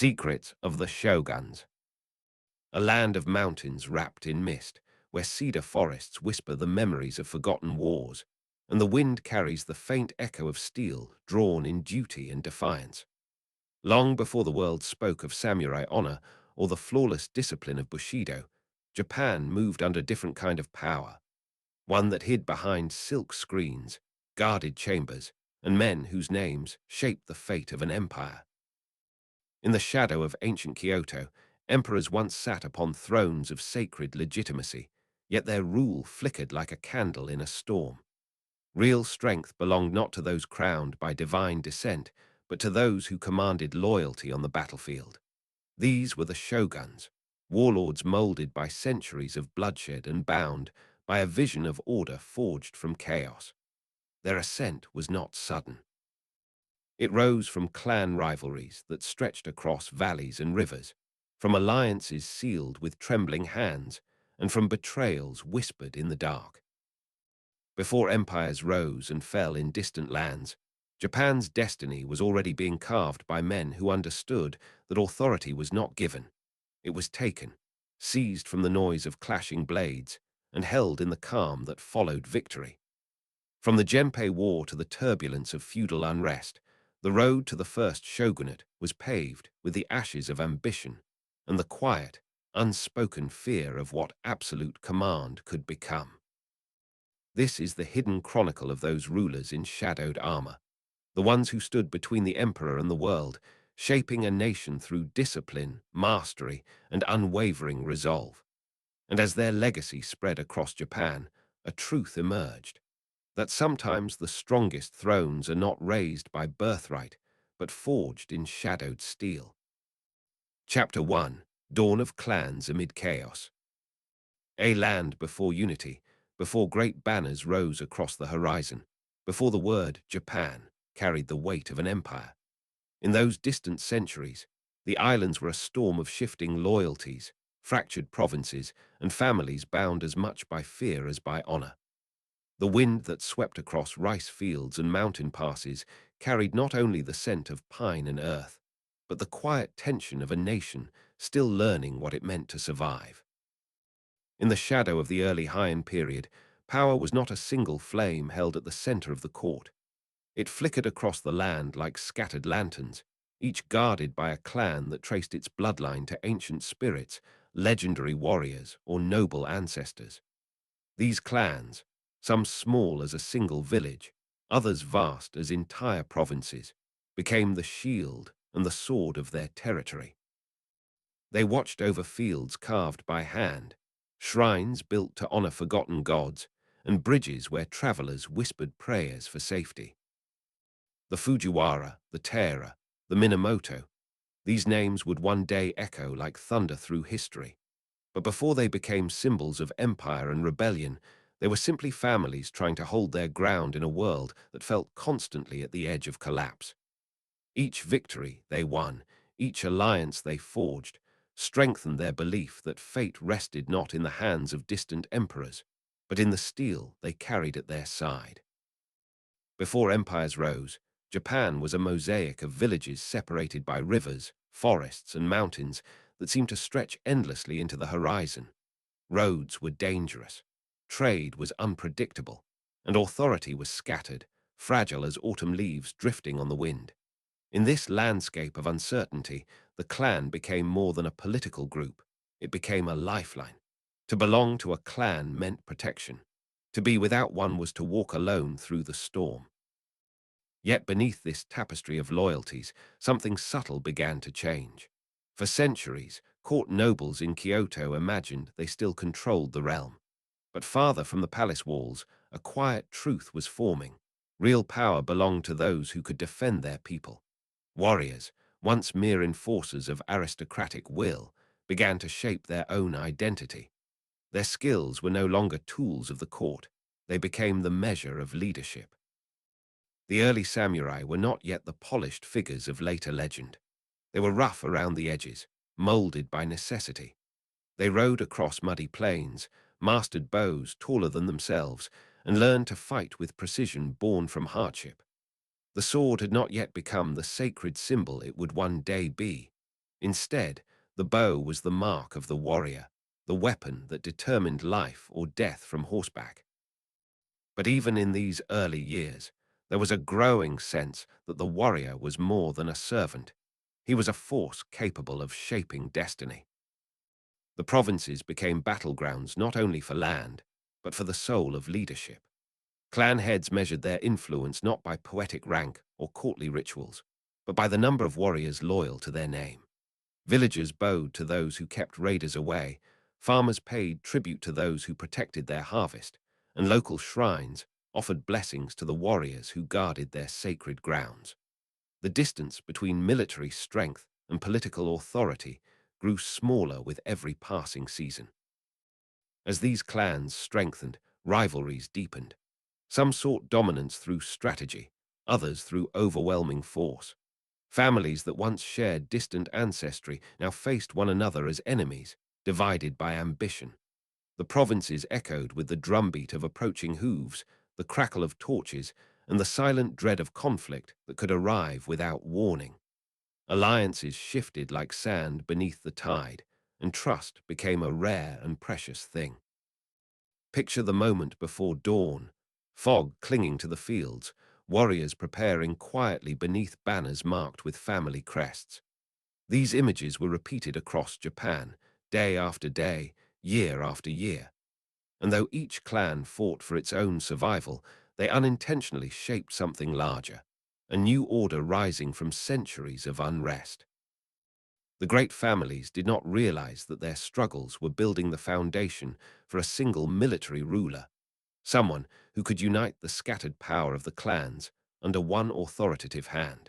Secrets of the Shoguns. A land of mountains wrapped in mist, where cedar forests whisper the memories of forgotten wars, and the wind carries the faint echo of steel drawn in duty and defiance. Long before the world spoke of samurai honor or the flawless discipline of Bushido, Japan moved under a different kind of power, one that hid behind silk screens, guarded chambers, and men whose names shaped the fate of an empire. In the shadow of ancient Kyoto, emperors once sat upon thrones of sacred legitimacy, yet their rule flickered like a candle in a storm. Real strength belonged not to those crowned by divine descent, but to those who commanded loyalty on the battlefield. These were the shoguns, warlords molded by centuries of bloodshed and bound by a vision of order forged from chaos. Their ascent was not sudden. It rose from clan rivalries that stretched across valleys and rivers, from alliances sealed with trembling hands, and from betrayals whispered in the dark. Before empires rose and fell in distant lands, Japan's destiny was already being carved by men who understood that authority was not given. It was taken, seized from the noise of clashing blades, and held in the calm that followed victory. From the Genpei War to the turbulence of feudal unrest, the road to the first shogunate was paved with the ashes of ambition and the quiet, unspoken fear of what absolute command could become. This is the hidden chronicle of those rulers in shadowed armor, the ones who stood between the emperor and the world, shaping a nation through discipline, mastery, and unwavering resolve. And as their legacy spread across Japan, a truth emerged, that sometimes the strongest thrones are not raised by birthright, but forged in shadowed steel. Chapter 1. Dawn of Clans Amid Chaos. A land before unity, before great banners rose across the horizon, before the word Japan carried the weight of an empire. In those distant centuries, the islands were a storm of shifting loyalties, fractured provinces, and families bound as much by fear as by honor. The wind that swept across rice fields and mountain passes carried not only the scent of pine and earth, but the quiet tension of a nation still learning what it meant to survive. In the shadow of the early Heian period, power was not a single flame held at the center of the court. It flickered across the land like scattered lanterns, each guarded by a clan that traced its bloodline to ancient spirits, legendary warriors, or noble ancestors. These clans, some small as a single village, others vast as entire provinces, became the shield and the sword of their territory. They watched over fields carved by hand, shrines built to honor forgotten gods, and bridges where travelers whispered prayers for safety. The Fujiwara, the Taira, the Minamoto, these names would one day echo like thunder through history. But before they became symbols of empire and rebellion, they were simply families trying to hold their ground in a world that felt constantly at the edge of collapse. Each victory they won, each alliance they forged, strengthened their belief that fate rested not in the hands of distant emperors, but in the steel they carried at their side. Before empires rose, Japan was a mosaic of villages separated by rivers, forests, and mountains that seemed to stretch endlessly into the horizon. Roads were dangerous, trade was unpredictable, and authority was scattered, fragile as autumn leaves drifting on the wind. In this landscape of uncertainty, the clan became more than a political group. It became a lifeline. To belong to a clan meant protection. To be without one was to walk alone through the storm. Yet beneath this tapestry of loyalties, something subtle began to change. For centuries, court nobles in Kyoto imagined they still controlled the realm. But farther from the palace walls, a quiet truth was forming. Real power belonged to those who could defend their people. Warriors, once mere enforcers of aristocratic will, began to shape their own identity. Their skills were no longer tools of the court. They became the measure of leadership. The early samurai were not yet the polished figures of later legend. They were rough around the edges, molded by necessity. They rode across muddy plains, mastered bows taller than themselves, and learned to fight with precision born from hardship. The sword had not yet become the sacred symbol it would one day be. Instead, the bow was the mark of the warrior, the weapon that determined life or death from horseback. But even in these early years, there was a growing sense that the warrior was more than a servant. He was a force capable of shaping destiny. The provinces became battlegrounds not only for land, but for the soul of leadership. Clan heads measured their influence not by poetic rank or courtly rituals, but by the number of warriors loyal to their name. Villagers bowed to those who kept raiders away, farmers paid tribute to those who protected their harvest, and local shrines offered blessings to the warriors who guarded their sacred grounds. The distance between military strength and political authority grew smaller with every passing season. As these clans strengthened, rivalries deepened. Some sought dominance through strategy, others through overwhelming force. Families that once shared distant ancestry now faced one another as enemies, divided by ambition. The provinces echoed with the drumbeat of approaching hooves, the crackle of torches, and the silent dread of conflict that could arrive without warning. Alliances shifted like sand beneath the tide, and trust became a rare and precious thing. Picture the moment before dawn, fog clinging to the fields, warriors preparing quietly beneath banners marked with family crests. These images were repeated across Japan, day after day, year after year. And though each clan fought for its own survival, they unintentionally shaped something larger, a new order rising from centuries of unrest. The great families did not realize that their struggles were building the foundation for a single military ruler, someone who could unite the scattered power of the clans under one authoritative hand.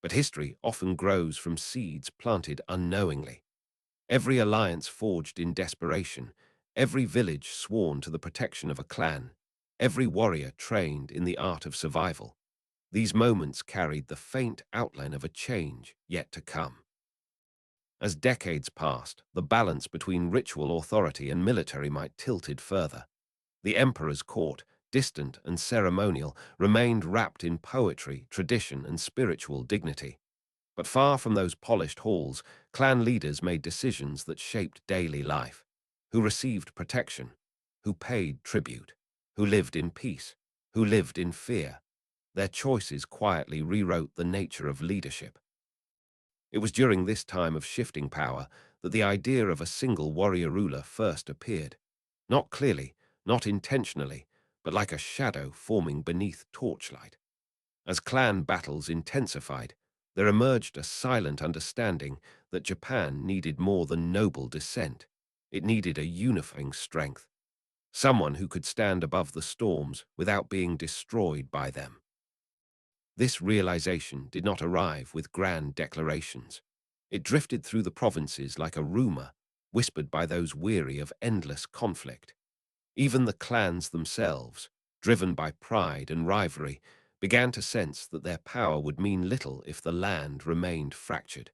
But history often grows from seeds planted unknowingly. Every alliance forged in desperation, every village sworn to the protection of a clan, every warrior trained in the art of survival. These moments carried the faint outline of a change yet to come. As decades passed, the balance between ritual authority and military might tilted further. The emperor's court, distant and ceremonial, remained wrapped in poetry, tradition, and spiritual dignity. But far from those polished halls, clan leaders made decisions that shaped daily life. Who received protection, who paid tribute, who lived in peace, who lived in fear. Their choices quietly rewrote the nature of leadership. It was during this time of shifting power that the idea of a single warrior ruler first appeared. Not clearly, not intentionally, but like a shadow forming beneath torchlight. As clan battles intensified, there emerged a silent understanding that Japan needed more than noble descent. It needed a unifying strength, someone who could stand above the storms without being destroyed by them. This realization did not arrive with grand declarations. It drifted through the provinces like a rumor, whispered by those weary of endless conflict. Even the clans themselves, driven by pride and rivalry, began to sense that their power would mean little if the land remained fractured.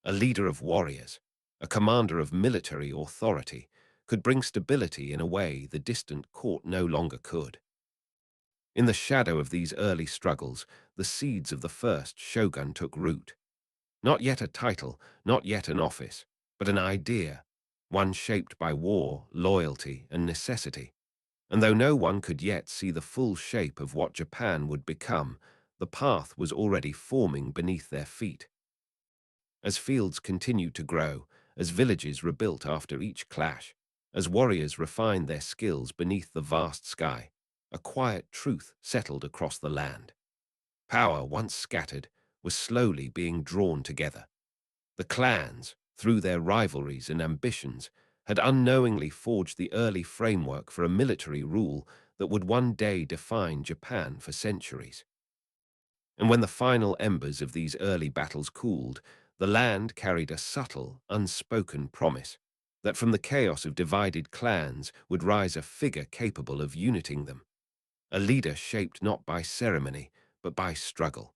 A leader of warriors, a commander of military authority, could bring stability in a way the distant court no longer could. In the shadow of these early struggles, the seeds of the first shogun took root. Not yet a title, not yet an office, but an idea, one shaped by war, loyalty, and necessity. And though no one could yet see the full shape of what Japan would become, the path was already forming beneath their feet. As fields continued to grow, as villages rebuilt after each clash, as warriors refined their skills beneath the vast sky, a quiet truth settled across the land. Power, once scattered, was slowly being drawn together. The clans, through their rivalries and ambitions, had unknowingly forged the early framework for a military rule that would one day define Japan for centuries. And when the final embers of these early battles cooled, the land carried a subtle, unspoken promise that from the chaos of divided clans would rise a figure capable of uniting them, a leader shaped not by ceremony, but by struggle,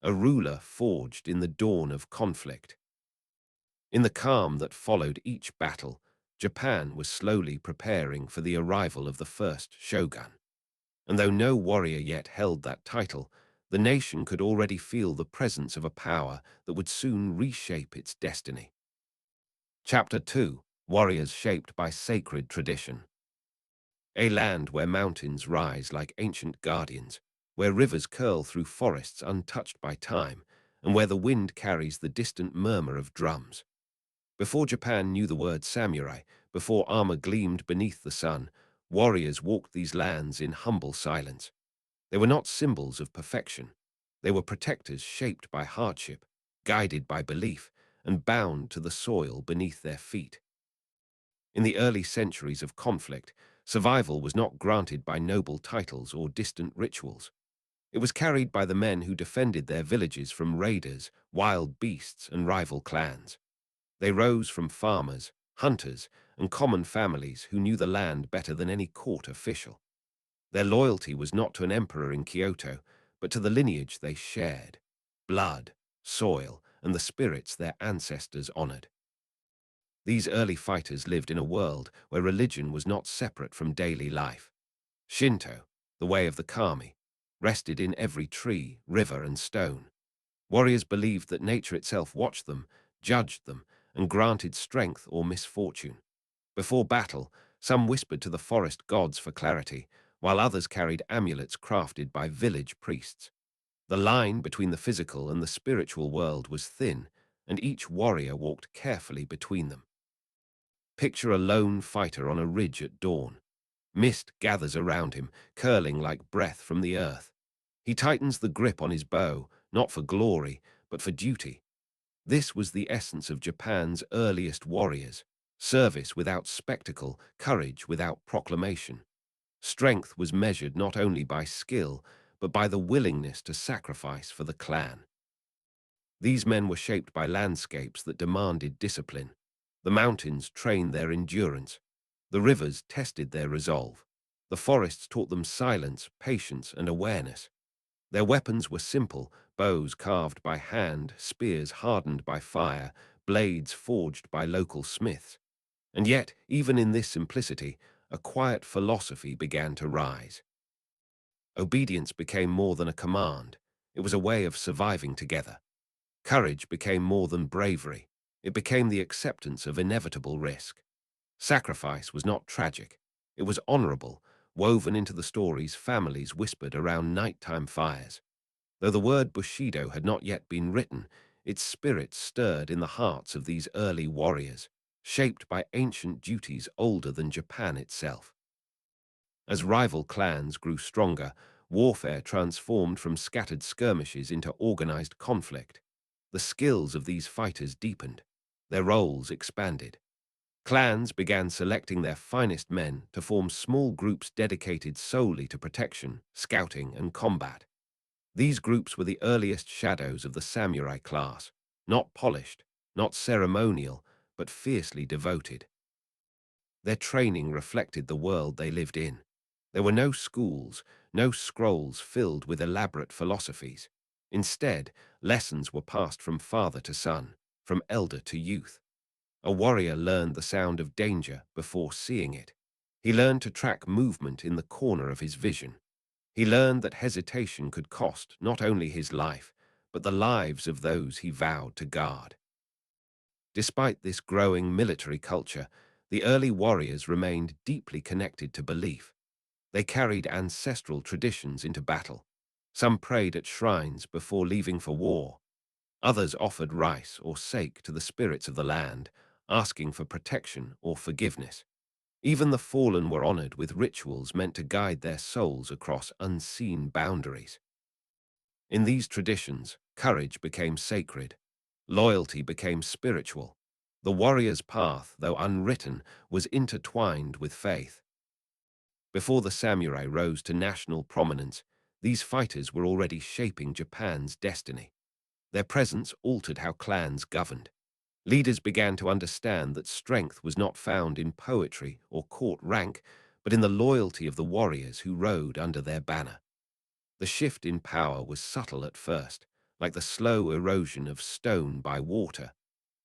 a ruler forged in the dawn of conflict. In the calm that followed each battle, Japan was slowly preparing for the arrival of the first shogun. And though no warrior yet held that title, the nation could already feel the presence of a power that would soon reshape its destiny. Chapter 2: Warriors Shaped by Sacred Tradition. A land where mountains rise like ancient guardians, where rivers curl through forests untouched by time, and where the wind carries the distant murmur of drums. Before Japan knew the word samurai, before armor gleamed beneath the sun, warriors walked these lands in humble silence. They were not symbols of perfection. They were protectors shaped by hardship, guided by belief, and bound to the soil beneath their feet. In the early centuries of conflict, survival was not granted by noble titles or distant rituals. It was carried by the men who defended their villages from raiders, wild beasts, and rival clans. They rose from farmers, hunters, and common families who knew the land better than any court official. Their loyalty was not to an emperor in Kyoto, but to the lineage they shared: blood, soil, and the spirits their ancestors honored. These early fighters lived in a world where religion was not separate from daily life. Shinto, the way of the kami, rested in every tree, river, and stone. Warriors believed that nature itself watched them, judged them, and granted strength or misfortune. Before battle, some whispered to the forest gods for clarity, while others carried amulets crafted by village priests. The line between the physical and the spiritual world was thin, and each warrior walked carefully between them. Picture a lone fighter on a ridge at dawn. Mist gathers around him, curling like breath from the earth. He tightens the grip on his bow, not for glory, but for duty. This was the essence of Japan's earliest warriors: service without spectacle, courage without proclamation. Strength was measured not only by skill, but by the willingness to sacrifice for the clan. These men were shaped by landscapes that demanded discipline. The mountains trained their endurance. The rivers tested their resolve. The forests taught them silence, patience, and awareness. Their weapons were simple: bows carved by hand, spears hardened by fire, blades forged by local smiths. And yet, even in this simplicity, a quiet philosophy began to rise. Obedience became more than a command. It was a way of surviving together. Courage became more than bravery. It became the acceptance of inevitable risk. Sacrifice was not tragic. It was honorable, woven into the stories families whispered around nighttime fires. Though the word Bushido had not yet been written, its spirit stirred in the hearts of these early warriors, shaped by ancient duties older than Japan itself. As rival clans grew stronger, warfare transformed from scattered skirmishes into organized conflict. The skills of these fighters deepened. Their roles expanded. Clans began selecting their finest men to form small groups dedicated solely to protection, scouting, and combat. These groups were the earliest shadows of the samurai class, not polished, not ceremonial, but fiercely devoted. Their training reflected the world they lived in. There were no schools, no scrolls filled with elaborate philosophies. Instead, lessons were passed from father to son, from elder to youth. A warrior learned the sound of danger before seeing it. He learned to track movement in the corner of his vision. He learned that hesitation could cost not only his life, but the lives of those he vowed to guard. Despite this growing military culture, the early warriors remained deeply connected to belief. They carried ancestral traditions into battle. Some prayed at shrines before leaving for war. Others offered rice or sake to the spirits of the land, asking for protection or forgiveness. Even the fallen were honored with rituals meant to guide their souls across unseen boundaries. In these traditions, courage became sacred. Loyalty became spiritual. The warrior's path, though unwritten, was intertwined with faith. Before the samurai rose to national prominence, these fighters were already shaping Japan's destiny. Their presence altered how clans governed. Leaders began to understand that strength was not found in poetry or court rank, but in the loyalty of the warriors who rode under their banner. The shift in power was subtle at first, like the slow erosion of stone by water,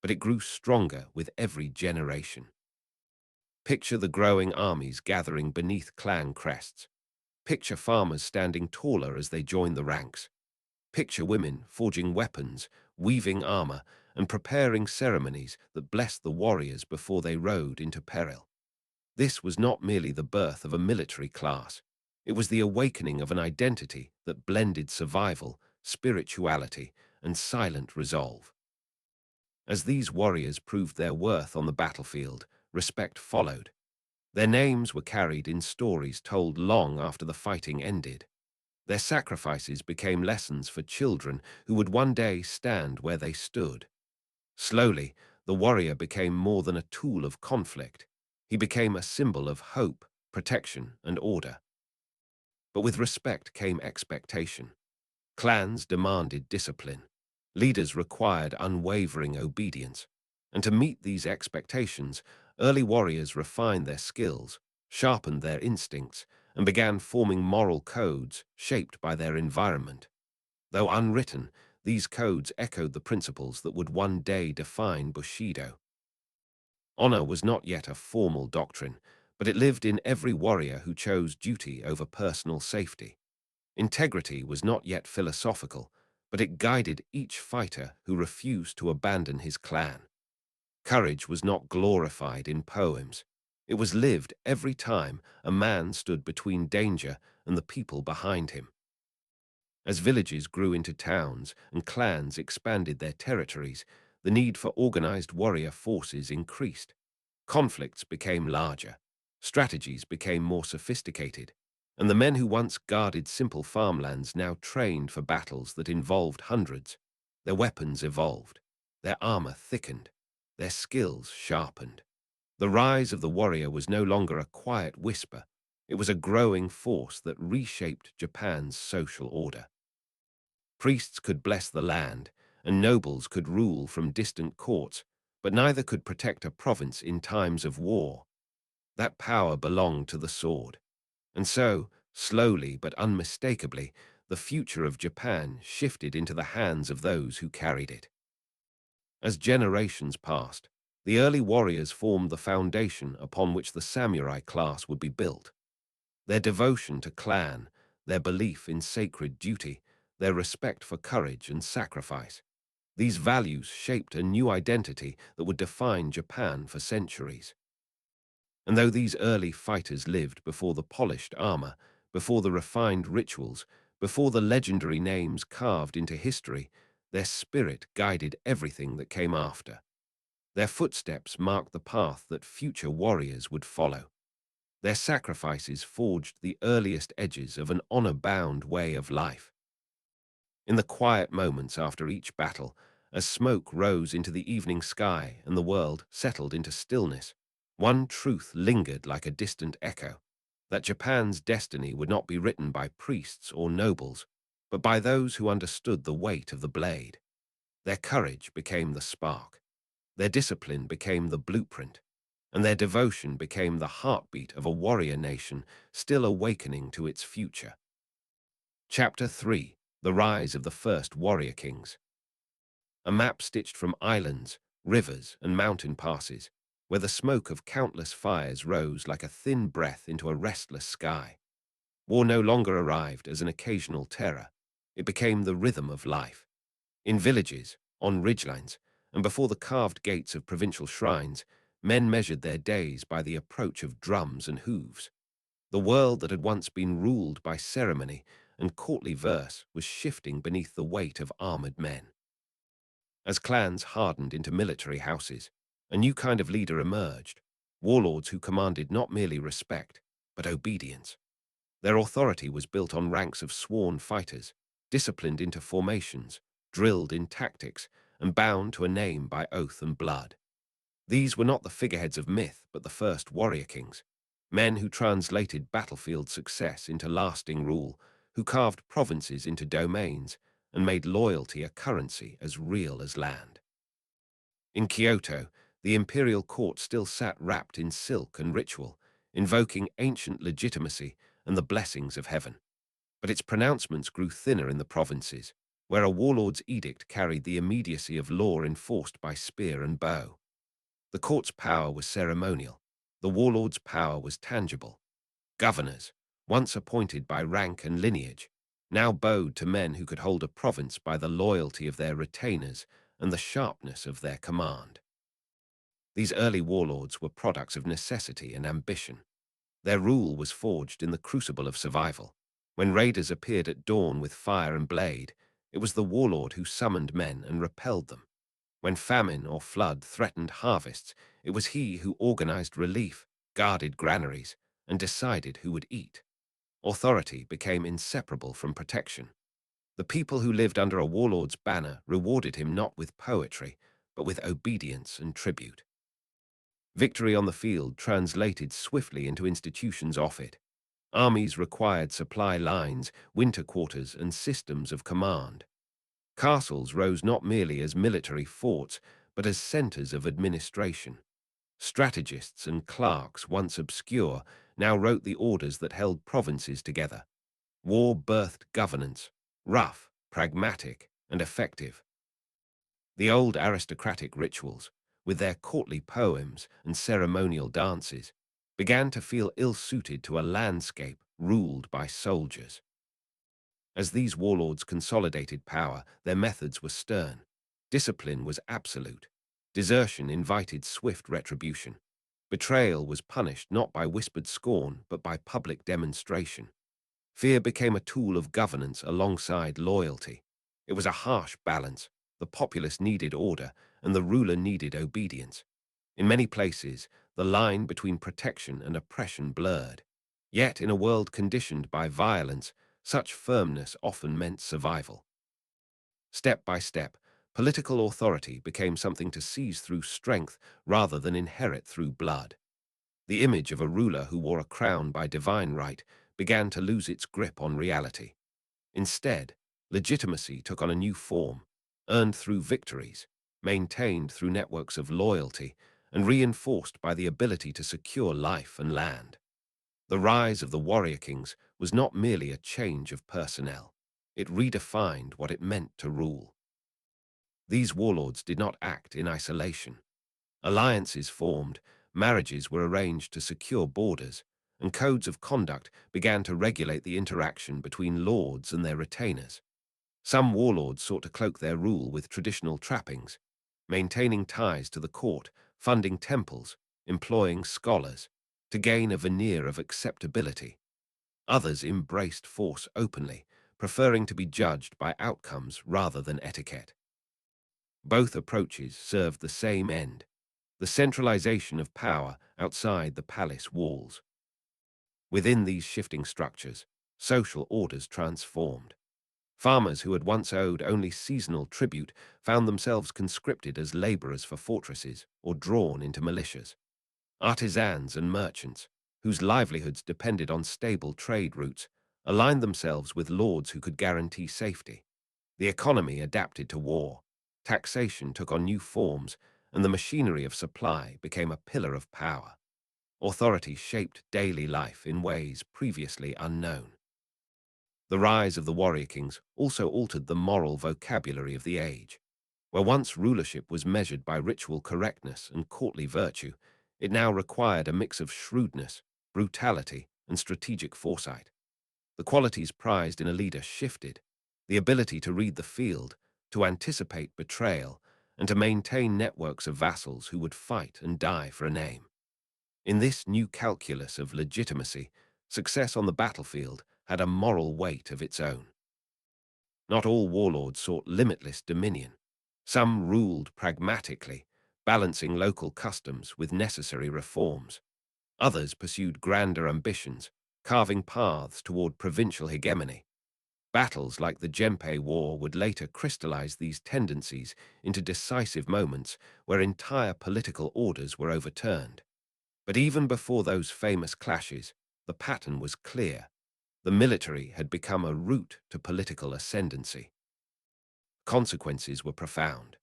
but it grew stronger with every generation. Picture the growing armies gathering beneath clan crests. Picture farmers standing taller as they joined the ranks. Picture women forging weapons, weaving armor, and preparing ceremonies that blessed the warriors before they rode into peril. This was not merely the birth of a military class. It was the awakening of an identity that blended survival, spirituality, and silent resolve. As these warriors proved their worth on the battlefield, respect followed. Their names were carried in stories told long after the fighting ended. Their sacrifices became lessons for children who would one day stand where they stood. Slowly, the warrior became more than a tool of conflict. He became a symbol of hope, protection, and order. But with respect came expectation. Clans demanded discipline. Leaders required unwavering obedience. And to meet these expectations, early warriors refined their skills, sharpened their instincts, and began forming moral codes shaped by their environment. Though unwritten, these codes echoed the principles that would one day define Bushido. Honor was not yet a formal doctrine, but it lived in every warrior who chose duty over personal safety. Integrity was not yet philosophical, but it guided each fighter who refused to abandon his clan. Courage was not glorified in poems. It was lived every time a man stood between danger and the people behind him. As villages grew into towns and clans expanded their territories, the need for organized warrior forces increased. Conflicts became larger, strategies became more sophisticated, and the men who once guarded simple farmlands now trained for battles that involved hundreds. Their weapons evolved, their armor thickened, their skills sharpened. The rise of the warrior was no longer a quiet whisper. It was a growing force that reshaped Japan's social order. Priests could bless the land, and nobles could rule from distant courts, but neither could protect a province in times of war. That power belonged to the sword. And so, slowly but unmistakably, the future of Japan shifted into the hands of those who carried it. As generations passed, the early warriors formed the foundation upon which the samurai class would be built. Their devotion to clan, their belief in sacred duty, their respect for courage and sacrifice. These values shaped a new identity that would define Japan for centuries. And though these early fighters lived before the polished armor, before the refined rituals, before the legendary names carved into history, their spirit guided everything that came after. Their footsteps marked the path that future warriors would follow. Their sacrifices forged the earliest edges of an honor-bound way of life. In the quiet moments after each battle, as smoke rose into the evening sky and the world settled into stillness, one truth lingered like a distant echo, that Japan's destiny would not be written by priests or nobles, but by those who understood the weight of the blade. Their courage became the spark, their discipline became the blueprint, and their devotion became the heartbeat of a warrior nation still awakening to its future. Chapter 3: The Rise of the First Warrior Kings. A map stitched from islands, rivers, and mountain passes, where the smoke of countless fires rose like a thin breath into a restless sky. War no longer arrived as an occasional terror. It became the rhythm of life. In villages, on ridgelines, and before the carved gates of provincial shrines, men measured their days by the approach of drums and hooves. The world that had once been ruled by ceremony and courtly verse was shifting beneath the weight of armored men. As clans hardened into military houses, a new kind of leader emerged, warlords who commanded not merely respect, but obedience. Their authority was built on ranks of sworn fighters, disciplined into formations, drilled in tactics, and bound to a name by oath and blood. These were not the figureheads of myth, but the first warrior kings, men who translated battlefield success into lasting rule, who carved provinces into domains, and made loyalty a currency as real as land. In Kyoto, the imperial court still sat wrapped in silk and ritual, invoking ancient legitimacy and the blessings of heaven. But its pronouncements grew thinner in the provinces, where a warlord's edict carried the immediacy of law enforced by spear and bow. The court's power was ceremonial. The warlord's power was tangible. Governors, once appointed by rank and lineage, now bowed to men who could hold a province by the loyalty of their retainers and the sharpness of their command. These early warlords were products of necessity and ambition. Their rule was forged in the crucible of survival. When raiders appeared at dawn with fire and blade, it was the warlord who summoned men and repelled them. When famine or flood threatened harvests, it was he who organized relief, guarded granaries, and decided who would eat. Authority became inseparable from protection. The people who lived under a warlord's banner rewarded him not with poetry, but with obedience and tribute. Victory on the field translated swiftly into institutions off it. Armies required supply lines, winter quarters, and systems of command. Castles rose not merely as military forts, but as centers of administration. Strategists and clerks, once obscure, now wrote the orders that held provinces together. War birthed governance, rough, pragmatic, and effective. The old aristocratic rituals, with their courtly poems and ceremonial dances, began to feel ill-suited to a landscape ruled by soldiers. As these warlords consolidated power, their methods were stern. Discipline was absolute. Desertion invited swift retribution. Betrayal was punished not by whispered scorn, but by public demonstration. Fear became a tool of governance alongside loyalty. It was a harsh balance. The populace needed order, and the ruler needed obedience. In many places, the line between protection and oppression blurred. Yet, in a world conditioned by violence, such firmness often meant survival. Step by step, political authority became something to seize through strength rather than inherit through blood. The image of a ruler who wore a crown by divine right began to lose its grip on reality. Instead, legitimacy took on a new form, earned through victories, maintained through networks of loyalty, and reinforced by the ability to secure life and land. The rise of the warrior kings was not merely a change of personnel. It redefined what it meant to rule. These warlords did not act in isolation. Alliances formed, marriages were arranged to secure borders, and codes of conduct began to regulate the interaction between lords and their retainers. Some warlords sought to cloak their rule with traditional trappings, maintaining ties to the court, funding temples, employing scholars, to gain a veneer of acceptability. Others embraced force openly, preferring to be judged by outcomes rather than etiquette. Both approaches served the same end: the centralization of power outside the palace walls. Within these shifting structures, social orders transformed. Farmers who had once owed only seasonal tribute found themselves conscripted as laborers for fortresses or drawn into militias. Artisans and merchants, whose livelihoods depended on stable trade routes, aligned themselves with lords who could guarantee safety. The economy adapted to war. Taxation took on new forms, and the machinery of supply became a pillar of power. Authority shaped daily life in ways previously unknown. The rise of the warrior kings also altered the moral vocabulary of the age. Where once rulership was measured by ritual correctness and courtly virtue, it now required a mix of shrewdness, brutality, and strategic foresight. The qualities prized in a leader shifted: the ability to read the field, to anticipate betrayal, and to maintain networks of vassals who would fight and die for a name. In this new calculus of legitimacy, success on the battlefield had a moral weight of its own. Not all warlords sought limitless dominion. Some ruled pragmatically, balancing local customs with necessary reforms. Others pursued grander ambitions, carving paths toward provincial hegemony. Battles like the Genpei War would later crystallize these tendencies into decisive moments where entire political orders were overturned. But even before those famous clashes, the pattern was clear. The military had become a route to political ascendancy. Consequences were profound.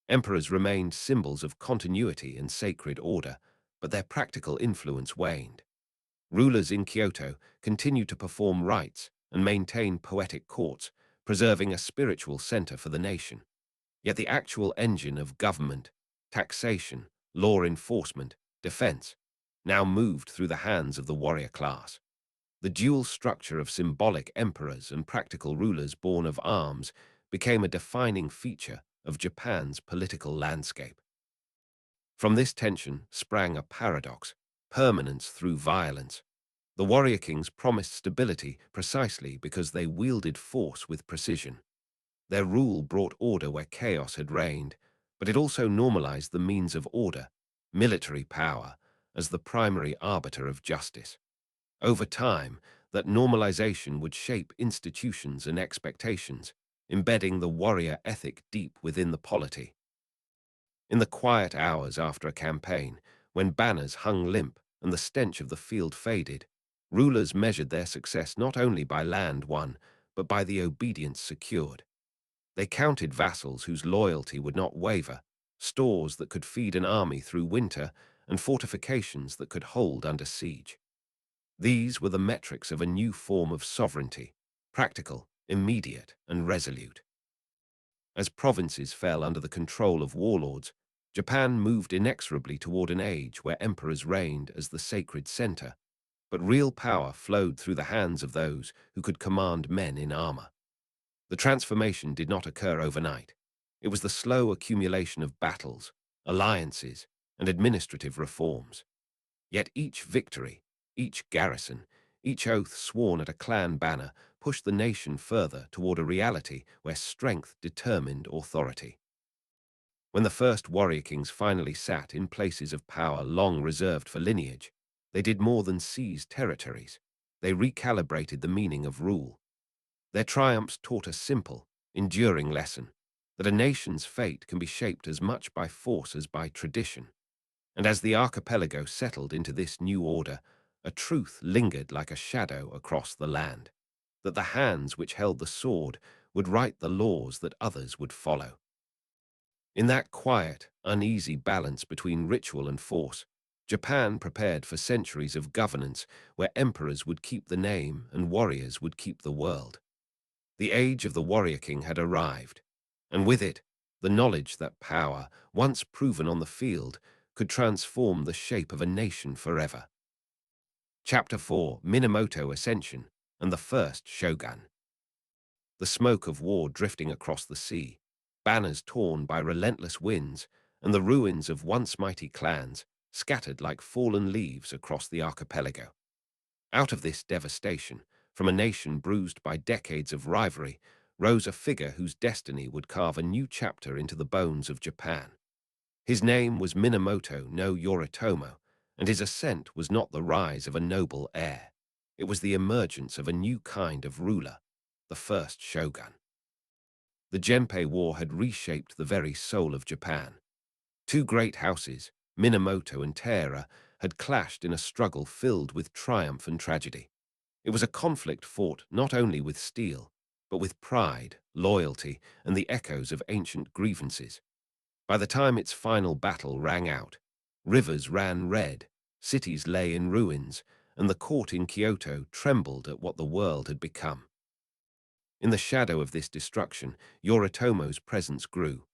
Emperors remained symbols of continuity and sacred order, but their practical influence waned. Rulers in Kyoto continued to perform rites and maintain poetic courts, preserving a spiritual center for the nation. Yet the actual engine of government, taxation, law enforcement, defense, now moved through the hands of the warrior class. The dual structure of symbolic emperors and practical rulers born of arms became a defining feature of Japan's political landscape. From this tension sprang a paradox: permanence through violence. The warrior kings promised stability precisely because they wielded force with precision. Their rule brought order where chaos had reigned, but it also normalized the means of order, military power, as the primary arbiter of justice. Over time, that normalization would shape institutions and expectations, embedding the warrior ethic deep within the polity. In the quiet hours after a campaign, when banners hung limp and the stench of the field faded, rulers measured their success not only by land won, but by the obedience secured. They counted vassals whose loyalty would not waver, stores that could feed an army through winter, and fortifications that could hold under siege. These were the metrics of a new form of sovereignty: practical, immediate, and resolute. As provinces fell under the control of warlords, Japan moved inexorably toward an age where emperors reigned as the sacred center, but real power flowed through the hands of those who could command men in armor. The transformation did not occur overnight. It was the slow accumulation of battles, alliances, and administrative reforms. Yet each victory, each garrison, each oath sworn at a clan banner pushed the nation further toward a reality where strength determined authority. When the first warrior kings finally sat in places of power long reserved for lineage, they did more than seize territories. They recalibrated the meaning of rule. Their triumphs taught a simple, enduring lesson: that a nation's fate can be shaped as much by force as by tradition. And as the archipelago settled into this new order, a truth lingered like a shadow across the land: that the hands which held the sword would write the laws that others would follow. In that quiet, uneasy balance between ritual and force, Japan prepared for centuries of governance where emperors would keep the name and warriors would keep the world. The age of the warrior king had arrived, and with it, the knowledge that power, once proven on the field, could transform the shape of a nation forever. Chapter 4: Minamoto Ascension and the First Shogun. The smoke of war drifting across the sea, banners torn by relentless winds, and the ruins of once mighty clans scattered like fallen leaves across the archipelago. Out of this devastation, from a nation bruised by decades of rivalry, rose a figure whose destiny would carve a new chapter into the bones of Japan. His name was Minamoto no Yoritomo, and his ascent was not the rise of a noble heir. It was the emergence of a new kind of ruler, the first shogun. The Genpei War had reshaped the very soul of Japan. Two great houses, Minamoto and Taira, had clashed in a struggle filled with triumph and tragedy. It was a conflict fought not only with steel, but with pride, loyalty, and the echoes of ancient grievances. By the time its final battle rang out, rivers ran red, cities lay in ruins, and the court in Kyoto trembled at what the world had become. In the shadow of this destruction, Yoritomo's presence grew.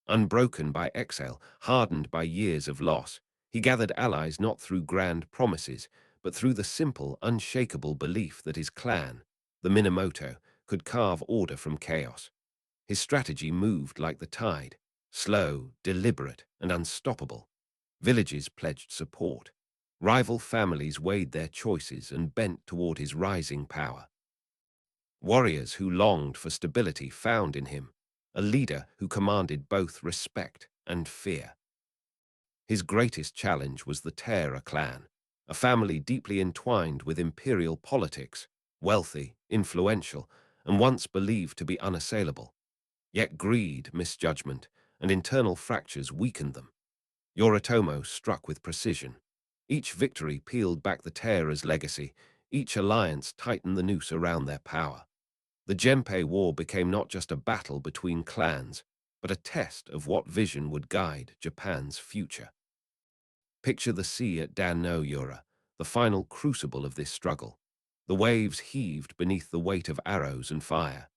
Unbroken by exile, hardened by years of loss, he gathered allies not through grand promises, but through the simple, unshakable belief that his clan, the Minamoto, could carve order from chaos. His strategy moved like the tide, slow, deliberate, and unstoppable. Villages pledged support. Rival families weighed their choices and bent toward his rising power. Warriors who longed for stability found in him a leader who commanded both respect and fear. His greatest challenge was the Taira clan, a family deeply entwined with imperial politics, wealthy, influential, and once believed to be unassailable. Yet greed, misjudgment, and internal fractures weakened them. Yoritomo struck with precision. Each victory peeled back the Taira's legacy, each alliance tightened the noose around their power. The Genpei War became not just a battle between clans, but a test of what vision would guide Japan's future. Picture the sea at Dan-no-Yura, the final crucible of this struggle. The waves heaved beneath the weight of arrows and fire.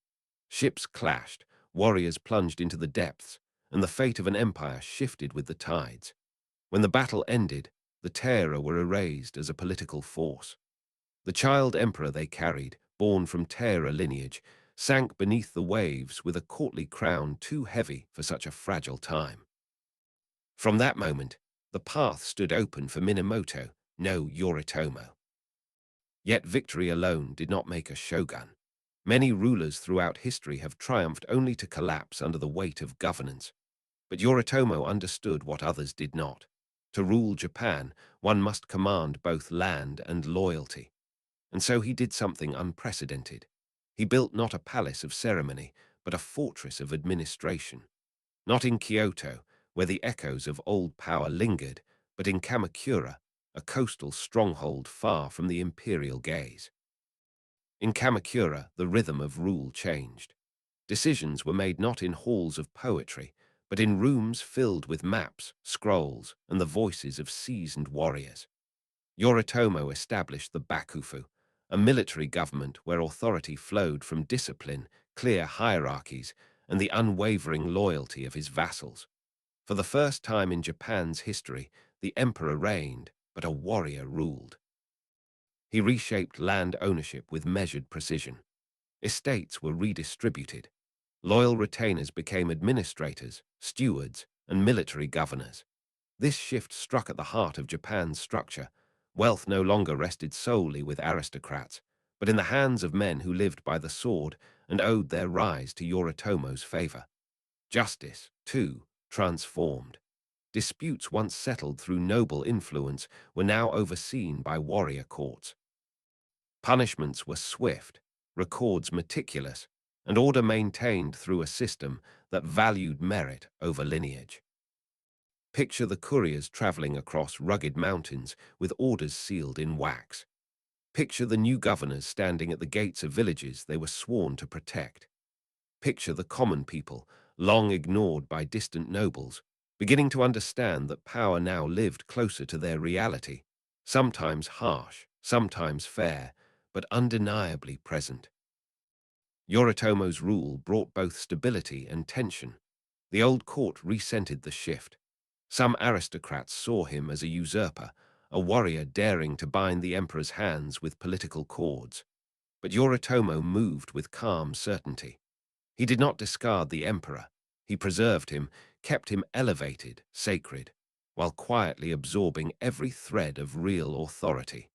Ships clashed, warriors plunged into the depths, and the fate of an empire shifted with the tides. When the battle ended, the Taira were erased as a political force. The child emperor they carried, born from Taira lineage, sank beneath the waves with a courtly crown too heavy for such a fragile time. From that moment, the path stood open for Minamoto, no Yoritomo. Yet victory alone did not make a shogun. Many rulers throughout history have triumphed only to collapse under the weight of governance. But Yoritomo understood what others did not. To rule Japan, one must command both land and loyalty. And so he did something unprecedented. He built not a palace of ceremony, but a fortress of administration. Not in Kyoto, where the echoes of old power lingered, but in Kamakura, a coastal stronghold far from the imperial gaze. In Kamakura, the rhythm of rule changed. Decisions were made not in halls of poetry, but in rooms filled with maps, scrolls, and the voices of seasoned warriors. Yoritomo established the Bakufu, a military government where authority flowed from discipline, clear hierarchies, and the unwavering loyalty of his vassals. For the first time in Japan's history, the emperor reigned, but a warrior ruled. He reshaped land ownership with measured precision. Estates were redistributed. Loyal retainers became administrators, stewards, and military governors. This shift struck at the heart of Japan's structure. Wealth no longer rested solely with aristocrats, but in the hands of men who lived by the sword and owed their rise to Yoritomo's favor. Justice, too, transformed. Disputes once settled through noble influence were now overseen by warrior courts. Punishments were swift, records meticulous, and order maintained through a system that valued merit over lineage. Picture the couriers traveling across rugged mountains with orders sealed in wax. Picture the new governors standing at the gates of villages they were sworn to protect. Picture the common people, long ignored by distant nobles, beginning to understand that power now lived closer to their reality, sometimes harsh, sometimes fair, but undeniably present. Yoritomo's rule brought both stability and tension. The old court resented the shift. Some aristocrats saw him as a usurper, a warrior daring to bind the emperor's hands with political cords. But Yoritomo moved with calm certainty. He did not discard the emperor. He preserved him, kept him elevated, sacred, while quietly absorbing every thread of real authority.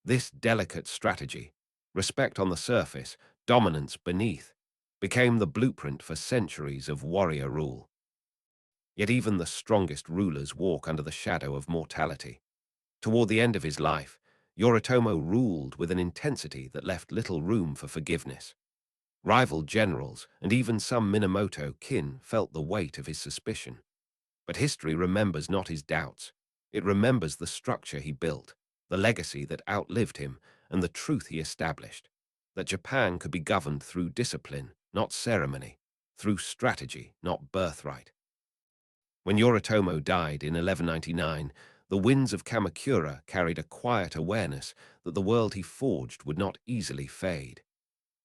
This delicate strategy, respect on the surface, dominance beneath, became the blueprint for centuries of warrior rule. Yet even the strongest rulers walk under the shadow of mortality. Toward the end of his life, Yoritomo ruled with an intensity that left little room for forgiveness. Rival generals and even some Minamoto kin felt the weight of his suspicion. But history remembers not his doubts. It remembers the structure he built, the legacy that outlived him, and the truth he established, that Japan could be governed through discipline, not ceremony, through strategy, not birthright. When Yoritomo died in 1199, the winds of Kamakura carried a quiet awareness that the world he forged would not easily fade.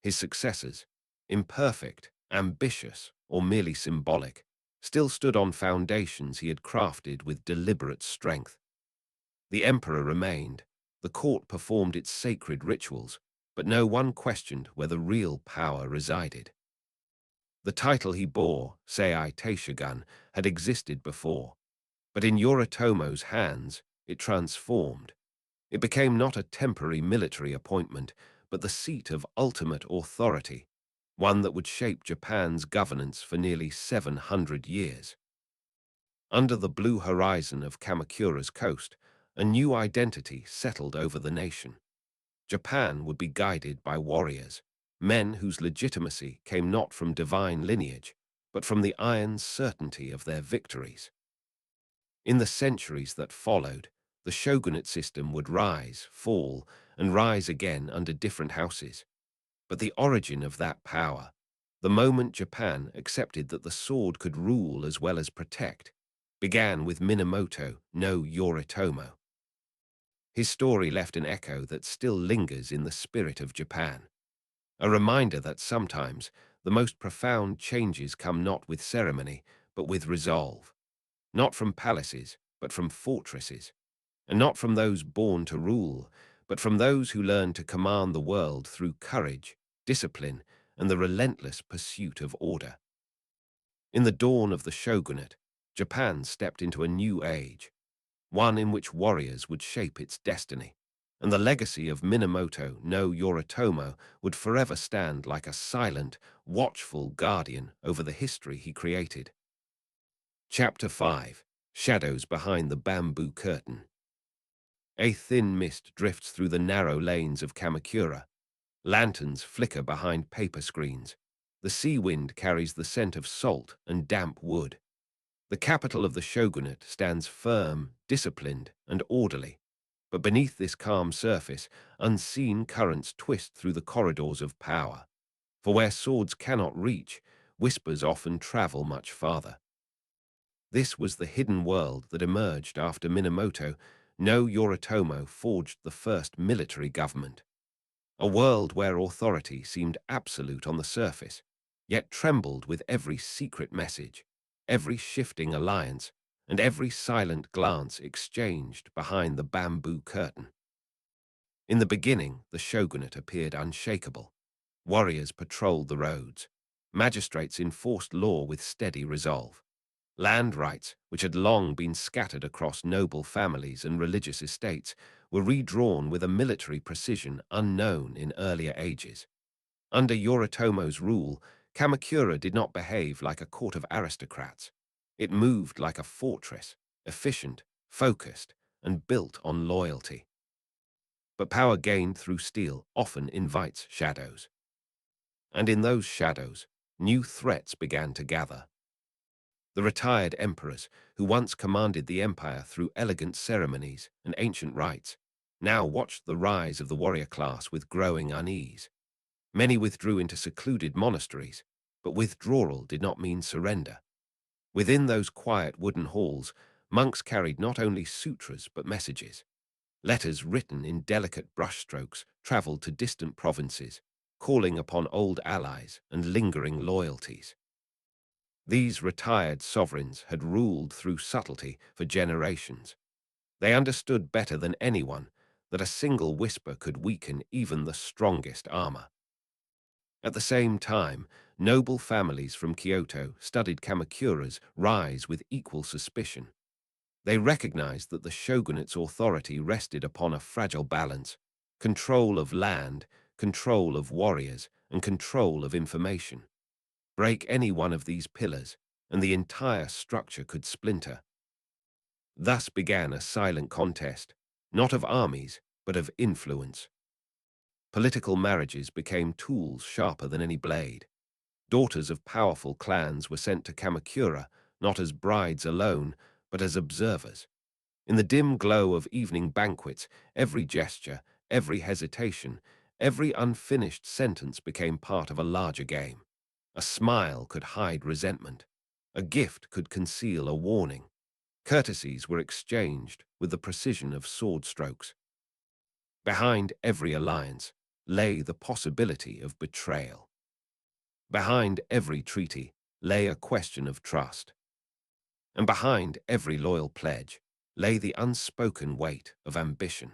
His successors, imperfect, ambitious, or merely symbolic, still stood on foundations he had crafted with deliberate strength. The emperor remained, the court performed its sacred rituals, but no one questioned where the real power resided. The title he bore, Sei Shogun, had existed before, but in Yoritomo's hands it transformed. It became not a temporary military appointment, but the seat of ultimate authority, one that would shape Japan's governance for nearly 700 years. Under the blue horizon of Kamakura's coast, a new identity settled over the nation. Japan would be guided by warriors, men whose legitimacy came not from divine lineage, but from the iron certainty of their victories. In the centuries that followed, the shogunate system would rise, fall, and rise again under different houses. But the origin of that power, the moment Japan accepted that the sword could rule as well as protect, began with Minamoto no Yoritomo. His story left an echo that still lingers in the spirit of Japan, a reminder that sometimes the most profound changes come not with ceremony, but with resolve, not from palaces, but from fortresses, and not from those born to rule, but from those who learned to command the world through courage, discipline, and the relentless pursuit of order. In the dawn of the shogunate, Japan stepped into a new age, one in which warriors would shape its destiny, and the legacy of Minamoto no Yoritomo would forever stand like a silent, watchful guardian over the history he created. Chapter 5: Shadows Behind the Bamboo Curtain. A thin mist drifts through the narrow lanes of Kamakura. Lanterns flicker behind paper screens. The sea wind carries the scent of salt and damp wood. The capital of the shogunate stands firm, disciplined, and orderly. But beneath this calm surface, unseen currents twist through the corridors of power. For where swords cannot reach, whispers often travel much farther. This was the hidden world that emerged after Minamoto no Yoritomo forged the first military government. A world where authority seemed absolute on the surface, yet trembled with every secret message, every shifting alliance, and every silent glance exchanged behind the bamboo curtain. In the beginning, the shogunate appeared unshakable. Warriors patrolled the roads. Magistrates enforced law with steady resolve. Land rights, which had long been scattered across noble families and religious estates, were redrawn with a military precision unknown in earlier ages. Under Yoritomo's rule, Kamakura did not behave like a court of aristocrats. It moved like a fortress, efficient, focused, and built on loyalty. But power gained through steel often invites shadows. And in those shadows, new threats began to gather. The retired emperors, who once commanded the empire through elegant ceremonies and ancient rites, now watched the rise of the warrior class with growing unease. Many withdrew into secluded monasteries, but withdrawal did not mean surrender. Within those quiet wooden halls, monks carried not only sutras but messages. Letters written in delicate brushstrokes traveled to distant provinces, calling upon old allies and lingering loyalties. These retired sovereigns had ruled through subtlety for generations. They understood better than anyone that a single whisper could weaken even the strongest armor. At the same time, noble families from Kyoto studied Kamakura's rise with equal suspicion. They recognized that the shogunate's authority rested upon a fragile balance: control of land, control of warriors, and control of information. Break any one of these pillars, and the entire structure could splinter. Thus began a silent contest, not of armies, but of influence. Political marriages became tools sharper than any blade. Daughters of powerful clans were sent to Kamakura, not as brides alone, but as observers. In the dim glow of evening banquets, every gesture, every hesitation, every unfinished sentence became part of a larger game. A smile could hide resentment. A gift could conceal a warning. Courtesies were exchanged with the precision of sword strokes. Behind every alliance lay the possibility of betrayal. Behind every treaty lay a question of trust. And behind every loyal pledge lay the unspoken weight of ambition.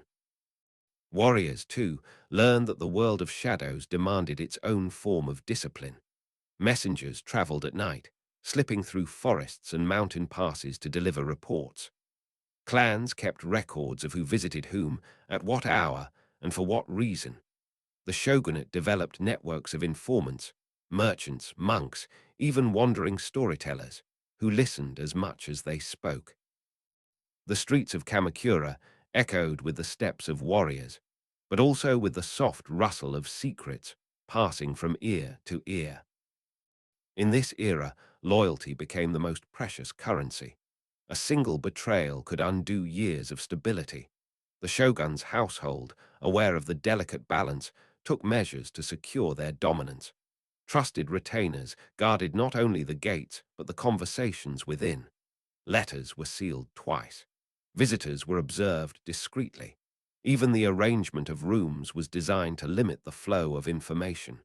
Warriors, too, learned that the world of shadows demanded its own form of discipline. Messengers traveled at night, slipping through forests and mountain passes to deliver reports. Clans kept records of who visited whom, at what hour, and for what reason. The shogunate developed networks of informants, merchants, monks, even wandering storytellers, who listened as much as they spoke. The streets of Kamakura echoed with the steps of warriors, but also with the soft rustle of secrets passing from ear to ear. In this era, loyalty became the most precious currency. A single betrayal could undo years of stability. The shogun's household, aware of the delicate balance, took measures to secure their dominance. Trusted retainers guarded not only the gates, but the conversations within. Letters were sealed twice. Visitors were observed discreetly. Even the arrangement of rooms was designed to limit the flow of information.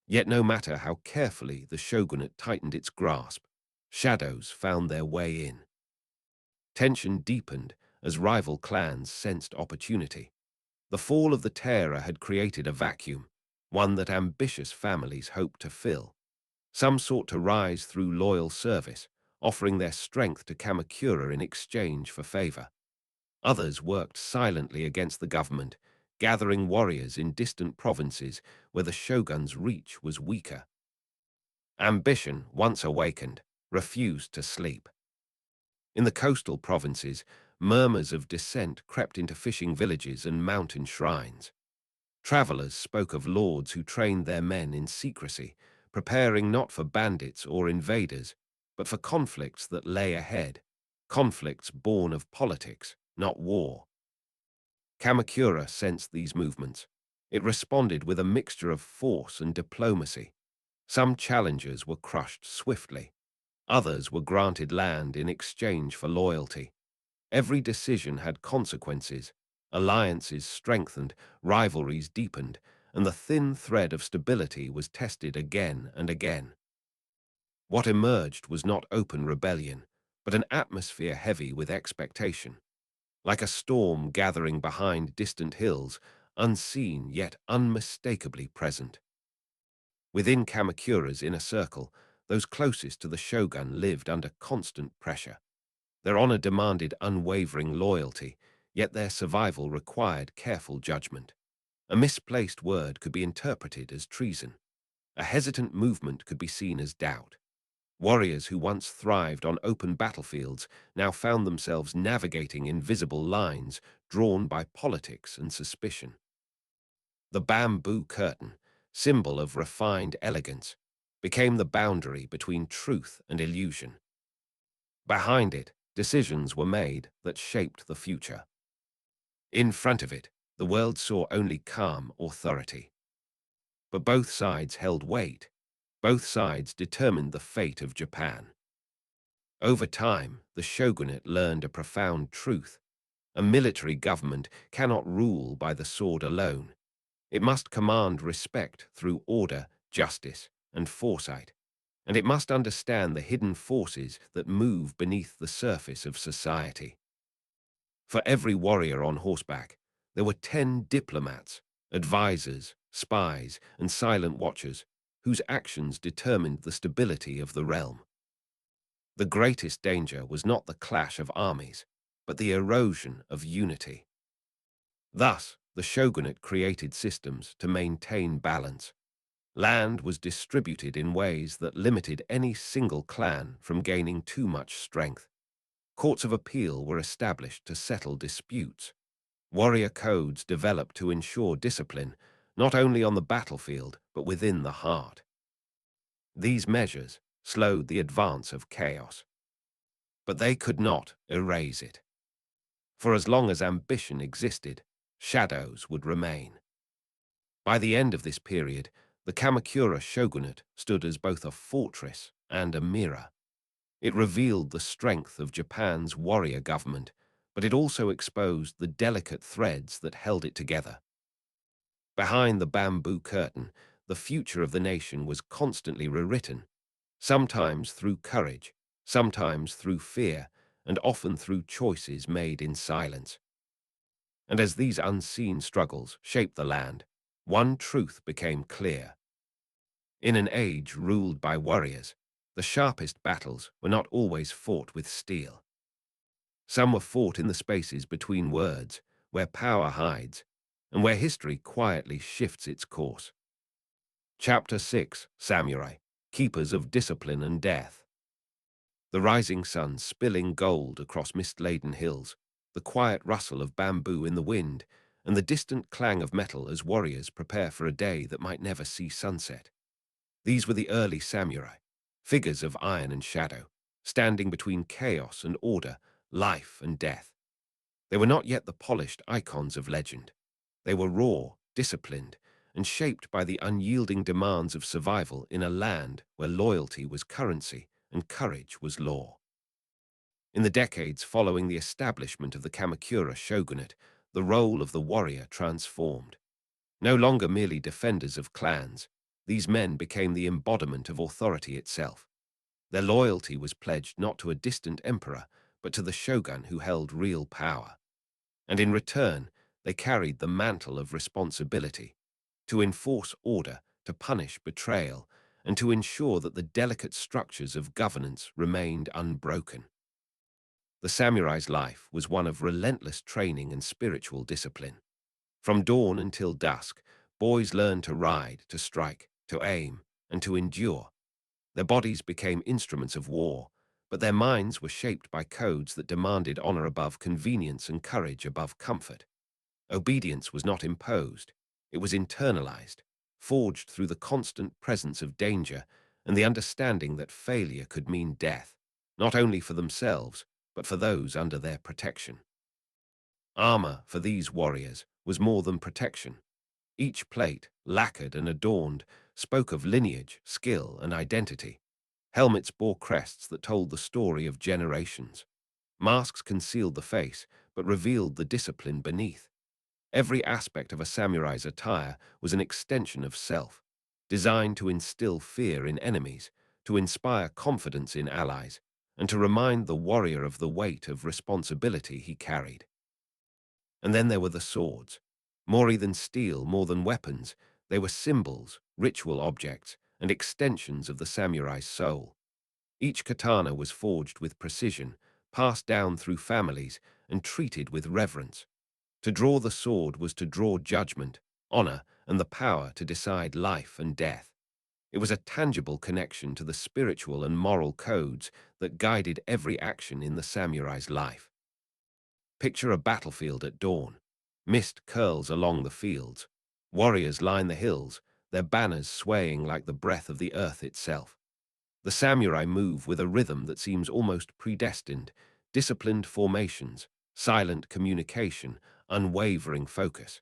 Yet no matter how carefully the shogunate tightened its grasp, shadows found their way in. Tension deepened as rival clans sensed opportunity. The fall of the Taira had created a vacuum, one that ambitious families hoped to fill. Some sought to rise through loyal service, offering their strength to Kamakura in exchange for favor. Others worked silently against the government, gathering warriors in distant provinces where the shogun's reach was weaker. Ambition, once awakened, refused to sleep. In the coastal provinces, murmurs of dissent crept into fishing villages and mountain shrines. Travelers spoke of lords who trained their men in secrecy, preparing not for bandits or invaders, but for conflicts that lay ahead, conflicts born of politics, not war. Kamakura sensed these movements. It responded with a mixture of force and diplomacy. Some challengers were crushed swiftly. Others were granted land in exchange for loyalty. Every decision had consequences. Alliances strengthened, rivalries deepened, and the thin thread of stability was tested again and again. What emerged was not open rebellion, but an atmosphere heavy with expectation. Like a storm gathering behind distant hills, unseen yet unmistakably present. Within Kamakura's inner circle, those closest to the shogun lived under constant pressure. Their honor demanded unwavering loyalty, yet their survival required careful judgment. A misplaced word could be interpreted as treason. A hesitant movement could be seen as doubt. Warriors who once thrived on open battlefields now found themselves navigating invisible lines drawn by politics and suspicion. The bamboo curtain, symbol of refined elegance, became the boundary between truth and illusion. Behind it, decisions were made that shaped the future. In front of it, the world saw only calm authority. But both sides held weight. Both sides determined the fate of Japan. Over time, the shogunate learned a profound truth. A military government cannot rule by the sword alone. It must command respect through order, justice, and foresight. And it must understand the hidden forces that move beneath the surface of society. For every warrior on horseback, there were 10 diplomats, advisors, spies, and silent watchers whose actions determined the stability of the realm. The greatest danger was not the clash of armies, but the erosion of unity. Thus, the shogunate created systems to maintain balance. Land was distributed in ways that limited any single clan from gaining too much strength. Courts of appeal were established to settle disputes. Warrior codes developed to ensure discipline, not only on the battlefield, but within the heart. These measures slowed the advance of chaos. But they could not erase it. For as long as ambition existed, shadows would remain. By the end of this period, the Kamakura shogunate stood as both a fortress and a mirror. It revealed the strength of Japan's warrior government, but it also exposed the delicate threads that held it together. Behind the bamboo curtain, the future of the nation was constantly rewritten, sometimes through courage, sometimes through fear, and often through choices made in silence. And as these unseen struggles shaped the land, one truth became clear. In an age ruled by warriors, the sharpest battles were not always fought with steel. Some were fought in the spaces between words, where power hides, and where history quietly shifts its course. Chapter 6: Samurai, Keepers of Discipline and Death. The rising sun spilling gold across mist-laden hills, the quiet rustle of bamboo in the wind, and the distant clang of metal as warriors prepare for a day that might never see sunset. These were the early samurai, figures of iron and shadow, standing between chaos and order, life and death. They were not yet the polished icons of legend. They were raw, disciplined, and shaped by the unyielding demands of survival in a land where loyalty was currency and courage was law. In the decades following the establishment of the Kamakura shogunate, the role of the warrior transformed. No longer merely defenders of clans, these men became the embodiment of authority itself. Their loyalty was pledged not to a distant emperor, but to the shogun who held real power. And in return, they carried the mantle of responsibility to enforce order, to punish betrayal, and to ensure that the delicate structures of governance remained unbroken. The samurai's life was one of relentless training and spiritual discipline. From dawn until dusk, boys learned to ride, to strike, to aim, and to endure. Their bodies became instruments of war, but their minds were shaped by codes that demanded honor above convenience and courage above comfort. Obedience was not imposed, it was internalized, forged through the constant presence of danger and the understanding that failure could mean death, not only for themselves, but for those under their protection. Armor, for these warriors, was more than protection. Each plate, lacquered and adorned, spoke of lineage, skill, and identity. Helmets bore crests that told the story of generations. Masks concealed the face, but revealed the discipline beneath. Every aspect of a samurai's attire was an extension of self, designed to instill fear in enemies, to inspire confidence in allies, and to remind the warrior of the weight of responsibility he carried. And then there were the swords. More than steel, more than weapons, they were symbols, ritual objects, and extensions of the samurai's soul. Each katana was forged with precision, passed down through families, and treated with reverence. To draw the sword was to draw judgment, honor, and the power to decide life and death. It was a tangible connection to the spiritual and moral codes that guided every action in the samurai's life. Picture a battlefield at dawn. Mist curls along the fields. Warriors line the hills, their banners swaying like the breath of the earth itself. The samurai move with a rhythm that seems almost predestined, disciplined formations, silent communication, unwavering focus.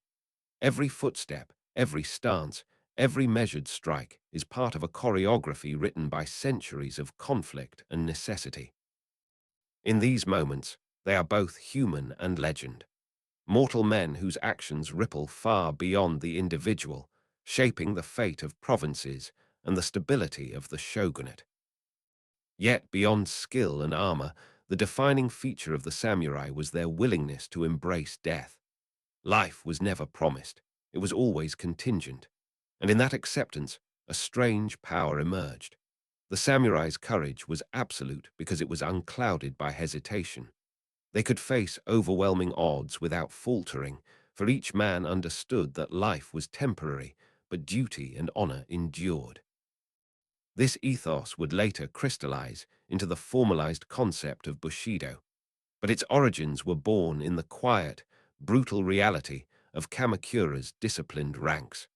Every footstep, every stance, every measured strike is part of a choreography written by centuries of conflict and necessity. In these moments, they are both human and legend. Mortal men whose actions ripple far beyond the individual, shaping the fate of provinces and the stability of the shogunate. Yet, beyond skill and armor, the defining feature of the samurai was their willingness to embrace death. Life was never promised, it was always contingent, and in that acceptance, a strange power emerged. The samurai's courage was absolute because it was unclouded by hesitation. They could face overwhelming odds without faltering, for each man understood that life was temporary, but duty and honor endured. This ethos would later crystallize into the formalized concept of Bushido, but its origins were born in the quiet, brutal reality of Kamakura's disciplined ranks.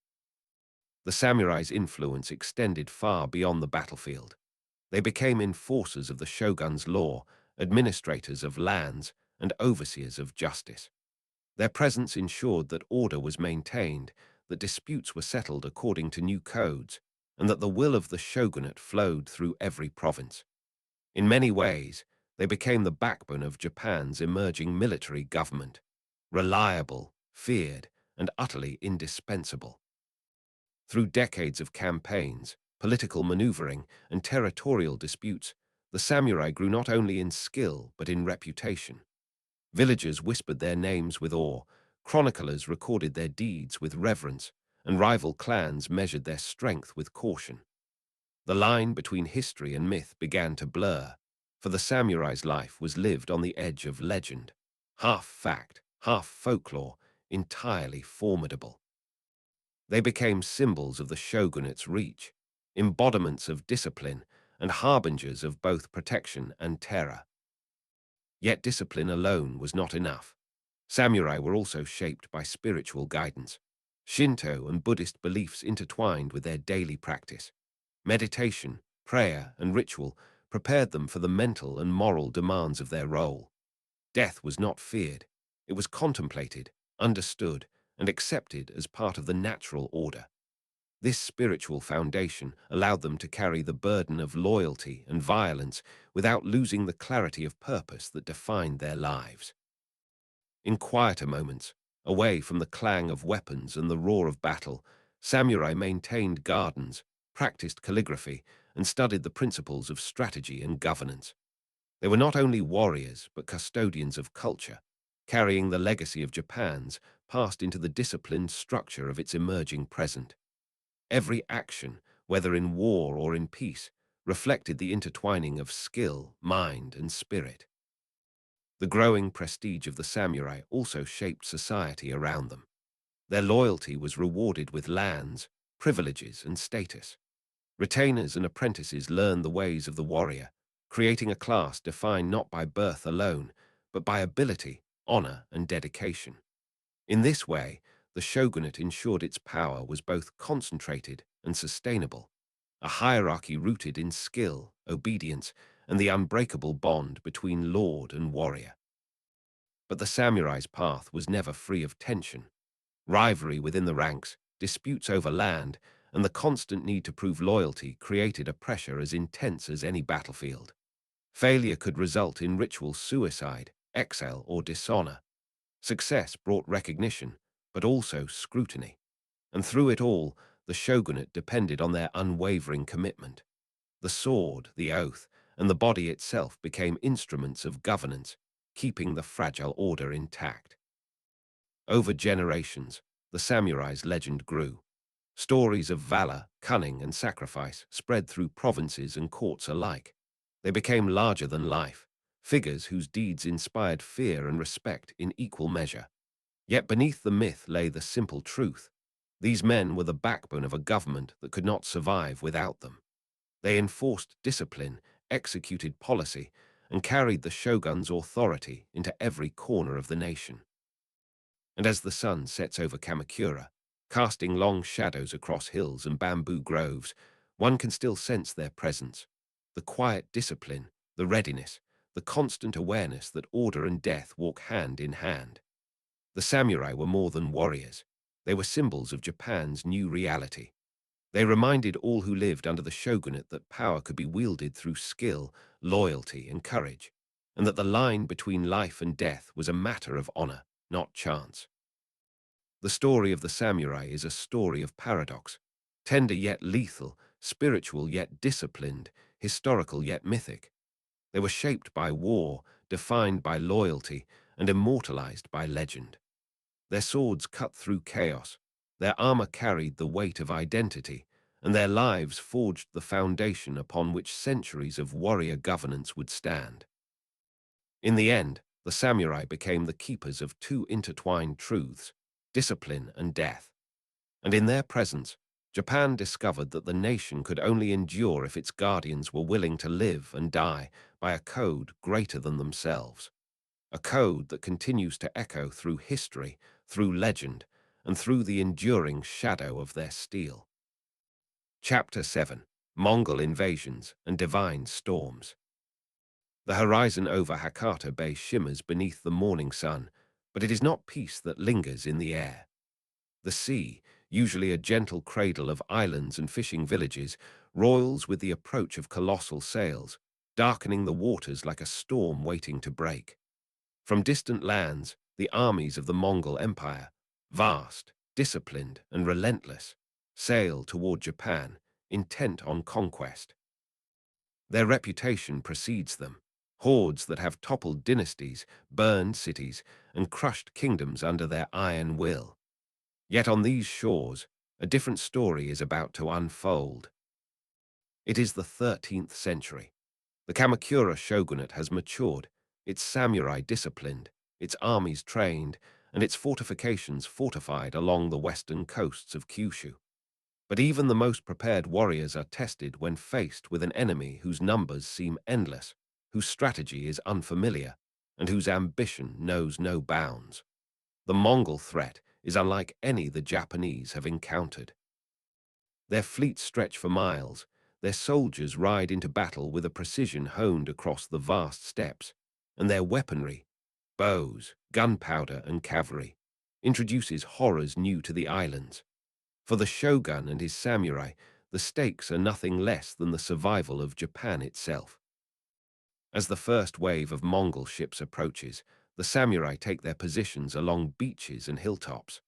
The samurai's influence extended far beyond the battlefield. They became enforcers of the shogun's law, administrators of lands, and overseers of justice. Their presence ensured that order was maintained, that disputes were settled according to new codes, and that the will of the shogunate flowed through every province. In many ways, they became the backbone of Japan's emerging military government, reliable, feared, and utterly indispensable. Through decades of campaigns, political maneuvering, and territorial disputes, the samurai grew not only in skill but in reputation. Villagers whispered their names with awe, chroniclers recorded their deeds with reverence, and rival clans measured their strength with caution. The line between history and myth began to blur, for the samurai's life was lived on the edge of legend, half fact, half folklore, entirely formidable. They became symbols of the shogunate's reach, embodiments of discipline, and harbingers of both protection and terror. Yet discipline alone was not enough. Samurai were also shaped by spiritual guidance. Shinto and Buddhist beliefs intertwined with their daily practice. Meditation, prayer, and ritual prepared them for the mental and moral demands of their role. Death was not feared. It was contemplated, understood, and accepted as part of the natural order. This spiritual foundation allowed them to carry the burden of loyalty and violence without losing the clarity of purpose that defined their lives. In quieter moments, away from the clang of weapons and the roar of battle, samurai maintained gardens, practiced calligraphy, and studied the principles of strategy and governance. They were not only warriors, but custodians of culture, carrying the legacy of Japan's passed into the disciplined structure of its emerging present. Every action, whether in war or in peace, reflected the intertwining of skill, mind, and spirit. The growing prestige of the samurai also shaped society around them. Their loyalty was rewarded with lands, privileges, and status. Retainers and apprentices learned the ways of the warrior, creating a class defined not by birth alone, but by ability, honor, and dedication. In this way, the shogunate ensured its power was both concentrated and sustainable, a hierarchy rooted in skill, obedience, and the unbreakable bond between lord and warrior. But the samurai's path was never free of tension. Rivalry within the ranks, disputes over land, and the constant need to prove loyalty created a pressure as intense as any battlefield. Failure could result in ritual suicide, exile, or dishonor. Success brought recognition, but also scrutiny. And through it all, the shogunate depended on their unwavering commitment. The sword, the oath, and the body itself became instruments of governance, keeping the fragile order intact. Over generations, the samurai's legend grew. Stories of valor, cunning, and sacrifice spread through provinces and courts alike. They became larger than life, figures whose deeds inspired fear and respect in equal measure. Yet beneath the myth lay the simple truth. These men were the backbone of a government that could not survive without them. They enforced discipline, executed policy, and carried the shogun's authority into every corner of the nation. And as the sun sets over Kamakura, casting long shadows across hills and bamboo groves, one can still sense their presence. The quiet discipline, the readiness, the constant awareness that order and death walk hand in hand. The samurai were more than warriors. They were symbols of Japan's new reality. They reminded all who lived under the shogunate that power could be wielded through skill, loyalty, and courage, and that the line between life and death was a matter of honor, not chance. The story of the samurai is a story of paradox, tender yet lethal, spiritual yet disciplined, historical yet mythic. They were shaped by war, defined by loyalty, and immortalized by legend. Their swords cut through chaos, their armor carried the weight of identity, and their lives forged the foundation upon which centuries of warrior governance would stand. In the end, the samurai became the keepers of two intertwined truths, discipline and death. And in their presence, Japan discovered that the nation could only endure if its guardians were willing to live and die by a code greater than themselves. A code that continues to echo through history, through legend, and through the enduring shadow of their steel. Chapter 7: Mongol Invasions and Divine Storms. The horizon over Hakata Bay shimmers beneath the morning sun, but it is not peace that lingers in the air. The sea, usually a gentle cradle of islands and fishing villages, roils with the approach of colossal sails, darkening the waters like a storm waiting to break. From distant lands, the armies of the Mongol Empire, vast, disciplined, and relentless, sail toward Japan, intent on conquest. Their reputation precedes them, hordes that have toppled dynasties, burned cities, and crushed kingdoms under their iron will. Yet on these shores, a different story is about to unfold. It is the 13th century. The Kamakura shogunate has matured, its samurai disciplined, its armies trained, and its fortifications fortified along the western coasts of Kyushu. But even the most prepared warriors are tested when faced with an enemy whose numbers seem endless, whose strategy is unfamiliar, and whose ambition knows no bounds. The Mongol threat is unlike any the Japanese have encountered. Their fleets stretch for miles, their soldiers ride into battle with a precision honed across the vast steppes, and their weaponry, bows, gunpowder, and cavalry, introduces horrors new to the islands. For the shogun and his samurai, the stakes are nothing less than the survival of Japan itself. As the first wave of Mongol ships approaches, the samurai take their positions along beaches and hilltops.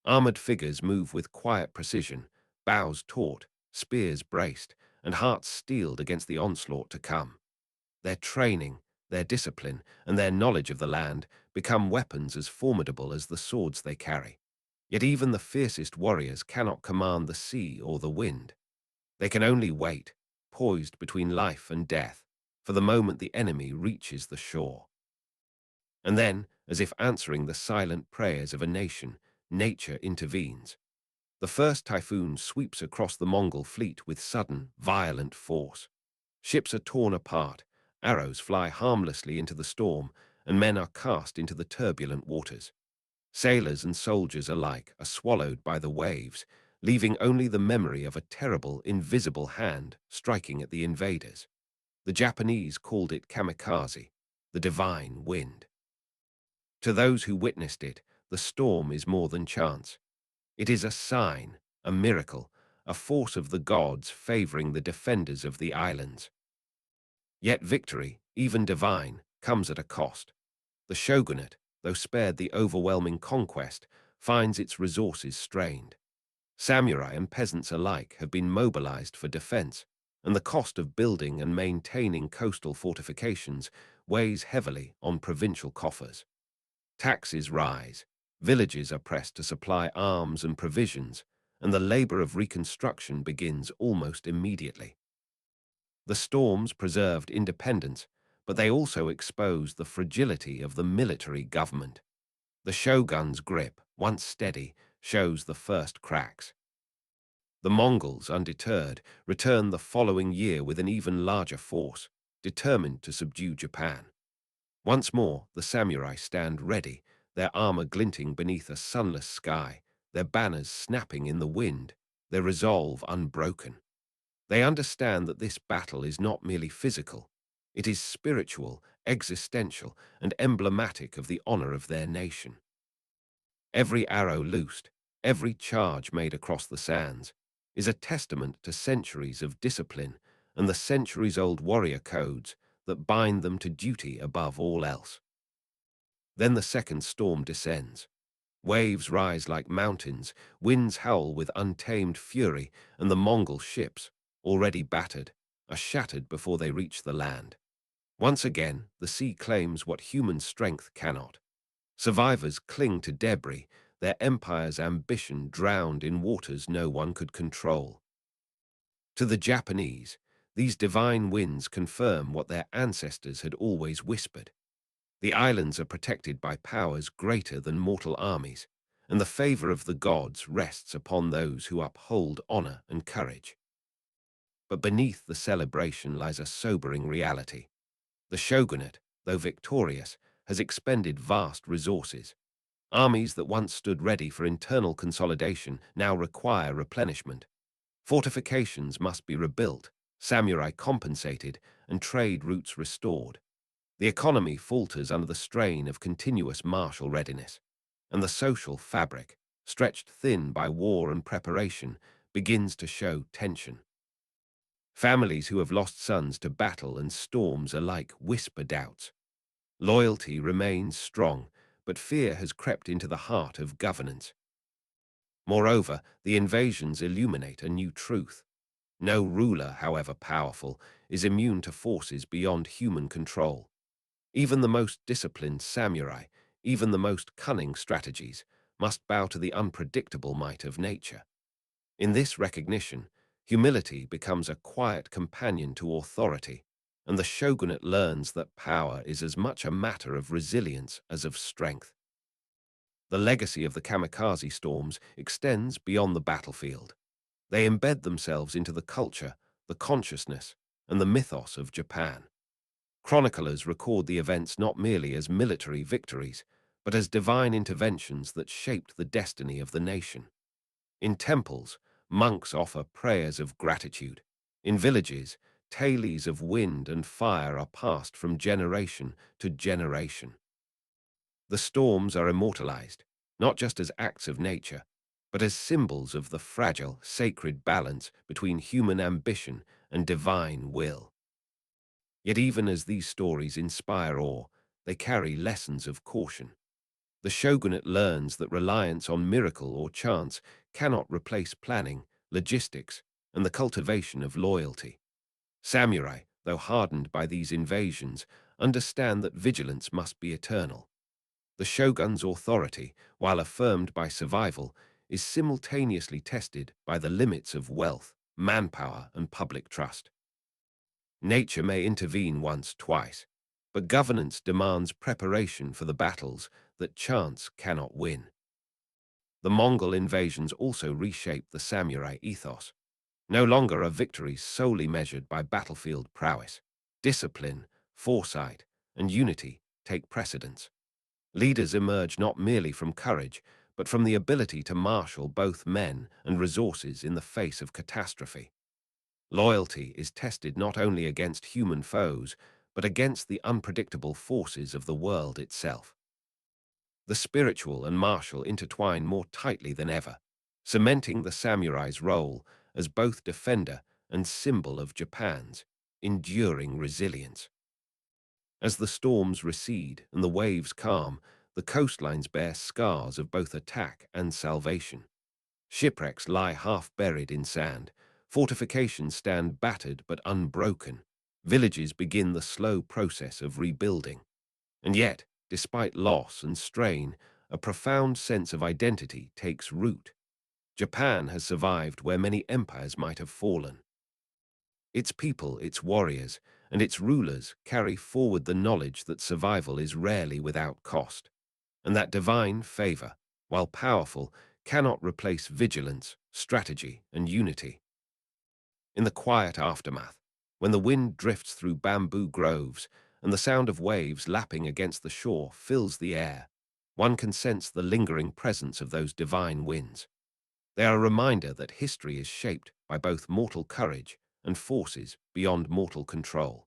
Armored figures move with quiet precision, bows taut, spears braced, and hearts steeled against the onslaught to come. Their training, Their discipline and their knowledge of the land become weapons as formidable as the swords they carry. Yet even the fiercest warriors cannot command the sea or the wind. They can only wait, poised between life and death, for the moment the enemy reaches the shore. And then, as if answering the silent prayers of a nation, nature intervenes. The first typhoon sweeps across the Mongol fleet with sudden, violent force. Ships are torn apart, arrows fly harmlessly into the storm, and men are cast into the turbulent waters. Sailors and soldiers alike are swallowed by the waves, leaving only the memory of a terrible, invisible hand striking at the invaders. The Japanese called it kamikaze, the divine wind. To those who witnessed it, the storm is more than chance. It is a sign, a miracle, a force of the gods favoring the defenders of the islands. Yet victory, even divine, comes at a cost. The shogunate, though spared the overwhelming conquest, finds its resources strained. Samurai and peasants alike have been mobilized for defense, and the cost of building and maintaining coastal fortifications weighs heavily on provincial coffers. Taxes rise, villages are pressed to supply arms and provisions, and the labor of reconstruction begins almost immediately. The storms preserved independence, but they also exposed the fragility of the military government. The shogun's grip, once steady, shows the first cracks. The Mongols, undeterred, return the following year with an even larger force, determined to subdue Japan. Once more, the samurai stand ready, their armor glinting beneath a sunless sky, their banners snapping in the wind, their resolve unbroken. They understand that this battle is not merely physical. It is spiritual, existential, and emblematic of the honor of their nation. Every arrow loosed, every charge made across the sands, is a testament to centuries of discipline and the centuries-old warrior codes that bind them to duty above all else. Then the second storm descends. Waves rise like mountains, winds howl with untamed fury, and the Mongol ships, already battered, are shattered before they reach the land. Once again, the sea claims what human strength cannot. Survivors cling to debris, their empire's ambition drowned in waters no one could control. To the Japanese, these divine winds confirm what their ancestors had always whispered. The islands are protected by powers greater than mortal armies, and the favor of the gods rests upon those who uphold honor and courage. But beneath the celebration lies a sobering reality. The shogunate, though victorious, has expended vast resources. Armies that once stood ready for internal consolidation now require replenishment. Fortifications must be rebuilt, samurai compensated, and trade routes restored. The economy falters under the strain of continuous martial readiness, and the social fabric, stretched thin by war and preparation, begins to show tension. Families who have lost sons to battle and storms alike whisper doubts. Loyalty remains strong, but fear has crept into the heart of governance. Moreover, the invasions illuminate a new truth. No ruler, however powerful, is immune to forces beyond human control. Even the most disciplined samurai, even the most cunning strategies, must bow to the unpredictable might of nature. In this recognition, humility becomes a quiet companion to authority, and the shogunate learns that power is as much a matter of resilience as of strength. The legacy of the kamikaze storms extends beyond the battlefield. They embed themselves into the culture, the consciousness, and the mythos of Japan. Chroniclers record the events not merely as military victories, but as divine interventions that shaped the destiny of the nation. In temples, monks offer prayers of gratitude. In villages, tales of wind and fire are passed from generation to generation. The storms are immortalized, not just as acts of nature, but as symbols of the fragile, sacred balance between human ambition and divine will. Yet even as these stories inspire awe, they carry lessons of caution. The shogunate learns that reliance on miracle or chance cannot replace planning, logistics, and the cultivation of loyalty. Samurai, though hardened by these invasions, understand that vigilance must be eternal. The shogun's authority, while affirmed by survival, is simultaneously tested by the limits of wealth, manpower, and public trust. Nature may intervene once, twice, but governance demands preparation for the battles that chance cannot win. The Mongol invasions also reshaped the samurai ethos. No longer are victories solely measured by battlefield prowess. Discipline, foresight, and unity take precedence. Leaders emerge not merely from courage, but from the ability to marshal both men and resources in the face of catastrophe. Loyalty is tested not only against human foes, but against the unpredictable forces of the world itself. The spiritual and martial intertwine more tightly than ever, cementing the samurai's role as both defender and symbol of Japan's enduring resilience. As the storms recede and the waves calm, the coastlines bear scars of both attack and salvation. Shipwrecks lie half buried in sand, fortifications stand battered but unbroken, villages begin the slow process of rebuilding. And yet, despite loss and strain, a profound sense of identity takes root. Japan has survived where many empires might have fallen. Its people, its warriors, and its rulers carry forward the knowledge that survival is rarely without cost, and that divine favor, while powerful, cannot replace vigilance, strategy, and unity. In the quiet aftermath, when the wind drifts through bamboo groves and the sound of waves lapping against the shore fills the air, one can sense the lingering presence of those divine winds. They are a reminder that history is shaped by both mortal courage and forces beyond mortal control.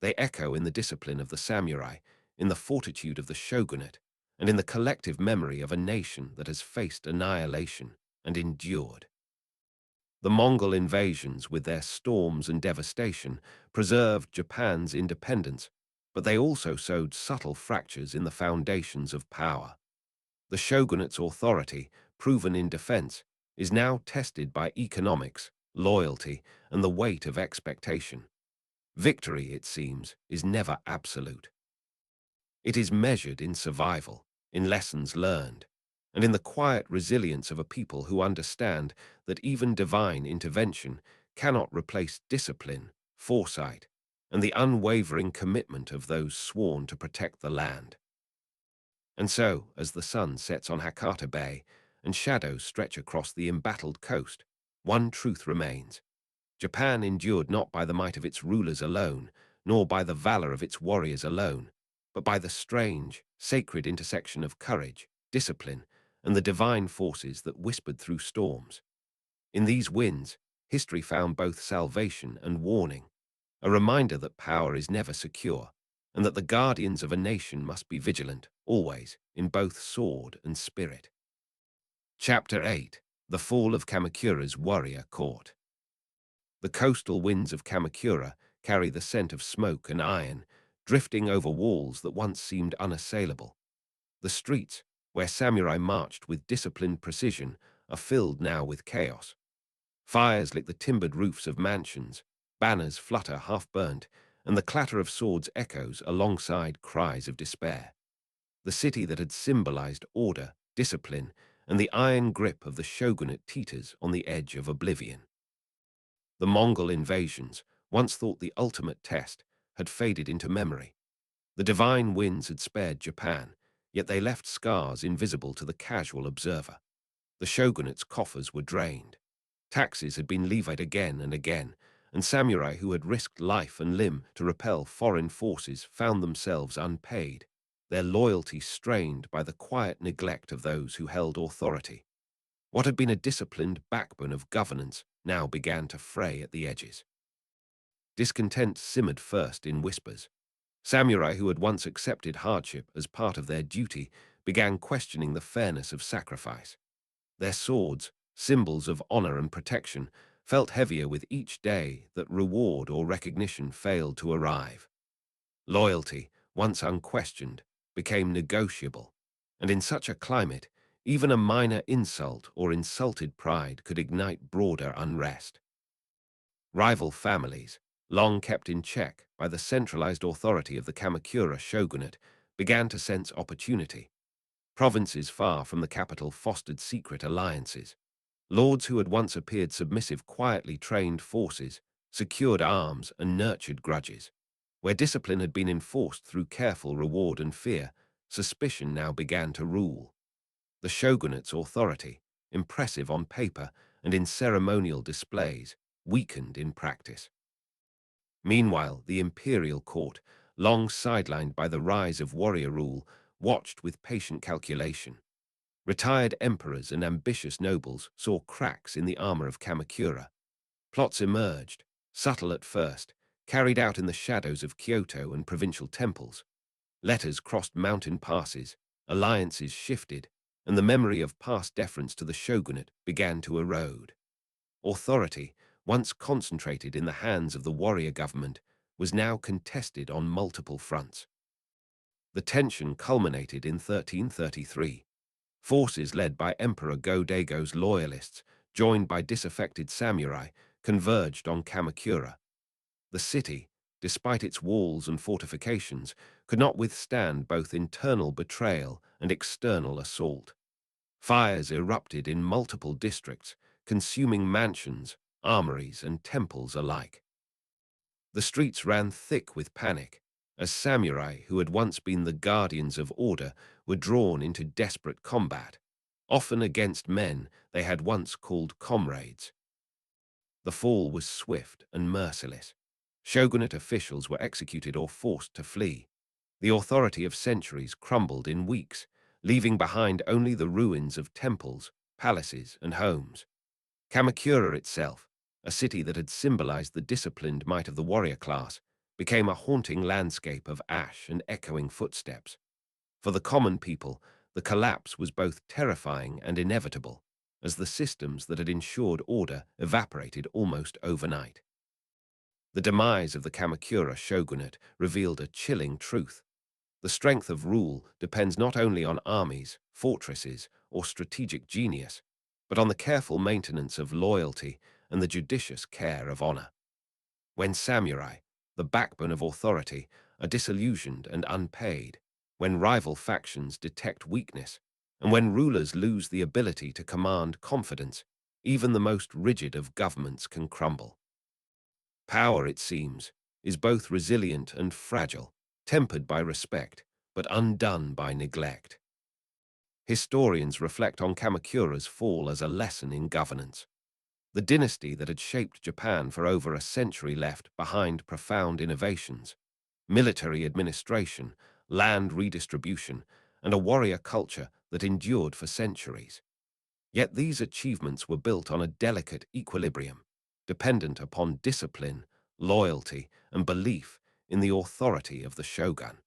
They echo in the discipline of the samurai, in the fortitude of the shogunate, and in the collective memory of a nation that has faced annihilation and endured. The Mongol invasions, with their storms and devastation, preserved Japan's independence, but they also sowed subtle fractures in the foundations of power. The shogunate's authority, proven in defense, is now tested by economics, loyalty, and the weight of expectation. Victory, it seems, is never absolute. It is measured in survival, in lessons learned, and in the quiet resilience of a people who understand that even divine intervention cannot replace discipline, foresight, and the unwavering commitment of those sworn to protect the land. And so, as the sun sets on Hakata Bay and shadows stretch across the embattled coast, one truth remains. Japan endured not by the might of its rulers alone, nor by the valor of its warriors alone, but by the strange, sacred intersection of courage, discipline, and the divine forces that whispered through storms. In these winds, history found both salvation and warning, a reminder that power is never secure, and that the guardians of a nation must be vigilant, always, in both sword and spirit. Chapter 8. The Fall of Kamakura's Warrior Court. The coastal winds of Kamakura carry the scent of smoke and iron, drifting over walls that once seemed unassailable. The streets, where samurai marched with disciplined precision, are filled now with chaos. Fires lick the timbered roofs of mansions, banners flutter half-burnt, and the clatter of swords echoes alongside cries of despair. The city that had symbolized order, discipline, and the iron grip of the shogunate teeters on the edge of oblivion. The Mongol invasions, once thought the ultimate test, had faded into memory. The divine winds had spared Japan, yet they left scars invisible to the casual observer. The shogunate's coffers were drained. Taxes had been levied again and again, and samurai who had risked life and limb to repel foreign forces found themselves unpaid, their loyalty strained by the quiet neglect of those who held authority. What had been a disciplined backbone of governance now began to fray at the edges. Discontent simmered first in whispers. Samurai who had once accepted hardship as part of their duty began questioning the fairness of sacrifice. Their swords, symbols of honor and protection, felt heavier with each day that reward or recognition failed to arrive. Loyalty, once unquestioned, became negotiable, and in such a climate, even a minor insult or insulted pride could ignite broader unrest. Rival families, long kept in check by the centralized authority of the Kamakura shogunate, began to sense opportunity. Provinces far from the capital fostered secret alliances. Lords who had once appeared submissive quietly trained forces, secured arms, and nurtured grudges. Where discipline had been enforced through careful reward and fear, suspicion now began to rule. The shogunate's authority, impressive on paper and in ceremonial displays, weakened in practice. Meanwhile, the imperial court, long sidelined by the rise of warrior rule, watched with patient calculation. Retired emperors and ambitious nobles saw cracks in the armor of Kamakura. Plots emerged, subtle at first, carried out in the shadows of Kyoto and provincial temples. Letters crossed mountain passes, alliances shifted, and the memory of past deference to the shogunate began to erode. Authority, once concentrated in the hands of the warrior government, was now contested on multiple fronts. The tension culminated in 1333. Forces led by Emperor Go-Daigo's loyalists, joined by disaffected samurai, converged on Kamakura. The city, despite its walls and fortifications, could not withstand both internal betrayal and external assault. Fires erupted in multiple districts, consuming mansions, armories, and temples alike. The streets ran thick with panic, as samurai who had once been the guardians of order were drawn into desperate combat, often against men they had once called comrades. The fall was swift and merciless. Shogunate officials were executed or forced to flee. The authority of centuries crumbled in weeks, leaving behind only the ruins of temples, palaces, and homes. Kamakura itself, a city that had symbolized the disciplined might of the warrior class, became a haunting landscape of ash and echoing footsteps. For the common people, the collapse was both terrifying and inevitable, as the systems that had ensured order evaporated almost overnight. The demise of the Kamakura shogunate revealed a chilling truth. The strength of rule depends not only on armies, fortresses, or strategic genius, but on the careful maintenance of loyalty and the judicious care of honor. When samurai, the backbone of authority, are disillusioned and unpaid, when rival factions detect weakness, and when rulers lose the ability to command confidence, even the most rigid of governments can crumble. Power, it seems, is both resilient and fragile, tempered by respect, but undone by neglect. Historians reflect on Kamakura's fall as a lesson in governance. The dynasty that had shaped Japan for over a century left behind profound innovations, military administration, land redistribution, and a warrior culture that endured for centuries. Yet these achievements were built on a delicate equilibrium, dependent upon discipline, loyalty, and belief in the authority of the shogun.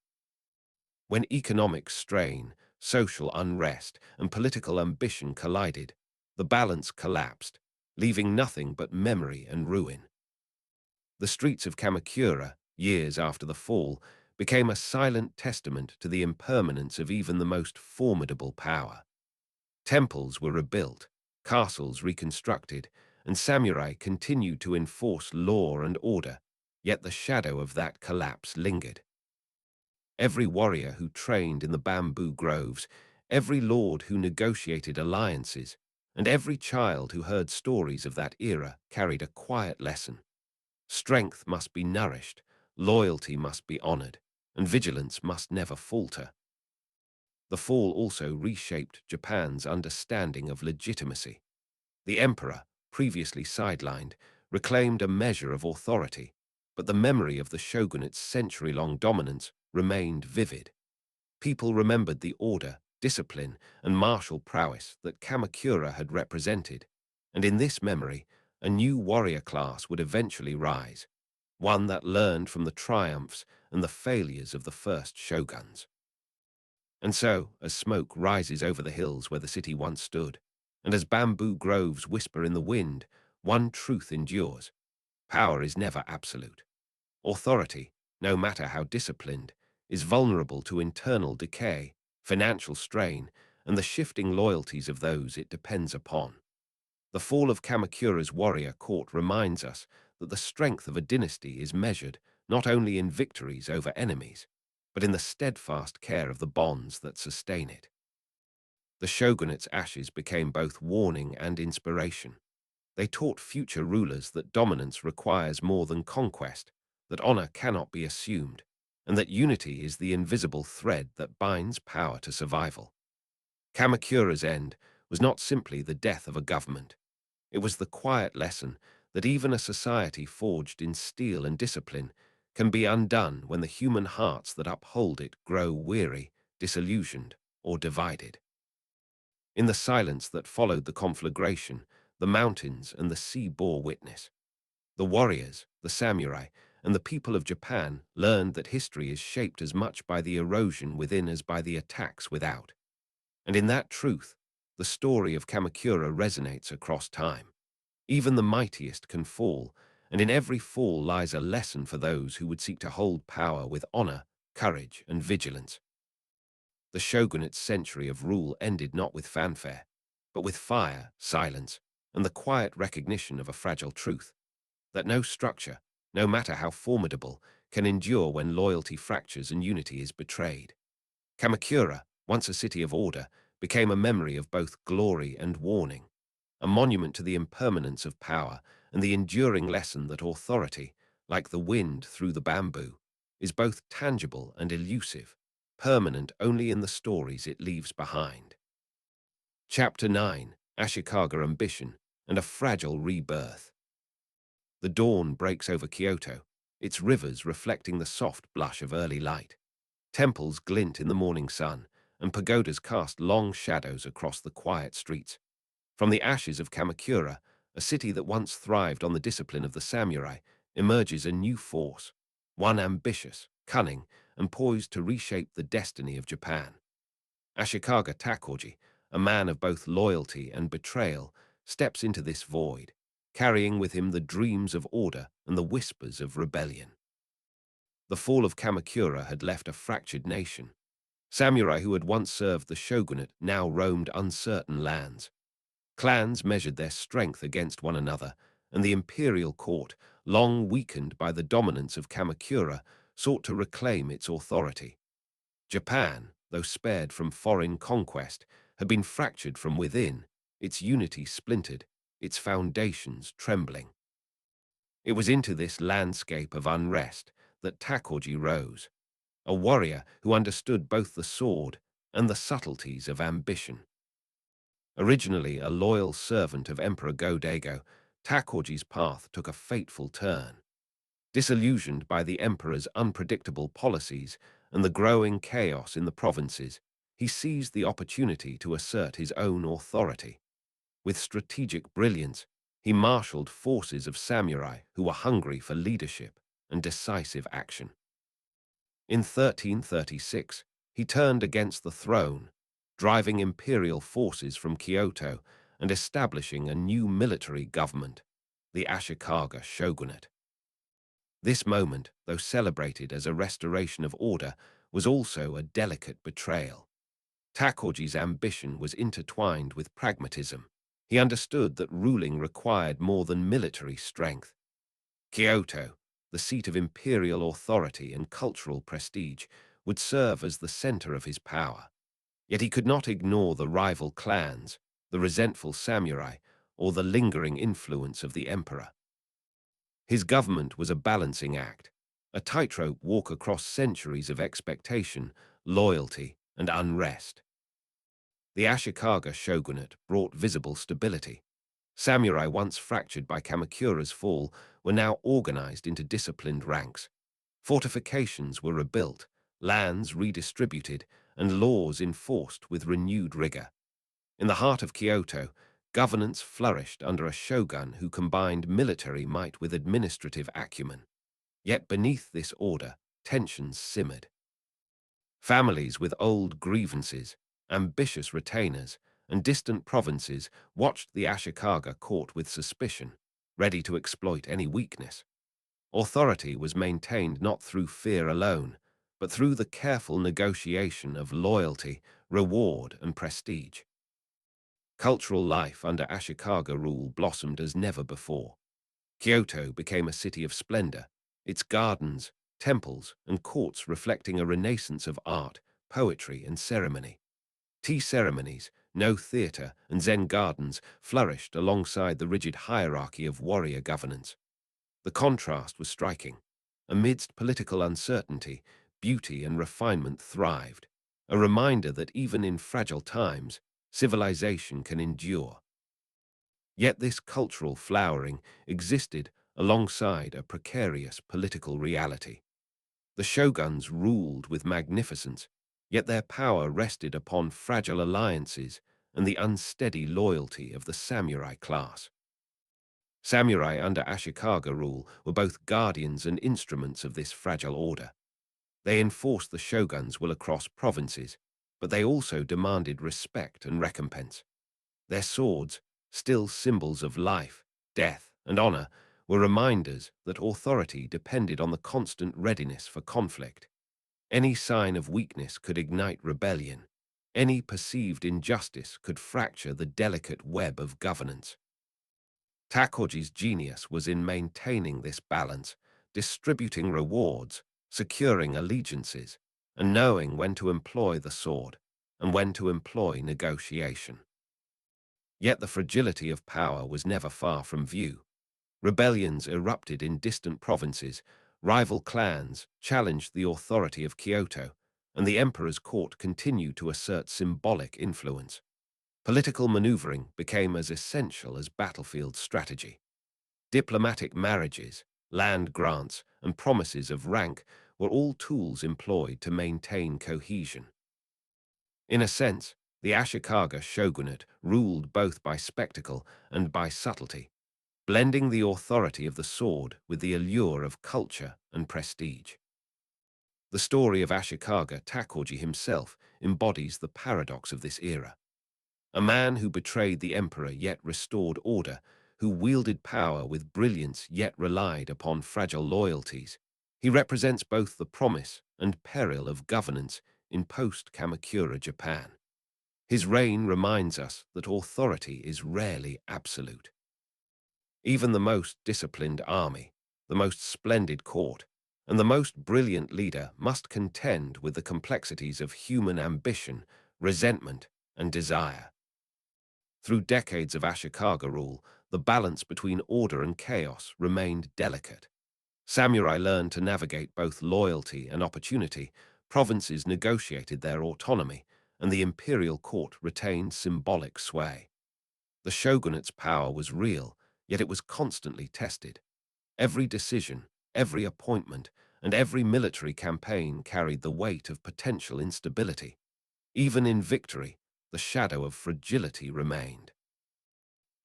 When economic strain, social unrest, and political ambition collided, the balance collapsed, leaving nothing but memory and ruin. The streets of Kamakura, years after the fall, became a silent testament to the impermanence of even the most formidable power. Temples were rebuilt, castles reconstructed, and samurai continued to enforce law and order, yet the shadow of that collapse lingered. Every warrior who trained in the bamboo groves, every lord who negotiated alliances, and every child who heard stories of that era carried a quiet lesson. Strength must be nourished, loyalty must be honored, and vigilance must never falter. The fall also reshaped Japan's understanding of legitimacy. The emperor, previously sidelined, reclaimed a measure of authority, but the memory of the shogunate's century-long dominance remained vivid. People remembered the order, discipline, and martial prowess that Kamakura had represented, and in this memory, a new warrior class would eventually rise, one that learned from the triumphs and the failures of the first shoguns. And so, as smoke rises over the hills where the city once stood, and as bamboo groves whisper in the wind, one truth endures: power is never absolute. Authority, no matter how disciplined, is vulnerable to internal decay, financial strain, and the shifting loyalties of those it depends upon. The fall of Kamakura's warrior court reminds us that the strength of a dynasty is measured not only in victories over enemies, but in the steadfast care of the bonds that sustain it. The shogunate's ashes became both warning and inspiration. They taught future rulers that dominance requires more than conquest, that honor cannot be assumed, and that unity is the invisible thread that binds power to survival. Kamakura's end was not simply the death of a government. It was the quiet lesson that even a society forged in steel and discipline can be undone when the human hearts that uphold it grow weary, disillusioned, or divided. In the silence that followed the conflagration, the mountains and the sea bore witness. The warriors, the samurai, and the people of Japan learned that history is shaped as much by the erosion within as by the attacks without. And in that truth, the story of Kamakura resonates across time. Even the mightiest can fall, and in every fall lies a lesson for those who would seek to hold power with honor, courage, and vigilance. The shogunate's century of rule ended not with fanfare, but with fire, silence, and the quiet recognition of a fragile truth, that no structure, no matter how formidable, can endure when loyalty fractures and unity is betrayed. Kamakura, once a city of order, became a memory of both glory and warning, a monument to the impermanence of power and the enduring lesson that authority, like the wind through the bamboo, is both tangible and elusive, permanent only in the stories it leaves behind. Chapter 9: Ashikaga Ambition and a Fragile Rebirth. The dawn breaks over Kyoto, its rivers reflecting the soft blush of early light. Temples glint in the morning sun, and pagodas cast long shadows across the quiet streets. From the ashes of Kamakura, a city that once thrived on the discipline of the samurai, emerges a new force, one ambitious, cunning, and poised to reshape the destiny of Japan. Ashikaga Takoji, a man of both loyalty and betrayal, steps into this void, carrying with him the dreams of order and the whispers of rebellion. The fall of Kamakura had left a fractured nation. Samurai who had once served the shogunate now roamed uncertain lands. Clans measured their strength against one another, and the imperial court, long weakened by the dominance of Kamakura, sought to reclaim its authority. Japan, though spared from foreign conquest, had been fractured from within, its unity splintered, its foundations trembling. It was into this landscape of unrest that Takoji rose, a warrior who understood both the sword and the subtleties of ambition. Originally a loyal servant of Emperor Go-Daigo, Takoji's path took a fateful turn. Disillusioned by the emperor's unpredictable policies and the growing chaos in the provinces, he seized the opportunity to assert his own authority. With strategic brilliance, he marshaled forces of samurai who were hungry for leadership and decisive action. In 1336, he turned against the throne, driving imperial forces from Kyoto and establishing a new military government, the Ashikaga Shogunate. This moment, though celebrated as a restoration of order, was also a delicate betrayal. Takoji's ambition was intertwined with pragmatism. He understood that ruling required more than military strength. Kyoto, the seat of imperial authority and cultural prestige, would serve as the center of his power. Yet he could not ignore the rival clans, the resentful samurai, or the lingering influence of the emperor. His government was a balancing act, a tightrope walk across centuries of expectation, loyalty, and unrest. The Ashikaga shogunate brought visible stability. Samurai, once fractured by Kamakura's fall, were now organized into disciplined ranks. Fortifications were rebuilt, lands redistributed, and laws enforced with renewed rigor. In the heart of Kyoto, governance flourished under a shogun who combined military might with administrative acumen. Yet beneath this order, tensions simmered. Families with old grievances, ambitious retainers, and distant provinces watched the Ashikaga court with suspicion, ready to exploit any weakness. Authority was maintained not through fear alone, but through the careful negotiation of loyalty, reward, and prestige. Cultural life under Ashikaga rule blossomed as never before. Kyoto became a city of splendor, its gardens, temples, and courts reflecting a renaissance of art, poetry, and ceremony. Tea ceremonies, no theatre, and Zen gardens flourished alongside the rigid hierarchy of warrior governance. The contrast was striking. Amidst political uncertainty, beauty and refinement thrived, a reminder that even in fragile times, civilization can endure. Yet this cultural flowering existed alongside a precarious political reality. The shoguns ruled with magnificence, yet their power rested upon fragile alliances and the unsteady loyalty of the samurai class. Samurai under Ashikaga rule were both guardians and instruments of this fragile order. They enforced the shogun's will across provinces, but they also demanded respect and recompense. Their swords, still symbols of life, death, and honor, were reminders that authority depended on the constant readiness for conflict. Any sign of weakness could ignite rebellion. Any perceived injustice could fracture the delicate web of governance. Takoji's genius was in maintaining this balance, distributing rewards, securing allegiances, and knowing when to employ the sword and when to employ negotiation. Yet the fragility of power was never far from view. Rebellions erupted in distant provinces, rival clans challenged the authority of Kyoto, and the emperor's court continued to assert symbolic influence. Political maneuvering became as essential as battlefield strategy. Diplomatic marriages, land grants, and promises of rank were all tools employed to maintain cohesion. In a sense, the Ashikaga shogunate ruled both by spectacle and by subtlety, blending the authority of the sword with the allure of culture and prestige. The story of Ashikaga Takoji himself embodies the paradox of this era. A man who betrayed the emperor yet restored order, who wielded power with brilliance yet relied upon fragile loyalties. He represents both the promise and peril of governance in post-Kamakura Japan. His reign reminds us that authority is rarely absolute. Even the most disciplined army, the most splendid court, and the most brilliant leader must contend with the complexities of human ambition, resentment, and desire. Through decades of Ashikaga rule, the balance between order and chaos remained delicate. Samurai learned to navigate both loyalty and opportunity, provinces negotiated their autonomy, and the imperial court retained symbolic sway. The shogunate's power was real, yet it was constantly tested. Every decision, every appointment, and every military campaign carried the weight of potential instability. Even in victory, the shadow of fragility remained.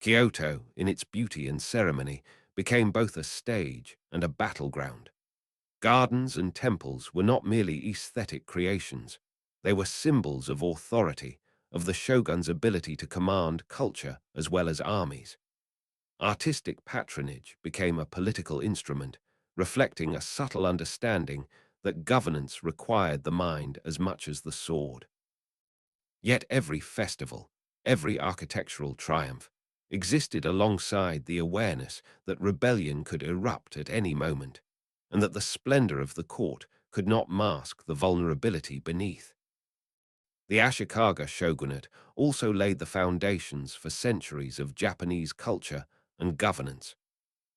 Kyoto, in its beauty and ceremony, became both a stage and a battleground. Gardens and temples were not merely aesthetic creations. They were symbols of authority, of the shogun's ability to command culture as well as armies. Artistic patronage became a political instrument, reflecting a subtle understanding that governance required the mind as much as the sword. Yet every festival, every architectural triumph, existed alongside the awareness that rebellion could erupt at any moment, and that the splendor of the court could not mask the vulnerability beneath. The Ashikaga shogunate also laid the foundations for centuries of Japanese culture and governance.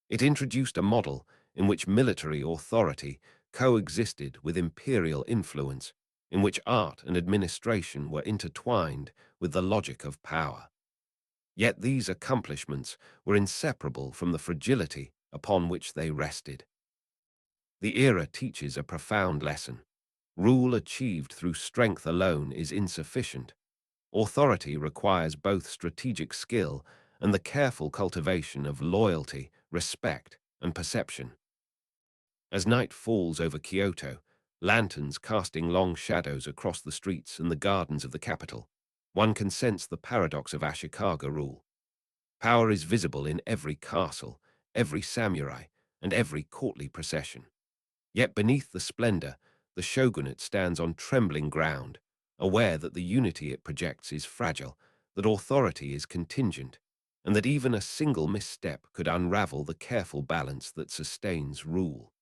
It introduced a model in which military authority coexisted with imperial influence, in which art and administration were intertwined with the logic of power. Yet these accomplishments were inseparable from the fragility upon which they rested. The era teaches a profound lesson. Rule achieved through strength alone is insufficient. Authority requires both strategic skill and the careful cultivation of loyalty, respect, and perception. As night falls over Kyoto, lanterns casting long shadows across the streets and the gardens of the capital, one can sense the paradox of Ashikaga rule. Power is visible in every castle, every samurai, and every courtly procession. Yet beneath the splendor, the shogunate stands on trembling ground, aware that the unity it projects is fragile, that authority is contingent, and that even a single misstep could unravel the careful balance that sustains rule.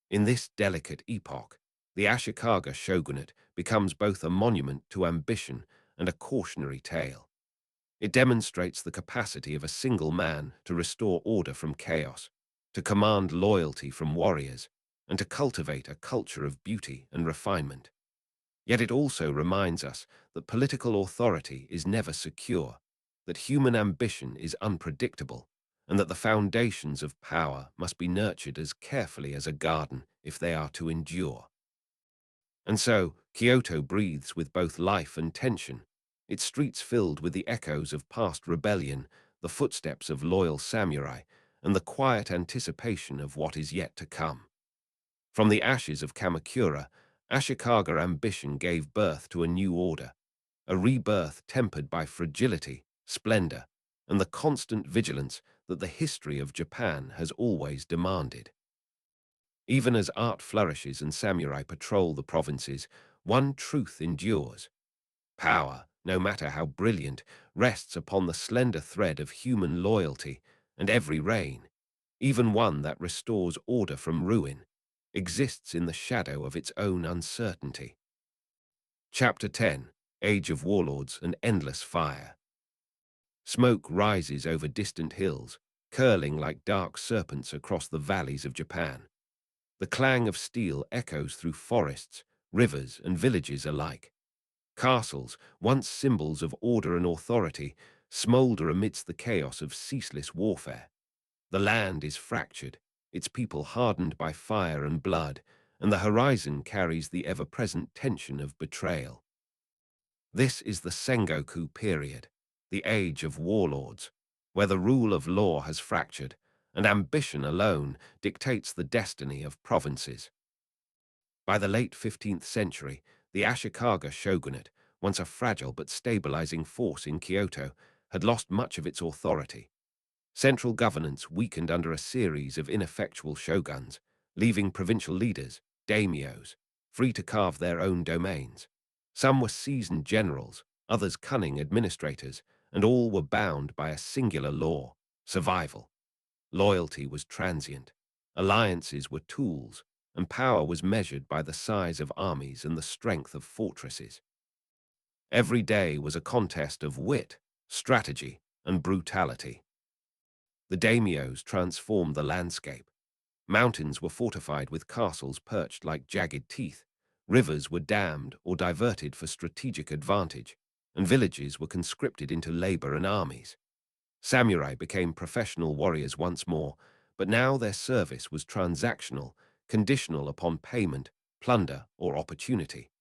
In this delicate epoch, the Ashikaga shogunate becomes both a monument to ambition and a cautionary tale. It demonstrates the capacity of a single man to restore order from chaos, to command loyalty from warriors, and to cultivate a culture of beauty and refinement. Yet it also reminds us that political authority is never secure, that human ambition is unpredictable, and that the foundations of power must be nurtured as carefully as a garden if they are to endure. And so, Kyoto breathes with both life and tension, its streets filled with the echoes of past rebellion, the footsteps of loyal samurai, and the quiet anticipation of what is yet to come. From the ashes of Kamakura, Ashikaga ambition gave birth to a new order, a rebirth tempered by fragility, splendor, and the constant vigilance that the history of Japan has always demanded. Even as art flourishes and samurai patrol the provinces, one truth endures. Power, no matter how brilliant, rests upon the slender thread of human loyalty, and every reign, even one that restores order from ruin, exists in the shadow of its own uncertainty. Chapter 10: Age of Warlords and Endless Fire. Smoke rises over distant hills, curling like dark serpents across the valleys of Japan. The clang of steel echoes through forests, rivers, and villages alike. Castles, once symbols of order and authority, smolder amidst the chaos of ceaseless warfare. The land is fractured, its people hardened by fire and blood, and the horizon carries the ever-present tension of betrayal. This is the Sengoku period, the age of warlords, where the rule of law has fractured, and ambition alone dictates the destiny of provinces. By the late 15th century, the Ashikaga shogunate, once a fragile but stabilizing force in Kyoto, had lost much of its authority. Central governance weakened under a series of ineffectual shoguns, leaving provincial leaders, daimyos, free to carve their own domains. Some were seasoned generals, others cunning administrators, and all were bound by a singular law: survival. Loyalty was transient, alliances were tools, and power was measured by the size of armies and the strength of fortresses. Every day was a contest of wit, strategy, and brutality. The daimyos transformed the landscape. Mountains were fortified with castles perched like jagged teeth, rivers were dammed or diverted for strategic advantage, and villages were conscripted into labor and armies. Samurai became professional warriors once more, but now their service was transactional, conditional upon payment, plunder, or opportunity.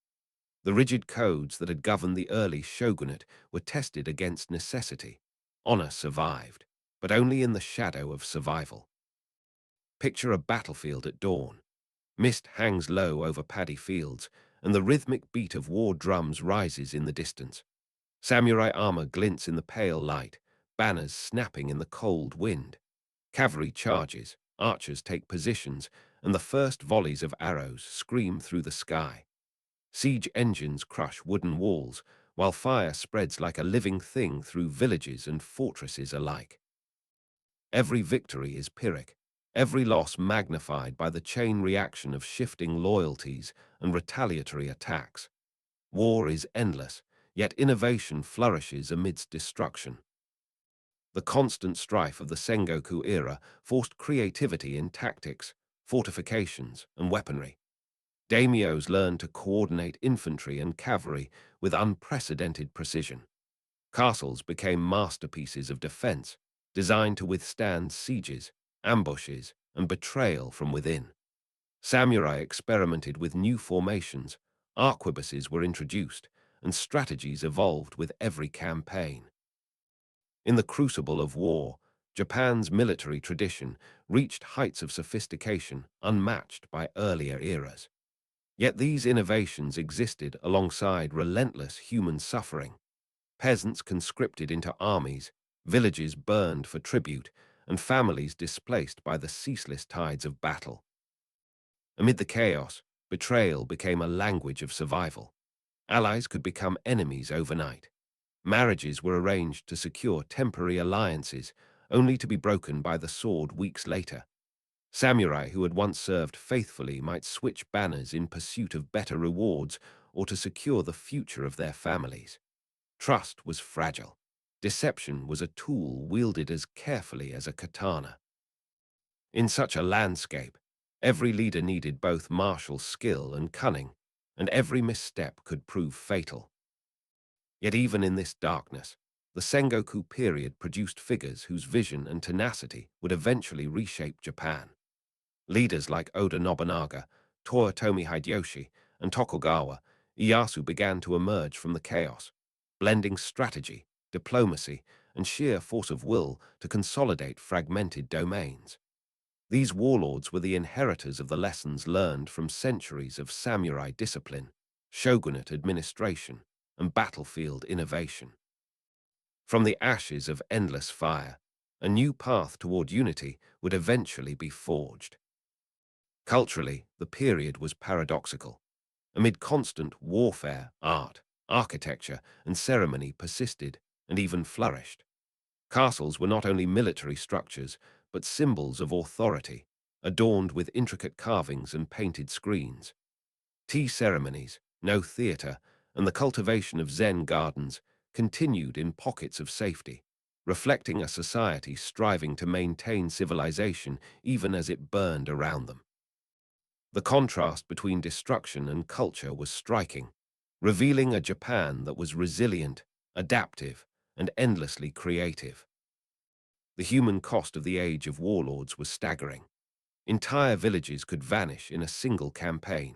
The rigid codes that had governed the early shogunate were tested against necessity. Honor survived, but only in the shadow of survival. Picture a battlefield at dawn. Mist hangs low over paddy fields, and the rhythmic beat of war drums rises in the distance. Samurai armor glints in the pale light, banners snapping in the cold wind. Cavalry charges, archers take positions, and the first volleys of arrows scream through the sky. Siege engines crush wooden walls, while fire spreads like a living thing through villages and fortresses alike. Every victory is Pyrrhic, every loss magnified by the chain reaction of shifting loyalties and retaliatory attacks. War is endless, yet innovation flourishes amidst destruction. The constant strife of the Sengoku era forced creativity in tactics, fortifications, and weaponry. Daimyos learned to coordinate infantry and cavalry with unprecedented precision. Castles became masterpieces of defense, designed to withstand sieges, ambushes, and betrayal from within. Samurai experimented with new formations, arquebuses were introduced, and strategies evolved with every campaign. In the crucible of war, Japan's military tradition reached heights of sophistication unmatched by earlier eras. Yet these innovations existed alongside relentless human suffering. Peasants conscripted into armies, villages burned for tribute, and families displaced by the ceaseless tides of battle. Amid the chaos, betrayal became a language of survival. Allies could become enemies overnight. Marriages were arranged to secure temporary alliances, only to be broken by the sword weeks later. Samurai who had once served faithfully might switch banners in pursuit of better rewards or to secure the future of their families. Trust was fragile. Deception was a tool wielded as carefully as a katana. In such a landscape, every leader needed both martial skill and cunning, and every misstep could prove fatal. Yet even in this darkness, the Sengoku period produced figures whose vision and tenacity would eventually reshape Japan. Leaders like Oda Nobunaga, Toyotomi Hideyoshi, and Tokugawa Ieyasu began to emerge from the chaos, blending strategy, diplomacy, and sheer force of will to consolidate fragmented domains. These warlords were the inheritors of the lessons learned from centuries of samurai discipline, shogunate administration, and battlefield innovation. From the ashes of endless fire, a new path toward unity would eventually be forged. Culturally, the period was paradoxical. Amid constant warfare, art, architecture, and ceremony persisted and even flourished. Castles were not only military structures, but symbols of authority, adorned with intricate carvings and painted screens. Tea ceremonies, no theater, and the cultivation of Zen gardens continued in pockets of safety, reflecting a society striving to maintain civilization even as it burned around them. The contrast between destruction and culture was striking, revealing a Japan that was resilient, adaptive, and endlessly creative. The human cost of the age of warlords was staggering. Entire villages could vanish in a single campaign.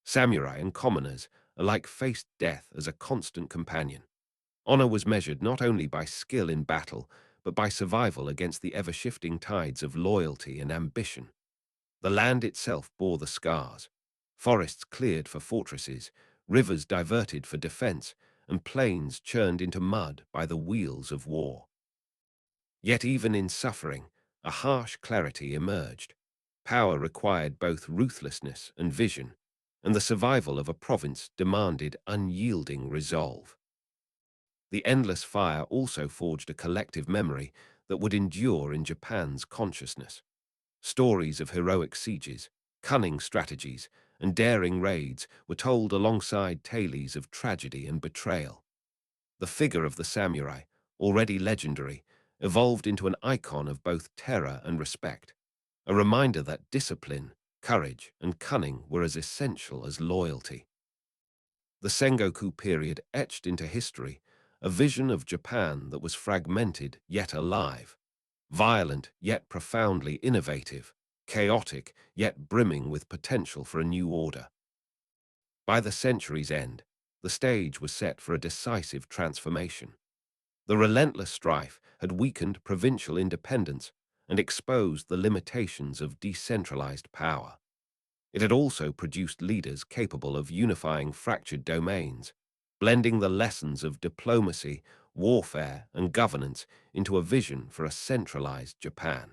Samurai and commoners alike faced death as a constant companion. Honor was measured not only by skill in battle, but by survival against the ever-shifting tides of loyalty and ambition. The land itself bore the scars. Forests cleared for fortresses, rivers diverted for defense, and plains churned into mud by the wheels of war. Yet even in suffering, a harsh clarity emerged. Power required both ruthlessness and vision, and the survival of a province demanded unyielding resolve. The endless fire also forged a collective memory that would endure in Japan's consciousness. Stories of heroic sieges, cunning strategies, and daring raids were told alongside tales of tragedy and betrayal. The figure of the samurai, already legendary, evolved into an icon of both terror and respect, a reminder that discipline, courage, and cunning were as essential as loyalty. The Sengoku period etched into history a vision of Japan that was fragmented yet alive, violent yet profoundly innovative, chaotic yet brimming with potential for a new order. By the century's end, the stage was set for a decisive transformation. The relentless strife had weakened provincial independence and exposed the limitations of decentralized power. It had also produced leaders capable of unifying fractured domains, blending the lessons of diplomacy, warfare, and governance into a vision for a centralized Japan.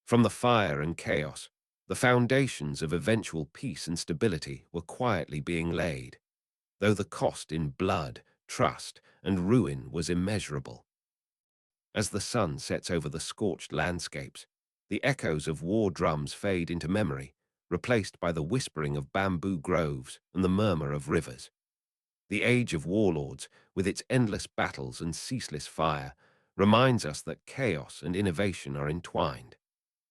From the fire and chaos, the foundations of eventual peace and stability were quietly being laid, though the cost in blood, trust, and ruin was immeasurable. As the sun sets over the scorched landscapes, the echoes of war drums fade into memory, replaced by the whispering of bamboo groves and the murmur of rivers. The age of warlords, with its endless battles and ceaseless fire, reminds us that chaos and innovation are entwined.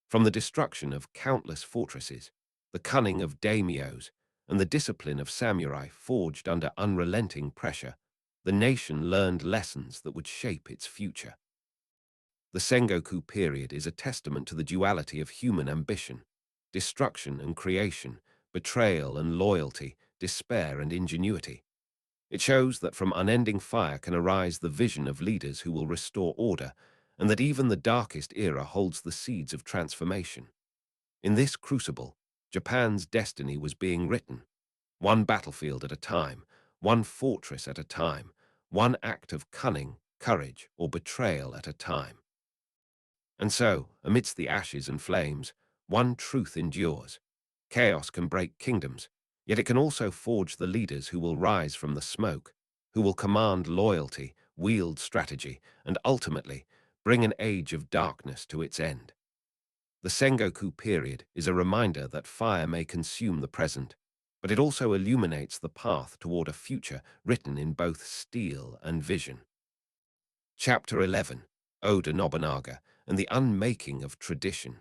From the destruction of countless fortresses, the cunning of daimyos, and the discipline of samurai forged under unrelenting pressure, the nation learned lessons that would shape its future. The Sengoku period is a testament to the duality of human ambition, destruction and creation, betrayal and loyalty, despair and ingenuity. It shows that from unending fire can arise the vision of leaders who will restore order, and that even the darkest era holds the seeds of transformation. In this crucible, Japan's destiny was being written, one battlefield at a time, one fortress at a time, one act of cunning, courage, or betrayal at a time. And so, amidst the ashes and flames, one truth endures. Chaos can break kingdoms, yet it can also forge the leaders who will rise from the smoke. who will command loyalty, wield strategy, and ultimately bring an age of darkness to its end. The Sengoku period is a reminder that fire may consume the present, but it also illuminates the path toward a future written in both steel and vision. Chapter 11, Oda Nobunaga and the Unmaking of Tradition.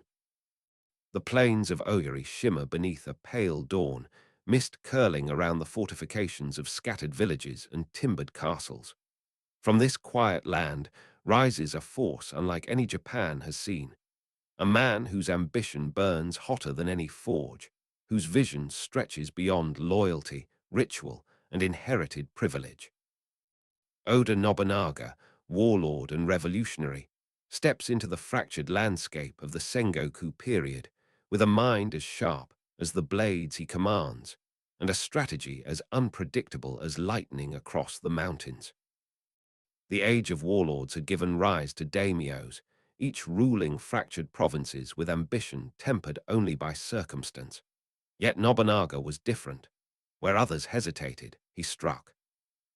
The plains of Oyari shimmer beneath a pale dawn, mist curling around the fortifications of scattered villages and timbered castles. From this quiet land rises a force unlike any Japan has seen, a man whose ambition burns hotter than any forge, whose vision stretches beyond loyalty, ritual, and inherited privilege. Oda Nobunaga, warlord and revolutionary, steps into the fractured landscape of the Sengoku period with a mind as sharp as the blades he commands and a strategy as unpredictable as lightning across the mountains. The age of warlords had given rise to daimyos, each ruling fractured provinces with ambition tempered only by circumstance. Yet Nobunaga was different. Where others hesitated, he struck.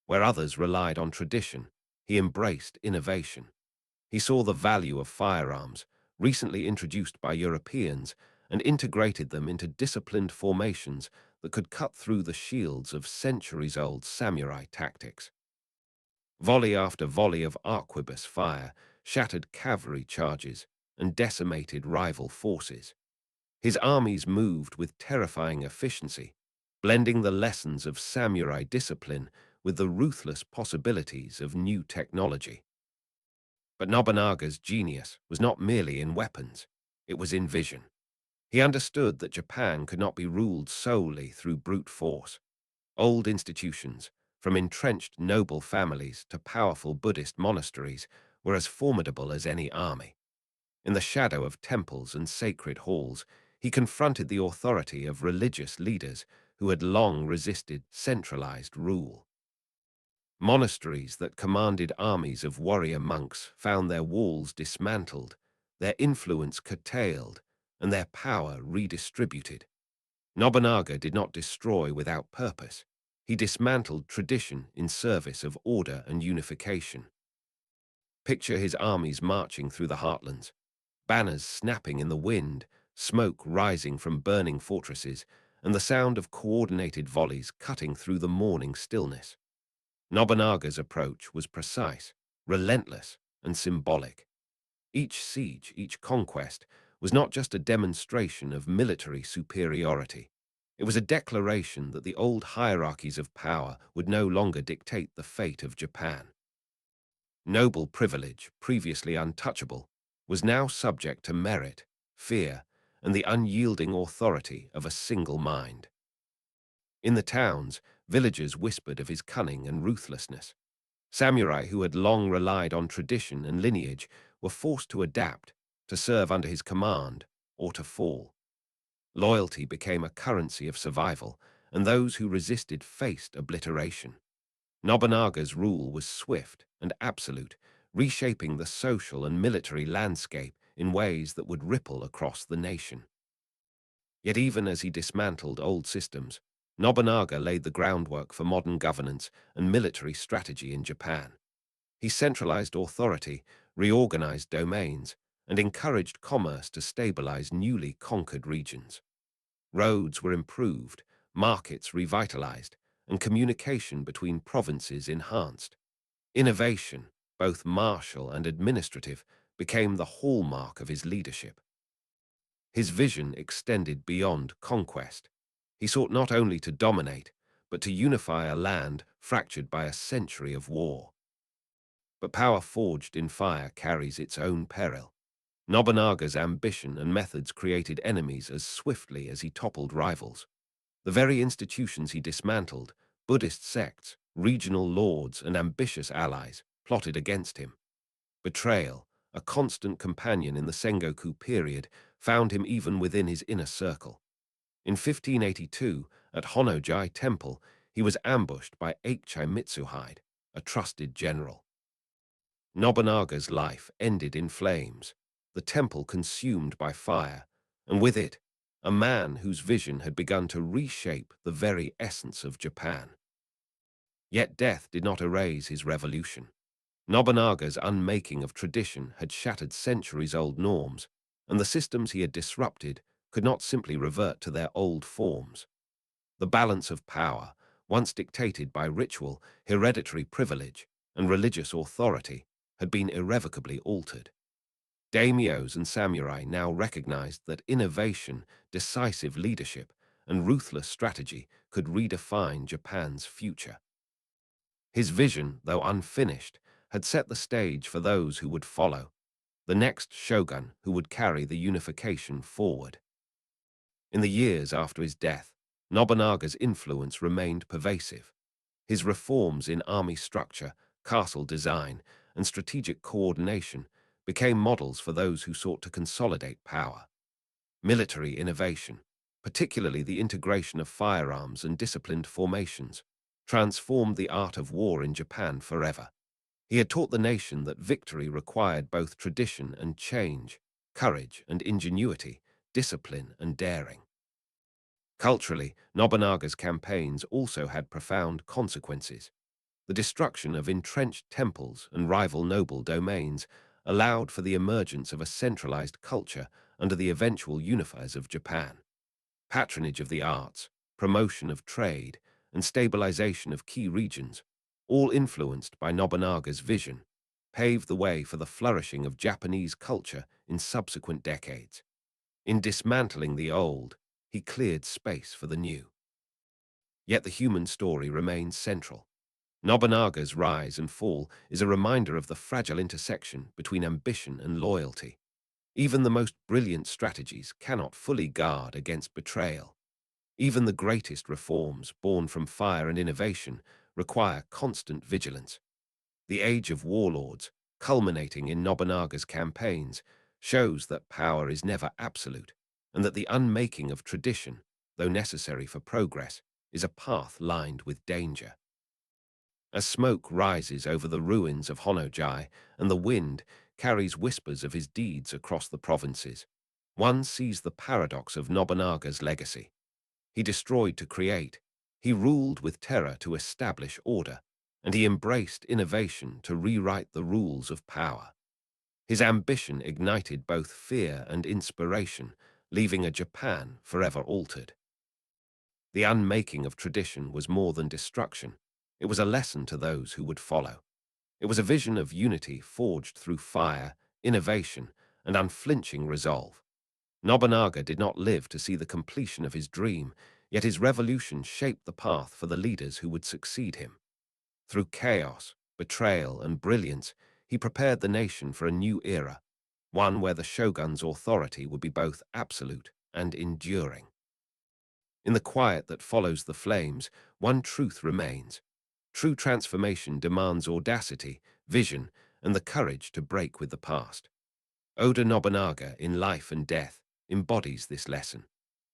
Where others relied on tradition, he embraced innovation. He saw the value of firearms, recently introduced by Europeans, and integrated them into disciplined formations that could cut through the shields of centuries-old samurai tactics. Volley after volley of arquebus fire shattered cavalry charges and decimated rival forces. His armies moved with terrifying efficiency, blending the lessons of samurai discipline with the ruthless possibilities of new technology. But Nobunaga's genius was not merely in weapons, it was in vision. He understood that Japan could not be ruled solely through brute force. Old institutions, from entrenched noble families to powerful Buddhist monasteries, were as formidable as any army. In the shadow of temples and sacred halls, he confronted the authority of religious leaders who had long resisted centralized rule. Monasteries that commanded armies of warrior monks found their walls dismantled, their influence curtailed, and their power redistributed. Nobunaga did not destroy without purpose. He dismantled tradition in service of order and unification. Picture his armies marching through the heartlands, banners snapping in the wind, smoke rising from burning fortresses, and the sound of coordinated volleys cutting through the morning stillness. Nobunaga's approach was precise, relentless, and symbolic. Each siege, each conquest, was not just a demonstration of military superiority. It was a declaration that the old hierarchies of power would no longer dictate the fate of Japan. Noble privilege, previously untouchable, was now subject to merit, fear, and the unyielding authority of a single mind. In the towns, villagers whispered of his cunning and ruthlessness. Samurai who had long relied on tradition and lineage were forced to adapt, to serve under his command, or to fall. Loyalty became a currency of survival, and those who resisted faced obliteration. Nobunaga's rule was swift and absolute, reshaping the social and military landscape in ways that would ripple across the nation. Yet even as he dismantled old systems, Nobunaga laid the groundwork for modern governance and military strategy in Japan. He centralized authority, reorganized domains, and encouraged commerce to stabilize newly conquered regions. Roads were improved, markets revitalized, and communication between provinces enhanced. Innovation, both martial and administrative, became the hallmark of his leadership. His vision extended beyond conquest. He sought not only to dominate, but to unify a land fractured by a century of war. But power forged in fire carries its own peril. Nobunaga's ambition and methods created enemies as swiftly as he toppled rivals. The very institutions he dismantled, Buddhist sects, regional lords, and ambitious allies, plotted against him. Betrayal, a constant companion in the Sengoku period, found him even within his inner circle. In 1582, at Honojai Temple, he was ambushed by Eichai Mitsuhide, a trusted general. Nobunaga's life ended in flames, the temple consumed by fire, and with it, a man whose vision had begun to reshape the very essence of Japan. Yet death did not erase his revolution. Nobunaga's unmaking of tradition had shattered centuries-old norms, and the systems he had disrupted could not simply revert to their old forms. The balance of power, once dictated by ritual, hereditary privilege, and religious authority, had been irrevocably altered. Daimyos and samurai now recognized that innovation, decisive leadership, and ruthless strategy could redefine Japan's future. His vision, though unfinished, had set the stage for those who would follow, the next shogun who would carry the unification forward. In the years after his death, Nobunaga's influence remained pervasive. His reforms in army structure, castle design, and strategic coordination became models for those who sought to consolidate power. Military innovation, particularly the integration of firearms and disciplined formations, transformed the art of war in Japan forever. He had taught the nation that victory required both tradition and change, courage and ingenuity, discipline and daring. Culturally, Nobunaga's campaigns also had profound consequences. The destruction of entrenched temples and rival noble domains allowed for the emergence of a centralized culture under the eventual unifiers of Japan. Patronage of the arts, promotion of trade, and stabilization of key regions, all influenced by Nobunaga's vision, paved the way for the flourishing of Japanese culture in subsequent decades. In dismantling the old, he cleared space for the new. Yet the human story remains central. Nobunaga's rise and fall is a reminder of the fragile intersection between ambition and loyalty. Even the most brilliant strategies cannot fully guard against betrayal. Even the greatest reforms, born from fire and innovation, require constant vigilance. The age of warlords, culminating in Nobunaga's campaigns, shows that power is never absolute, and that the unmaking of tradition, though necessary for progress, is a path lined with danger. As smoke rises over the ruins of Honojai and the wind carries whispers of his deeds across the provinces, one sees the paradox of Nobunaga's legacy. He destroyed to create, he ruled with terror to establish order, and he embraced innovation to rewrite the rules of power. His ambition ignited both fear and inspiration, leaving a Japan forever altered. The unmaking of tradition was more than destruction. It was a lesson to those who would follow. It was a vision of unity forged through fire, innovation, and unflinching resolve. Nobunaga did not live to see the completion of his dream, yet his revolution shaped the path for the leaders who would succeed him. Through chaos, betrayal, and brilliance, he prepared the nation for a new era, one where the shogun's authority would be both absolute and enduring. In the quiet that follows the flames, one truth remains. True transformation demands audacity, vision, and the courage to break with the past. Oda Nobunaga, in Life and Death, embodies this lesson.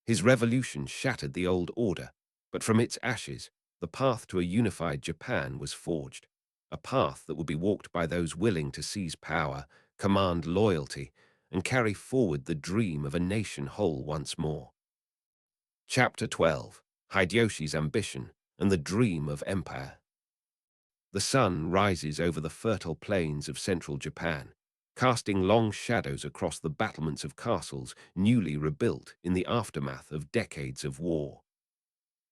His revolution shattered the old order, but from its ashes, the path to a unified Japan was forged, a path that would be walked by those willing to seize power, command loyalty, and carry forward the dream of a nation whole once more. Chapter 12: Hideyoshi's Ambition and the Dream of Empire. The sun rises over the fertile plains of central Japan, casting long shadows across the battlements of castles newly rebuilt in the aftermath of decades of war.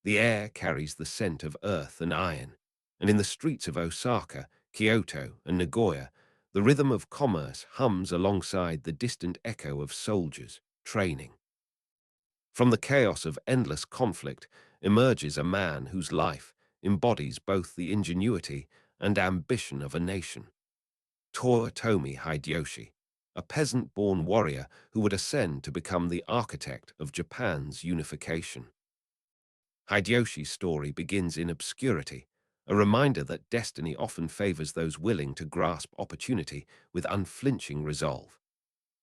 The air carries the scent of earth and iron, and in the streets of Osaka, Kyoto, and Nagoya, the rhythm of commerce hums alongside the distant echo of soldiers training. From the chaos of endless conflict emerges a man whose life embodies both the ingenuity and ambition of a nation. Toyotomi Hideyoshi, a peasant-born warrior who would ascend to become the architect of Japan's unification. Hideyoshi's story begins in obscurity, a reminder that destiny often favors those willing to grasp opportunity with unflinching resolve.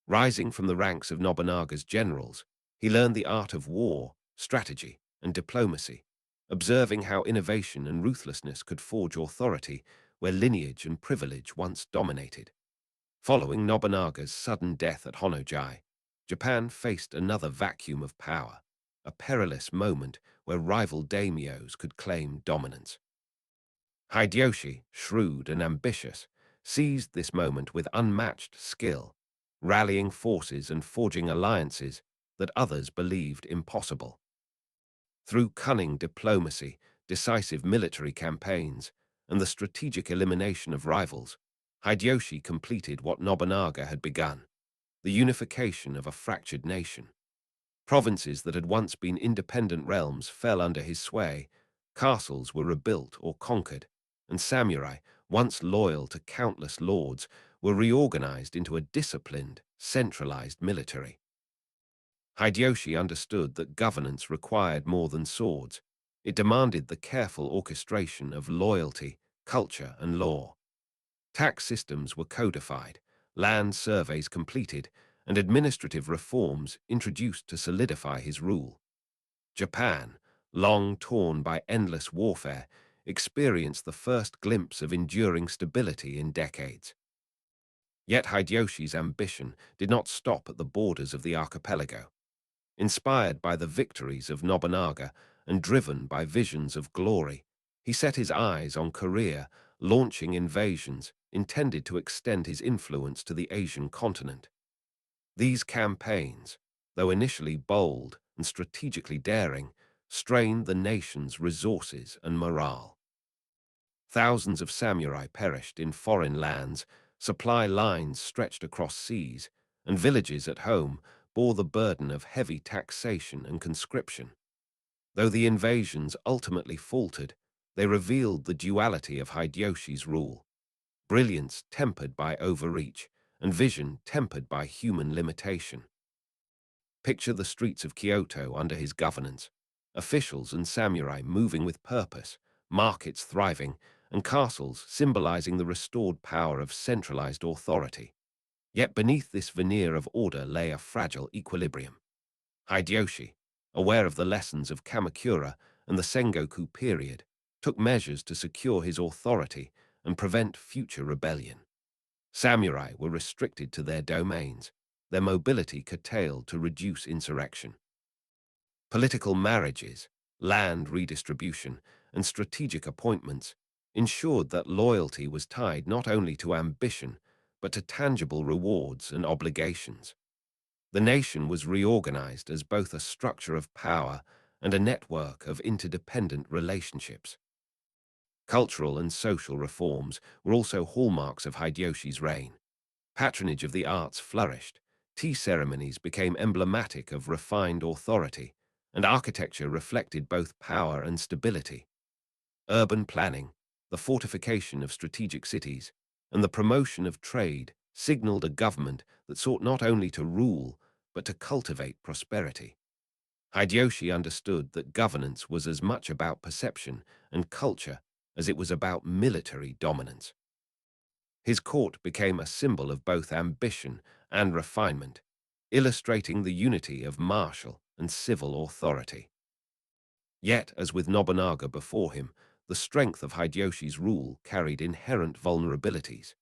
Rising from the ranks of Nobunaga's generals, he learned the art of war, strategy, and diplomacy, observing how innovation and ruthlessness could forge authority where lineage and privilege once dominated. Following Nobunaga's sudden death at Honojai, Japan faced another vacuum of power, a perilous moment where rival daimyos could claim dominance. Hideyoshi, shrewd and ambitious, seized this moment with unmatched skill, rallying forces and forging alliances that others believed impossible. Through cunning diplomacy, decisive military campaigns, and the strategic elimination of rivals, Hideyoshi completed what Nobunaga had begun, the unification of a fractured nation. Provinces that had once been independent realms fell under his sway, castles were rebuilt or conquered, and samurai, once loyal to countless lords, were reorganized into a disciplined, centralized military. Hideyoshi understood that governance required more than swords. It demanded the careful orchestration of loyalty, culture, and law. Tax systems were codified, land surveys completed, and administrative reforms introduced to solidify his rule. Japan, long torn by endless warfare, experienced the first glimpse of enduring stability in decades. Yet Hideyoshi's ambition did not stop at the borders of the archipelago. Inspired by the victories of Nobunaga and driven by visions of glory, he set his eyes on Korea, launching invasions intended to extend his influence to the Asian continent. These campaigns, though initially bold and strategically daring, strained the nation's resources and morale. Thousands of samurai perished in foreign lands, supply lines stretched across seas, and villages at home bore the burden of heavy taxation and conscription. Though the invasions ultimately faltered, they revealed the duality of Hideyoshi's rule: brilliance tempered by overreach, and vision tempered by human limitation. Picture the streets of Kyoto under his governance, officials and samurai moving with purpose, markets thriving, and castles symbolizing the restored power of centralized authority. Yet beneath this veneer of order lay a fragile equilibrium. Hideyoshi, aware of the lessons of Kamakura and the Sengoku period, took measures to secure his authority and prevent future rebellion. Samurai were restricted to their domains, their mobility curtailed to reduce insurrection. Political marriages, land redistribution, and strategic appointments ensured that loyalty was tied not only to ambition, but to tangible rewards and obligations. The nation was reorganized as both a structure of power and a network of interdependent relationships. Cultural and social reforms were also hallmarks of Hideyoshi's reign. Patronage of the arts flourished, tea ceremonies became emblematic of refined authority, and architecture reflected both power and stability. Urban planning, the fortification of strategic cities, and the promotion of trade signaled a government that sought not only to rule, but to cultivate prosperity. Hideyoshi understood that governance was as much about perception and culture as it was about military dominance. His court became a symbol of both ambition and refinement, illustrating the unity of martial and civil authority. Yet, as with Nobunaga before him, the strength of Hideyoshi's rule carried inherent vulnerabilities.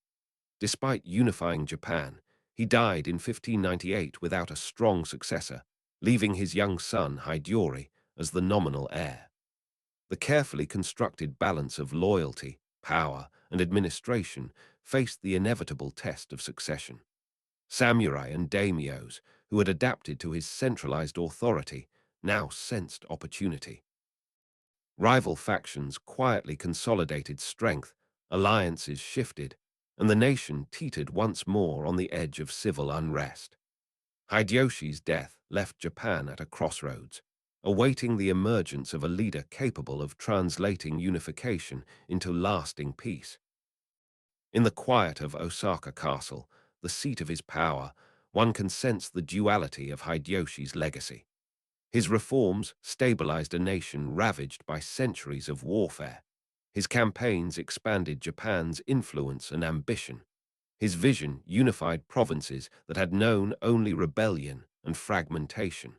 Despite unifying Japan, he died in 1598 without a strong successor, leaving his young son Hideyori as the nominal heir. The carefully constructed balance of loyalty, power, and administration faced the inevitable test of succession. Samurai and daimyos, who had adapted to his centralized authority, now sensed opportunity. Rival factions quietly consolidated strength, alliances shifted, and the nation teetered once more on the edge of civil unrest. Hideyoshi's death left Japan at a crossroads, awaiting the emergence of a leader capable of translating unification into lasting peace. In the quiet of Osaka Castle, the seat of his power, one can sense the duality of Hideyoshi's legacy. His reforms stabilized a nation ravaged by centuries of warfare. His campaigns expanded Japan's influence and ambition. His vision unified provinces that had known only rebellion and fragmentation.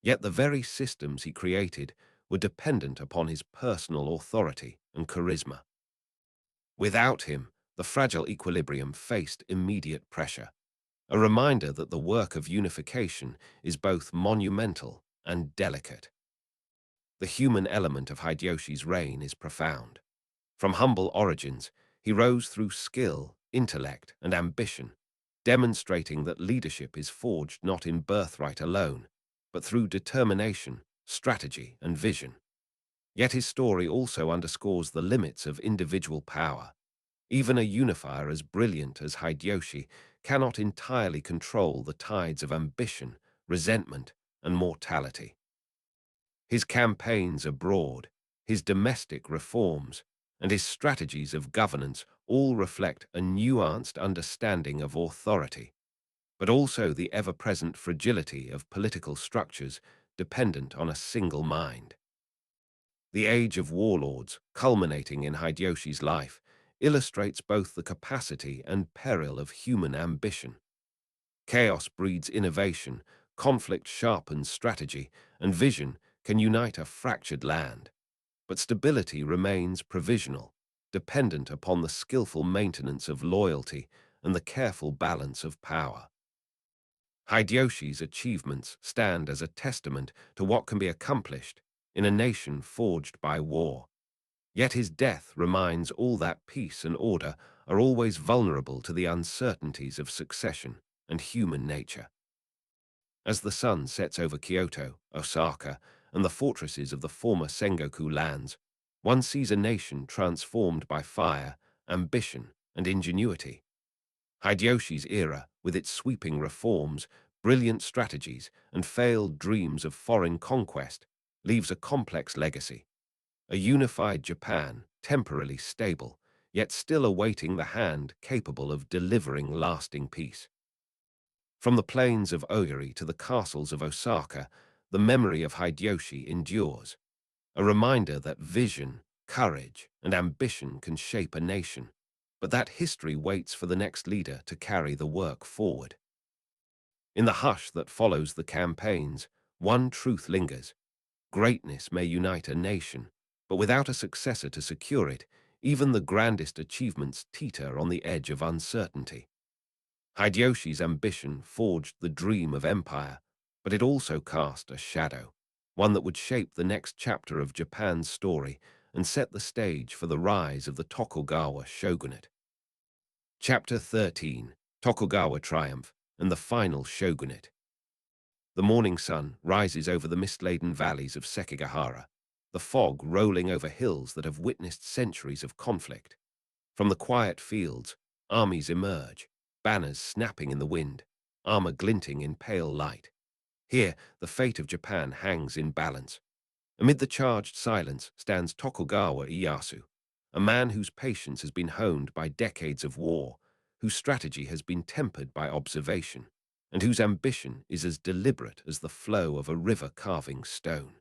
Yet the very systems he created were dependent upon his personal authority and charisma. Without him, the fragile equilibrium faced immediate pressure, a reminder that the work of unification is both monumental and delicate. The human element of Hideyoshi's reign is profound. From humble origins, he rose through skill, intellect, and ambition, demonstrating that leadership is forged not in birthright alone, but through determination, strategy, and vision. Yet his story also underscores the limits of individual power. Even a unifier as brilliant as Hideyoshi cannot entirely control the tides of ambition, resentment, and mortality. His campaigns abroad, his domestic reforms, and his strategies of governance all reflect a nuanced understanding of authority, but also the ever-present fragility of political structures dependent on a single mind. The age of warlords, culminating in Hideyoshi's life, illustrates both the capacity and peril of human ambition. Chaos breeds innovation, conflict sharpens strategy, and vision can unite a fractured land. But stability remains provisional, dependent upon the skillful maintenance of loyalty and the careful balance of power. Hideyoshi's achievements stand as a testament to what can be accomplished in a nation forged by war. Yet his death reminds all that peace and order are always vulnerable to the uncertainties of succession and human nature. As the sun sets over Kyoto, Osaka, and the fortresses of the former Sengoku lands, one sees a nation transformed by fire, ambition, and ingenuity. Hideyoshi's era, with its sweeping reforms, brilliant strategies, and failed dreams of foreign conquest, leaves a complex legacy. A unified Japan, temporarily stable, yet still awaiting the hand capable of delivering lasting peace. From the plains of Oyori to the castles of Osaka, the memory of Hideyoshi endures, a reminder that vision, courage, and ambition can shape a nation, but that history waits for the next leader to carry the work forward. In the hush that follows the campaigns, one truth lingers. Greatness may unite a nation, but without a successor to secure it, even the grandest achievements teeter on the edge of uncertainty. Hideyoshi's ambition forged the dream of empire, but it also cast a shadow, one that would shape the next chapter of Japan's story and set the stage for the rise of the Tokugawa shogunate. Chapter 13: Tokugawa Triumph and the Final Shogunate. The morning sun rises over the mist-laden valleys of Sekigahara, the fog rolling over hills that have witnessed centuries of conflict. From the quiet fields, armies emerge, banners snapping in the wind, armor glinting in pale light. Here, the fate of Japan hangs in balance. Amid the charged silence stands Tokugawa Ieyasu, a man whose patience has been honed by decades of war, whose strategy has been tempered by observation, and whose ambition is as deliberate as the flow of a river carving stone.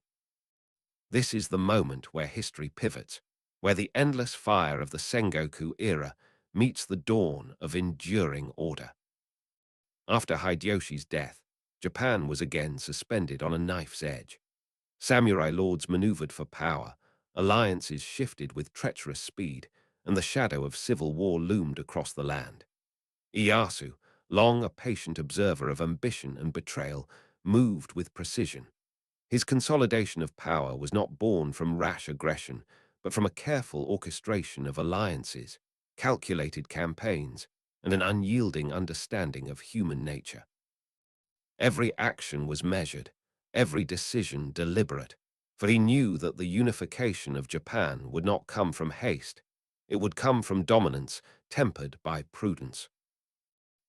This is the moment where history pivots, where the endless fire of the Sengoku era meets the dawn of enduring order. After Hideyoshi's death, Japan was again suspended on a knife's edge. Samurai lords maneuvered for power, alliances shifted with treacherous speed, and the shadow of civil war loomed across the land. Ieyasu, long a patient observer of ambition and betrayal, moved with precision. His consolidation of power was not born from rash aggression, but from a careful orchestration of alliances, calculated campaigns, and an unyielding understanding of human nature. Every action was measured, every decision deliberate, for he knew that the unification of Japan would not come from haste, it would come from dominance tempered by prudence.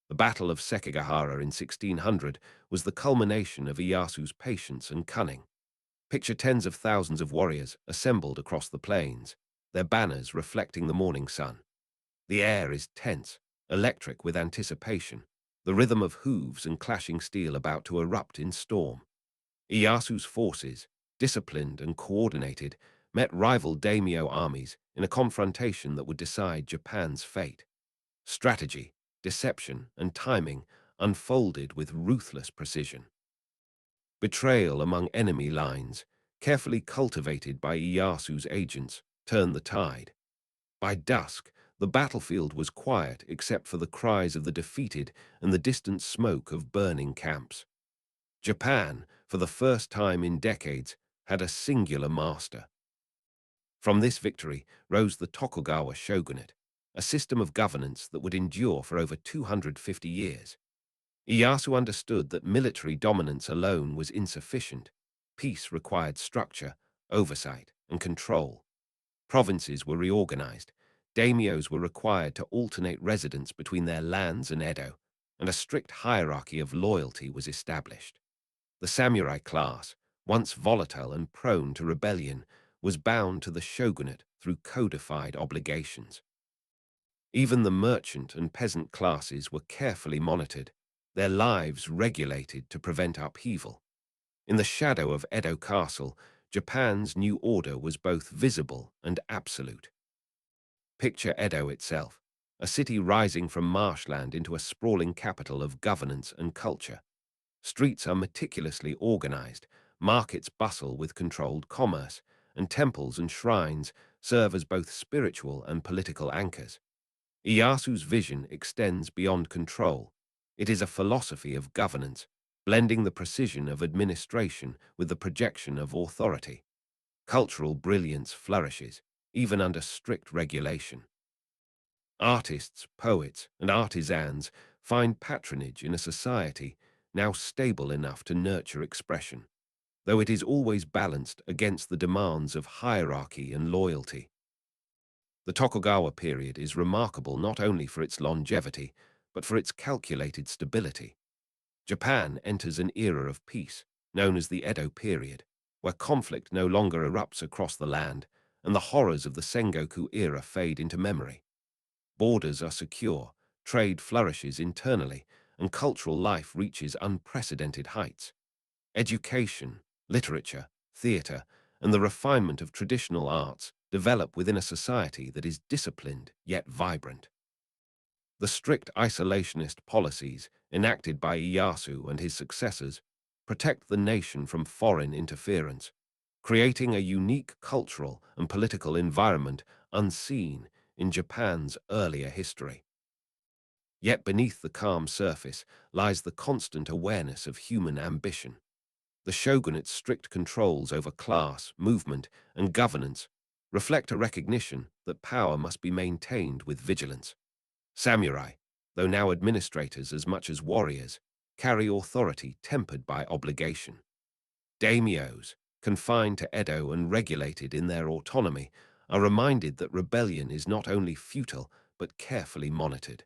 The Battle of Sekigahara in 1600 was the culmination of Ieyasu's patience and cunning. Picture tens of thousands of warriors assembled across the plains, their banners reflecting the morning sun. The air is tense, electric with anticipation, the rhythm of hooves and clashing steel about to erupt in storm. Ieyasu's forces, disciplined and coordinated, met rival daimyo armies in a confrontation that would decide Japan's fate. Strategy, deception, and timing unfolded with ruthless precision. Betrayal among enemy lines, carefully cultivated by Ieyasu's agents, turned the tide. By dusk, the battlefield was quiet except for the cries of the defeated and the distant smoke of burning camps. Japan, for the first time in decades, had a singular master. From this victory rose the Tokugawa Shogunate, a system of governance that would endure for over 250 years. Ieyasu understood that military dominance alone was insufficient. Peace required structure, oversight, and control. Provinces were reorganized. Daimyos were required to alternate residence between their lands and Edo, and a strict hierarchy of loyalty was established. The samurai class, once volatile and prone to rebellion, was bound to the shogunate through codified obligations. Even the merchant and peasant classes were carefully monitored, their lives regulated to prevent upheaval. In the shadow of Edo Castle, Japan's new order was both visible and absolute. Picture Edo itself, a city rising from marshland into a sprawling capital of governance and culture. Streets are meticulously organized, markets bustle with controlled commerce, and temples and shrines serve as both spiritual and political anchors. Iyasu's vision extends beyond control. It is a philosophy of governance, blending the precision of administration with the projection of authority. Cultural brilliance flourishes, even under strict regulation. Artists, poets, and artisans find patronage in a society now stable enough to nurture expression, though it is always balanced against the demands of hierarchy and loyalty. The Tokugawa period is remarkable not only for its longevity, but for its calculated stability. Japan enters an era of peace, known as the Edo period, where conflict no longer erupts across the land, and the horrors of the Sengoku era fade into memory. Borders are secure, trade flourishes internally, and cultural life reaches unprecedented heights. Education, literature, theatre, and the refinement of traditional arts develop within a society that is disciplined yet vibrant. The strict isolationist policies enacted by Ieyasu and his successors protect the nation from foreign interference, creating a unique cultural and political environment unseen in Japan's earlier history. Yet beneath the calm surface lies the constant awareness of human ambition. The shogunate's strict controls over class, movement, and governance reflect a recognition that power must be maintained with vigilance. Samurai, though now administrators as much as warriors, carry authority tempered by obligation. Daimyos, confined to Edo and regulated in their autonomy, are reminded that rebellion is not only futile but carefully monitored.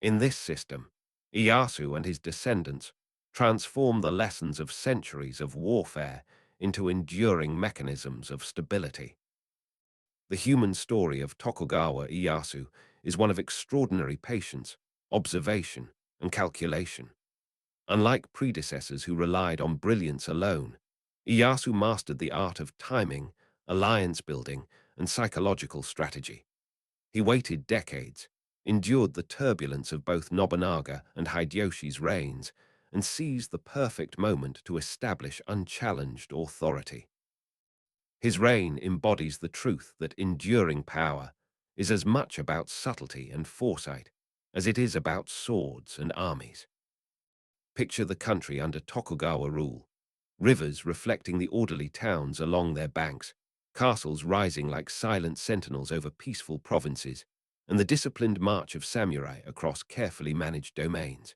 In this system, Ieyasu and his descendants transform the lessons of centuries of warfare into enduring mechanisms of stability. The human story of Tokugawa Ieyasu is one of extraordinary patience, observation, and calculation. Unlike predecessors who relied on brilliance alone, Ieyasu mastered the art of timing, alliance building, and psychological strategy. He waited decades, endured the turbulence of both Nobunaga and Hideyoshi's reigns, and seized the perfect moment to establish unchallenged authority. His reign embodies the truth that enduring power is as much about subtlety and foresight as it is about swords and armies. Picture the country under Tokugawa rule, rivers reflecting the orderly towns along their banks, castles rising like silent sentinels over peaceful provinces, and the disciplined march of samurai across carefully managed domains.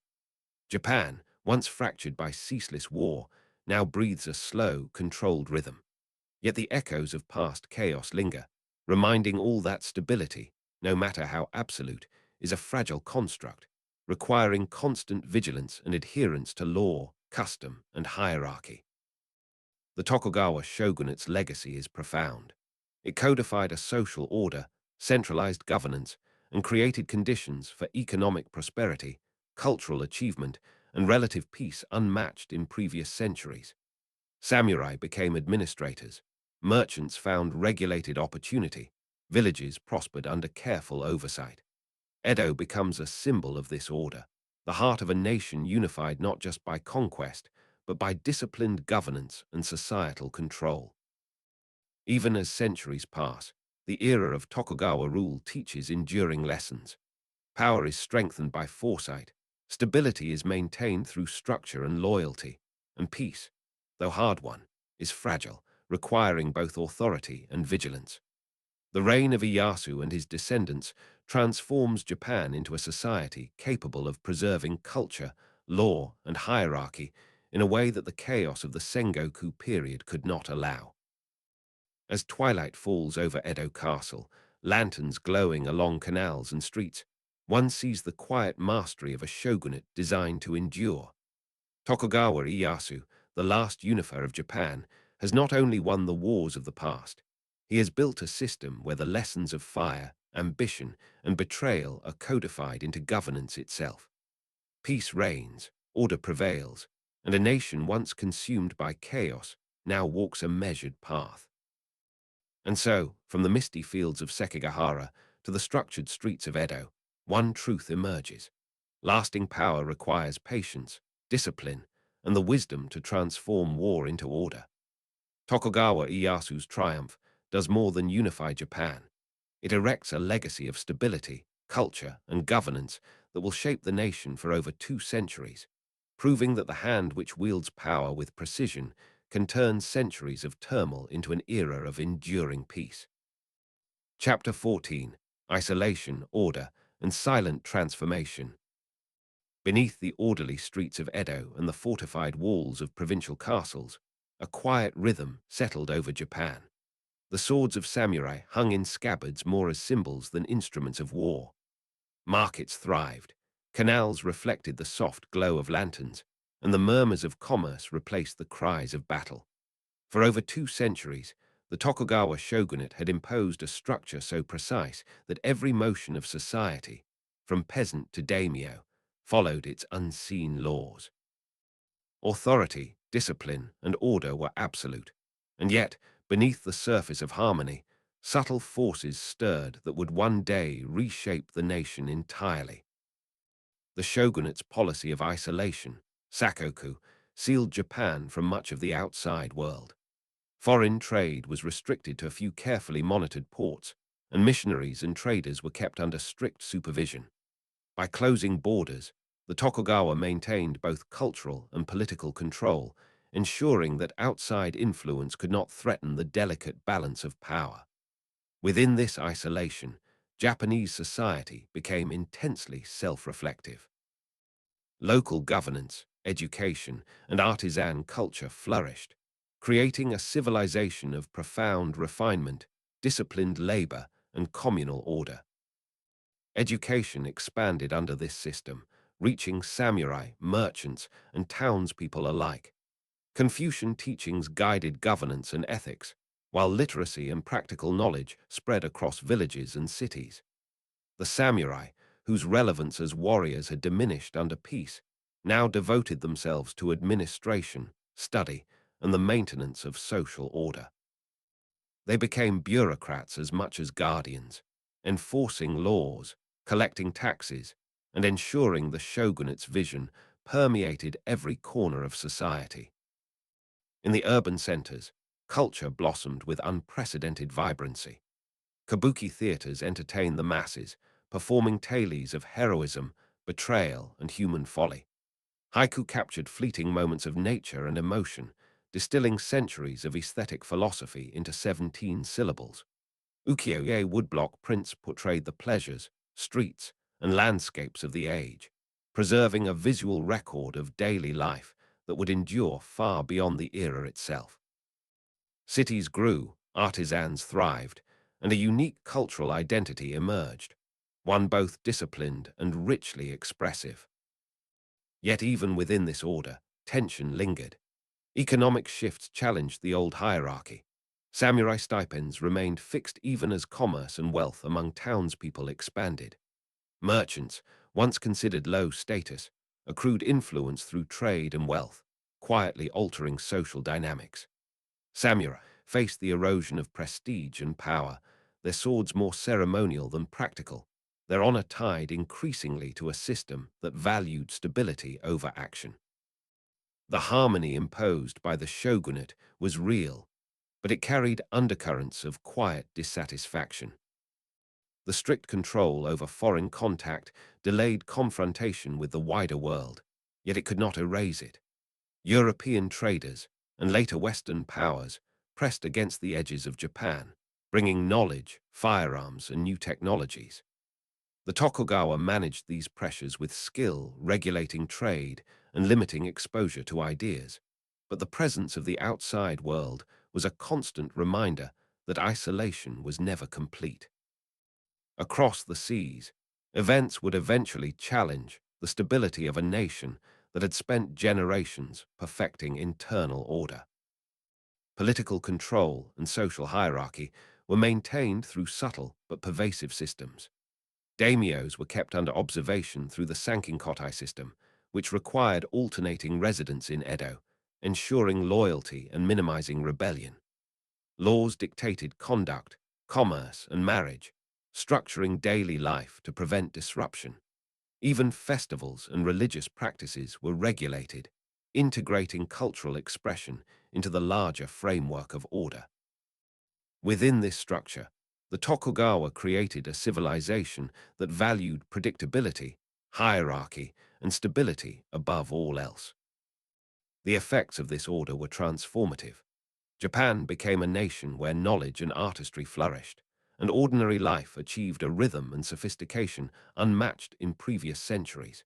Japan, once fractured by ceaseless war, now breathes a slow, controlled rhythm. Yet the echoes of past chaos linger, reminding all that stability, no matter how absolute, is a fragile construct, requiring constant vigilance and adherence to law, custom, and hierarchy. The Tokugawa shogunate's legacy is profound. It codified a social order, centralized governance, and created conditions for economic prosperity, cultural achievement, and relative peace unmatched in previous centuries. Samurai became administrators, merchants found regulated opportunity, villages prospered under careful oversight. Edo becomes a symbol of this order, the heart of a nation unified not just by conquest, but by disciplined governance and societal control. Even as centuries pass, the era of Tokugawa rule teaches enduring lessons. Power is strengthened by foresight, stability is maintained through structure and loyalty, and peace, though hard won, is fragile, requiring both authority and vigilance. The reign of Ieyasu and his descendants transforms Japan into a society capable of preserving culture, law, and hierarchy in a way that the chaos of the Sengoku period could not allow. As twilight falls over Edo Castle, lanterns glowing along canals and streets, one sees the quiet mastery of a shogunate designed to endure. Tokugawa Ieyasu, the last unifier of Japan, has not only won the wars of the past, he has built a system where the lessons of fire, ambition, and betrayal are codified into governance itself. Peace reigns, order prevails, and a nation once consumed by chaos now walks a measured path. And so, from the misty fields of Sekigahara to the structured streets of Edo, one truth emerges. Lasting power requires patience, discipline, and the wisdom to transform war into order. Tokugawa Ieyasu's triumph does more than unify Japan. It erects a legacy of stability, culture, and governance that will shape the nation for over 2 centuries, proving that the hand which wields power with precision can turn centuries of turmoil into an era of enduring peace. Chapter 14: Isolation, Order, and Silent Transformation. Beneath the orderly streets of Edo and the fortified walls of provincial castles, a quiet rhythm settled over Japan. The swords of samurai hung in scabbards more as symbols than instruments of war. Markets thrived, canals reflected the soft glow of lanterns, and the murmurs of commerce replaced the cries of battle. For over 2 centuries, the Tokugawa shogunate had imposed a structure so precise that every motion of society, from peasant to daimyo, followed its unseen laws. Authority, discipline, and order were absolute, and yet, beneath the surface of harmony, subtle forces stirred that would one day reshape the nation entirely. The shogunate's policy of isolation, sakoku, sealed Japan from much of the outside world. Foreign trade was restricted to a few carefully monitored ports, and missionaries and traders were kept under strict supervision. By closing borders, the Tokugawa maintained both cultural and political control, ensuring that outside influence could not threaten the delicate balance of power. Within this isolation, Japanese society became intensely self-reflective. Local governance, education, and artisan culture flourished, creating a civilization of profound refinement, disciplined labor, and communal order. Education expanded under this system, reaching samurai, merchants, and townspeople alike. Confucian teachings guided governance and ethics, while literacy and practical knowledge spread across villages and cities. The samurai, whose relevance as warriors had diminished under peace, now devoted themselves to administration, study, and the maintenance of social order. They became bureaucrats as much as guardians, enforcing laws, collecting taxes, and ensuring the shogunate's vision permeated every corner of society. In the urban centers, culture blossomed with unprecedented vibrancy. Kabuki theaters entertained the masses, performing tales of heroism, betrayal, and human folly. Haiku captured fleeting moments of nature and emotion, distilling centuries of aesthetic philosophy into 17 syllables. Ukiyo-e woodblock prints portrayed the pleasures, streets, and landscapes of the age, preserving a visual record of daily life that would endure far beyond the era itself. Cities grew, artisans thrived, and a unique cultural identity emerged, one both disciplined and richly expressive. Yet even within this order, tension lingered. Economic shifts challenged the old hierarchy. Samurai stipends remained fixed even as commerce and wealth among townspeople expanded. Merchants, once considered low status, accrued influence through trade and wealth, quietly altering social dynamics. Samurai faced the erosion of prestige and power, their swords more ceremonial than practical, their honor tied increasingly to a system that valued stability over action. The harmony imposed by the shogunate was real, but it carried undercurrents of quiet dissatisfaction. The strict control over foreign contact delayed confrontation with the wider world, yet it could not erase it. European traders, and later Western powers, pressed against the edges of Japan, bringing knowledge, firearms, and new technologies. The Tokugawa managed these pressures with skill, regulating trade and limiting exposure to ideas. But the presence of the outside world was a constant reminder that isolation was never complete. Across the seas, events would eventually challenge the stability of a nation that had spent generations perfecting internal order. Political control and social hierarchy were maintained through subtle but pervasive systems. Daimyos were kept under observation through the Sankinkotai system, which required alternating residence in Edo, ensuring loyalty and minimizing rebellion. Laws dictated conduct, commerce, and marriage, structuring daily life to prevent disruption. Even festivals and religious practices were regulated, integrating cultural expression into the larger framework of order. Within this structure, the Tokugawa created a civilization that valued predictability, hierarchy, and stability above all else. The effects of this order were transformative. Japan became a nation where knowledge and artistry flourished, and ordinary life achieved a rhythm and sophistication unmatched in previous centuries.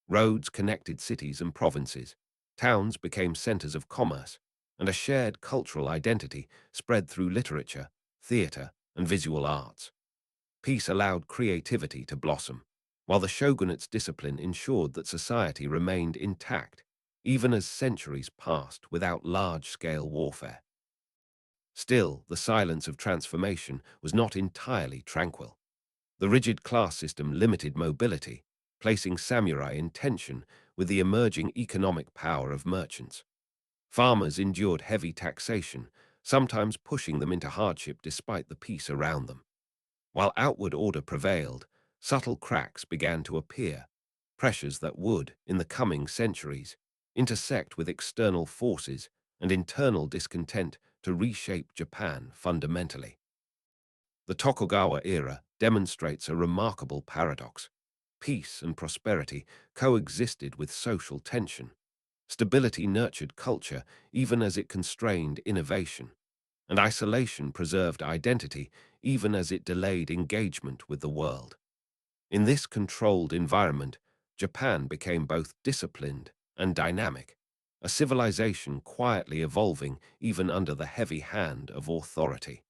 Roads connected cities and provinces, towns became centers of commerce, and a shared cultural identity spread through literature, theater, and visual arts. Peace allowed creativity to blossom, while the shogunate's discipline ensured that society remained intact, even as centuries passed without large-scale warfare. Still, the silence of transformation was not entirely tranquil. The rigid class system limited mobility, placing samurai in tension with the emerging economic power of merchants. Farmers endured heavy taxation, sometimes pushing them into hardship despite the peace around them. While outward order prevailed, subtle cracks began to appear, pressures that would, in the coming centuries, intersect with external forces and internal discontent to reshape Japan fundamentally. The Tokugawa era demonstrates a remarkable paradox. Peace and prosperity coexisted with social tension. Stability nurtured culture even as it constrained innovation, and isolation preserved identity even as it delayed engagement with the world. In this controlled environment, Japan became both disciplined and dynamic, a civilization quietly evolving even under the heavy hand of authority.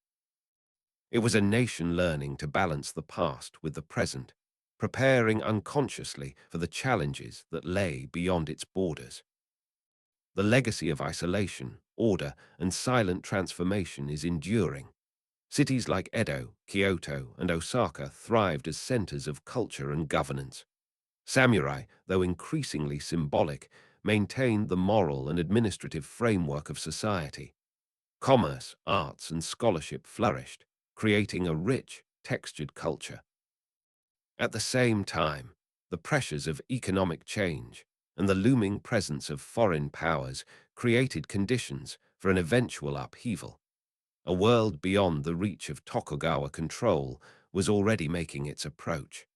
It was a nation learning to balance the past with the present, preparing unconsciously for the challenges that lay beyond its borders. The legacy of isolation, order, and silent transformation is enduring. Cities like Edo, Kyoto, and Osaka thrived as centers of culture and governance. Samurai, though increasingly symbolic, maintained the moral and administrative framework of society. Commerce, arts, and scholarship flourished, creating a rich, textured culture. At the same time, the pressures of economic change and the looming presence of foreign powers created conditions for an eventual upheaval. A world beyond the reach of Tokugawa control was already making its approach.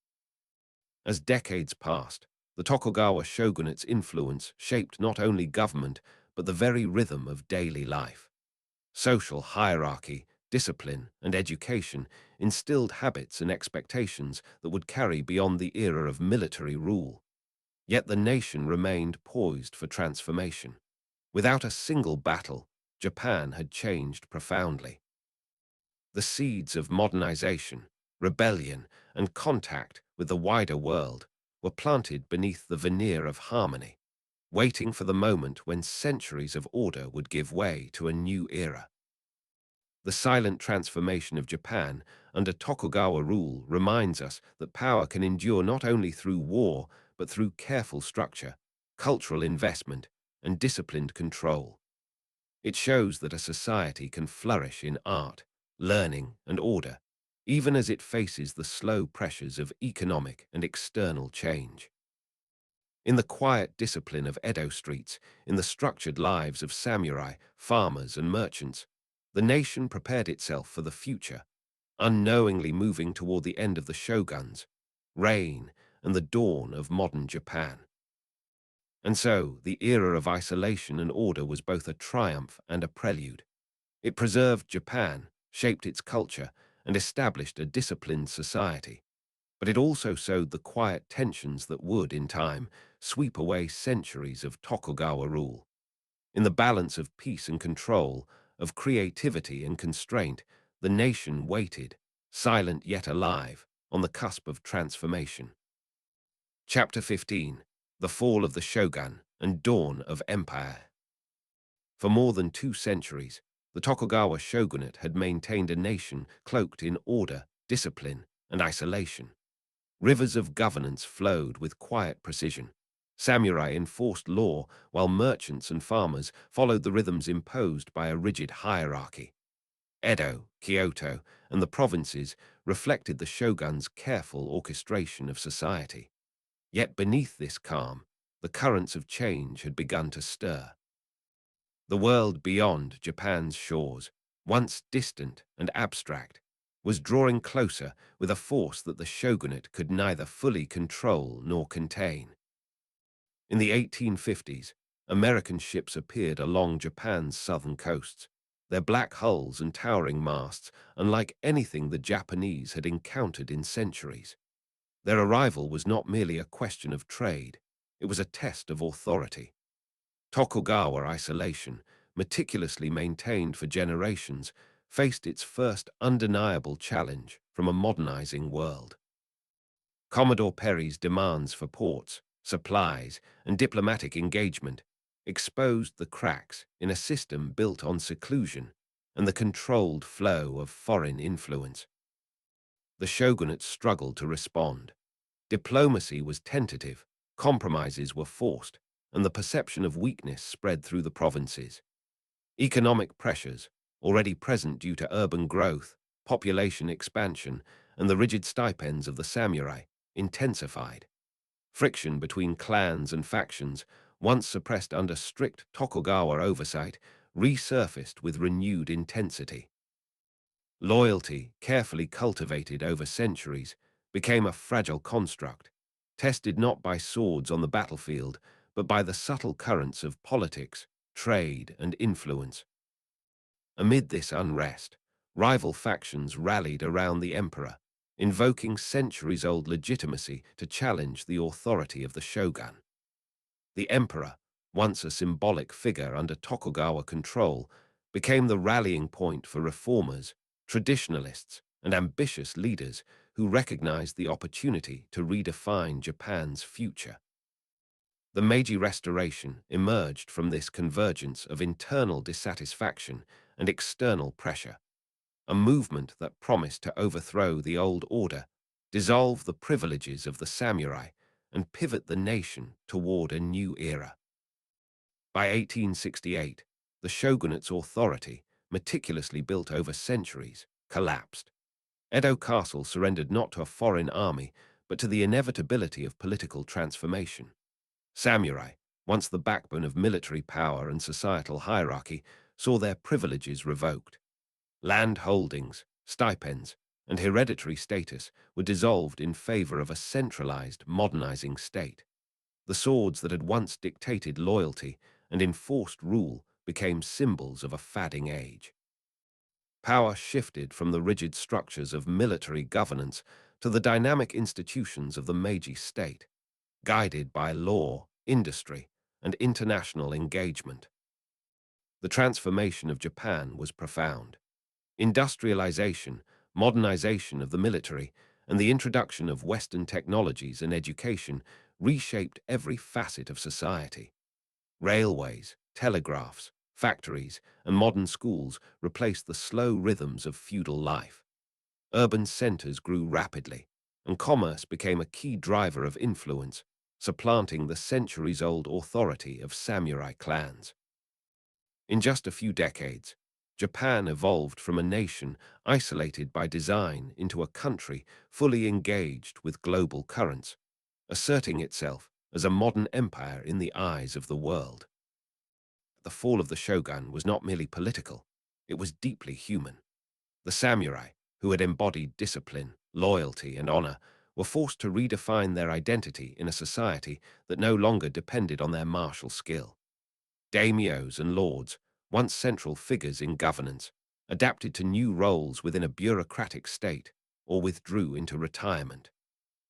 As decades passed, the Tokugawa shogunate's influence shaped not only government but the very rhythm of daily life. Social hierarchy, discipline, and education instilled habits and expectations that would carry beyond the era of military rule. Yet the nation remained poised for transformation. Without a single battle, Japan had changed profoundly. The seeds of modernization, rebellion, and contact with the wider world were planted beneath the veneer of harmony, waiting for the moment when centuries of order would give way to a new era. The silent transformation of Japan under Tokugawa rule reminds us that power can endure not only through war, but through careful structure, cultural investment, and disciplined control. It shows that a society can flourish in art, learning, and order, even as it faces the slow pressures of economic and external change. In the quiet discipline of Edo streets, in the structured lives of samurai, farmers, and merchants, the nation prepared itself for the future, unknowingly moving toward the end of the Shoguns' reign and the dawn of modern Japan. And so, the era of isolation and order was both a triumph and a prelude. It preserved Japan, shaped its culture, and established a disciplined society. But it also sowed the quiet tensions that would, in time, sweep away centuries of Tokugawa rule. In the balance of peace and control, of creativity and constraint, the nation waited, silent yet alive, on the cusp of transformation. Chapter 15: The Fall of the Shogun and Dawn of Empire. For more than 2 centuries, the Tokugawa shogunate had maintained a nation cloaked in order, discipline, and isolation. Rivers of governance flowed with quiet precision. Samurai enforced law, while merchants and farmers followed the rhythms imposed by a rigid hierarchy. Edo, Kyoto, and the provinces reflected the shogun's careful orchestration of society. Yet beneath this calm, the currents of change had begun to stir. The world beyond Japan's shores, once distant and abstract, was drawing closer with a force that the shogunate could neither fully control nor contain. In the 1850s, American ships appeared along Japan's southern coasts, their black hulls and towering masts unlike anything the Japanese had encountered in centuries. Their arrival was not merely a question of trade, it was a test of authority. Tokugawa isolation, meticulously maintained for generations, faced its first undeniable challenge from a modernizing world. Commodore Perry's demands for ports, supplies, and diplomatic engagement exposed the cracks in a system built on seclusion and the controlled flow of foreign influence. The shogunate struggled to respond. Diplomacy was tentative, compromises were forced, and the perception of weakness spread through the provinces. Economic pressures, already present due to urban growth, population expansion, and the rigid stipends of the samurai, intensified. Friction between clans and factions, once suppressed under strict Tokugawa oversight, resurfaced with renewed intensity. Loyalty, carefully cultivated over centuries, became a fragile construct, tested not by swords on the battlefield, but by the subtle currents of politics, trade, and influence. Amid this unrest, rival factions rallied around the emperor, invoking centuries-old legitimacy to challenge the authority of the shogun. The emperor, once a symbolic figure under Tokugawa control, became the rallying point for reformers, traditionalists, and ambitious leaders who recognized the opportunity to redefine Japan's future. The Meiji Restoration emerged from this convergence of internal dissatisfaction and external pressure, a movement that promised to overthrow the old order, dissolve the privileges of the samurai, and pivot the nation toward a new era. By 1868, the shogunate's authority, meticulously built over centuries, collapsed. Edo Castle surrendered not to a foreign army, but to the inevitability of political transformation. Samurai, once the backbone of military power and societal hierarchy, saw their privileges revoked. Land holdings, stipends, and hereditary status were dissolved in favor of a centralized, modernizing state. The swords that had once dictated loyalty and enforced rule became symbols of a fading age. Power shifted from the rigid structures of military governance to the dynamic institutions of the Meiji state, guided by law, industry, and international engagement. The transformation of Japan was profound. Industrialization, modernization of the military, and the introduction of Western technologies and education reshaped every facet of society. Railways, telegraphs, factories, and modern schools replaced the slow rhythms of feudal life. Urban centers grew rapidly, and commerce became a key driver of influence, supplanting the centuries-old authority of samurai clans. In just a few decades, Japan evolved from a nation isolated by design into a country fully engaged with global currents, asserting itself as a modern empire in the eyes of the world. The fall of the shogun was not merely political, it was deeply human. The samurai, who had embodied discipline, loyalty, and honor, were forced to redefine their identity in a society that no longer depended on their martial skill. Daimyos and lords, once central figures in governance, adapted to new roles within a bureaucratic state or withdrew into retirement.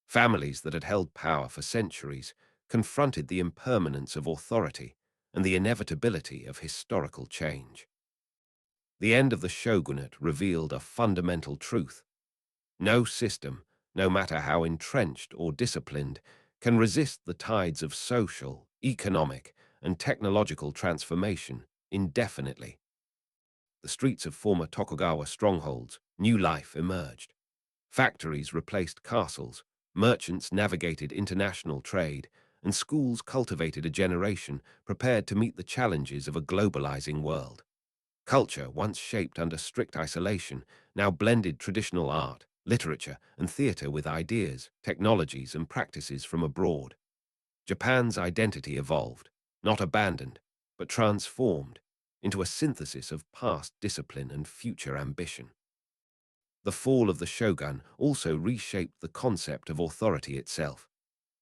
Families that had held power for centuries confronted the impermanence of authority and the inevitability of historical change. The end of the shogunate revealed a fundamental truth. No system, no matter how entrenched or disciplined, can resist the tides of social, economic, and technological transformation indefinitely. The streets of former Tokugawa strongholds, new life emerged. Factories replaced castles, merchants navigated international trade, and schools cultivated a generation prepared to meet the challenges of a globalizing world. Culture, once shaped under strict isolation, now blended traditional art, literature, and theater with ideas, technologies, and practices from abroad. Japan's identity evolved, not abandoned, but transformed into a synthesis of past discipline and future ambition. The fall of the shogun also reshaped the concept of authority itself.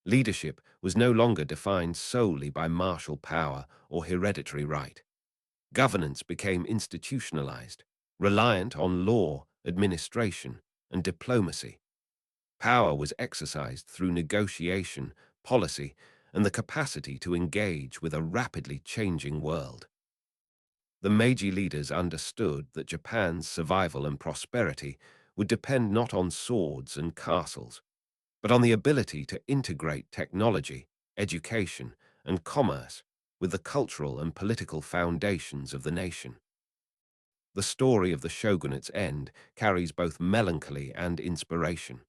Leadership was no longer defined solely by martial power or hereditary right. Governance became institutionalized, reliant on law, administration, and diplomacy. Power was exercised through negotiation, policy, and the capacity to engage with a rapidly changing world. The Meiji leaders understood that Japan's survival and prosperity would depend not on swords and castles, but on the ability to integrate technology, education, and commerce with the cultural and political foundations of the nation. The story of the shogunate's end carries both melancholy and inspiration.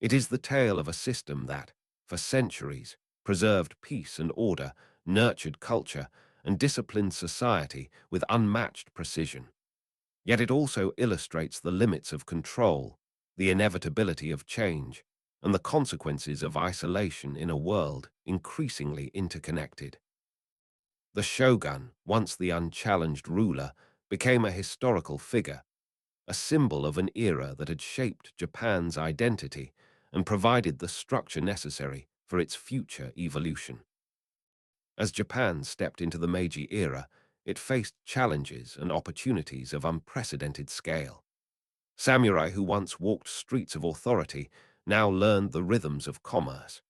It is the tale of a system that, for centuries, preserved peace and order, nurtured culture, and disciplined society with unmatched precision. Yet it also illustrates the limits of control, the inevitability of change, and the consequences of isolation in a world increasingly interconnected. The shogun, once the unchallenged ruler, became a historical figure, a symbol of an era that had shaped Japan's identity and provided the structure necessary for its future evolution. As Japan stepped into the Meiji era, it faced challenges and opportunities of unprecedented scale. Samurai who once walked streets of authority now learned the rhythms of commerce.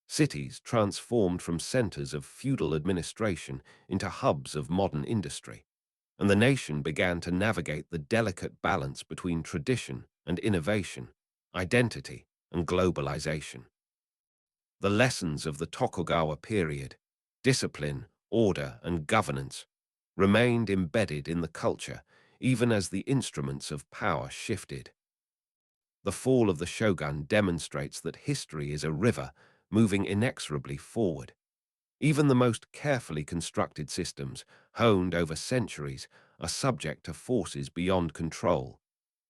Cities transformed from centers of feudal administration into hubs of modern industry, and the nation began to navigate the delicate balance between tradition and innovation, identity and globalization. The lessons of the Tokugawa period, discipline, order, and governance, remained embedded in the culture even as the instruments of power shifted. The fall of the shogun demonstrates that history is a river moving inexorably forward. Even the most carefully constructed systems, honed over centuries, are subject to forces beyond control,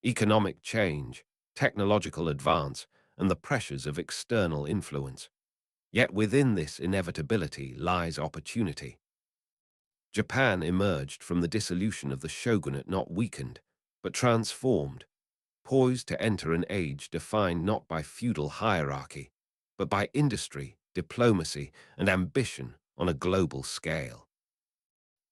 economic change, technological advance, and the pressures of external influence. Yet within this inevitability lies opportunity. Japan emerged from the dissolution of the shogunate not weakened, but transformed, poised to enter an age defined not by feudal hierarchy, but by industry, diplomacy, and ambition on a global scale.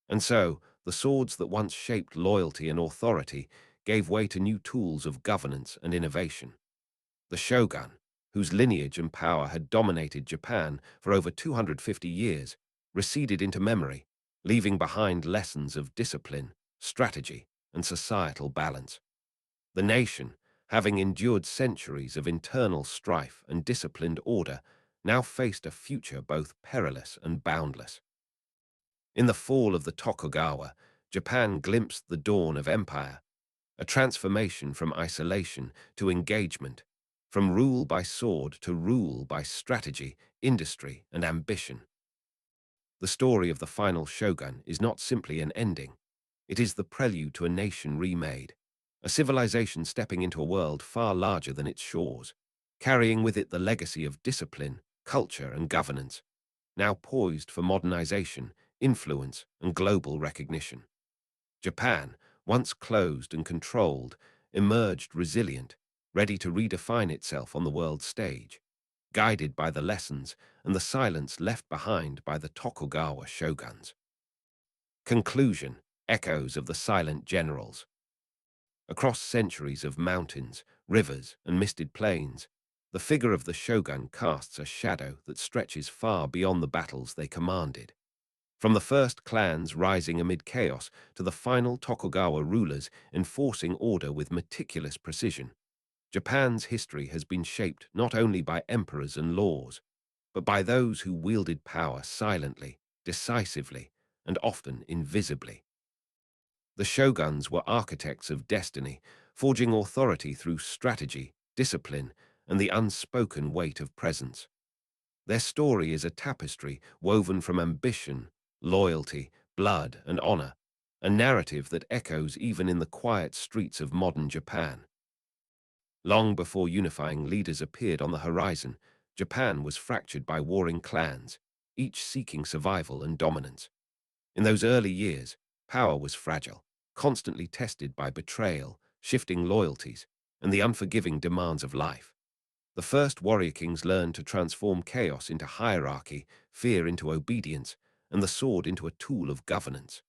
And so, the swords that once shaped loyalty and authority gave way to new tools of governance and innovation. The shogun, whose lineage and power had dominated Japan for over 250 years, receded into memory, leaving behind lessons of discipline, strategy, and societal balance. The nation, having endured centuries of internal strife and disciplined order, now faced a future both perilous and boundless. In the fall of the Tokugawa, Japan glimpsed the dawn of empire, a transformation from isolation to engagement, from rule by sword to rule by strategy, industry, and ambition. The story of the final shogun is not simply an ending. It is the prelude to a nation remade, a civilization stepping into a world far larger than its shores, carrying with it the legacy of discipline, culture, and governance, now poised for modernization, influence, and global recognition. Japan, once closed and controlled, emerged resilient, ready to redefine itself on the world stage, guided by the lessons and the silence left behind by the Tokugawa shoguns. Conclusion: echoes of the silent generals. Across centuries of mountains, rivers, and misted plains, the figure of the shogun casts a shadow that stretches far beyond the battles they commanded. From the first clans rising amid chaos to the final Tokugawa rulers enforcing order with meticulous precision, Japan's history has been shaped not only by emperors and laws, but by those who wielded power silently, decisively, and often invisibly. The shoguns were architects of destiny, forging authority through strategy, discipline, and the unspoken weight of presence. Their story is a tapestry woven from ambition, loyalty, blood, and honor, a narrative that echoes even in the quiet streets of modern Japan. Long before unifying leaders appeared on the horizon, Japan was fractured by warring clans, each seeking survival and dominance. In those early years, power was fragile, constantly tested by betrayal, shifting loyalties, and the unforgiving demands of life. The first warrior kings learned to transform chaos into hierarchy, fear into obedience, and the sword into a tool of governance.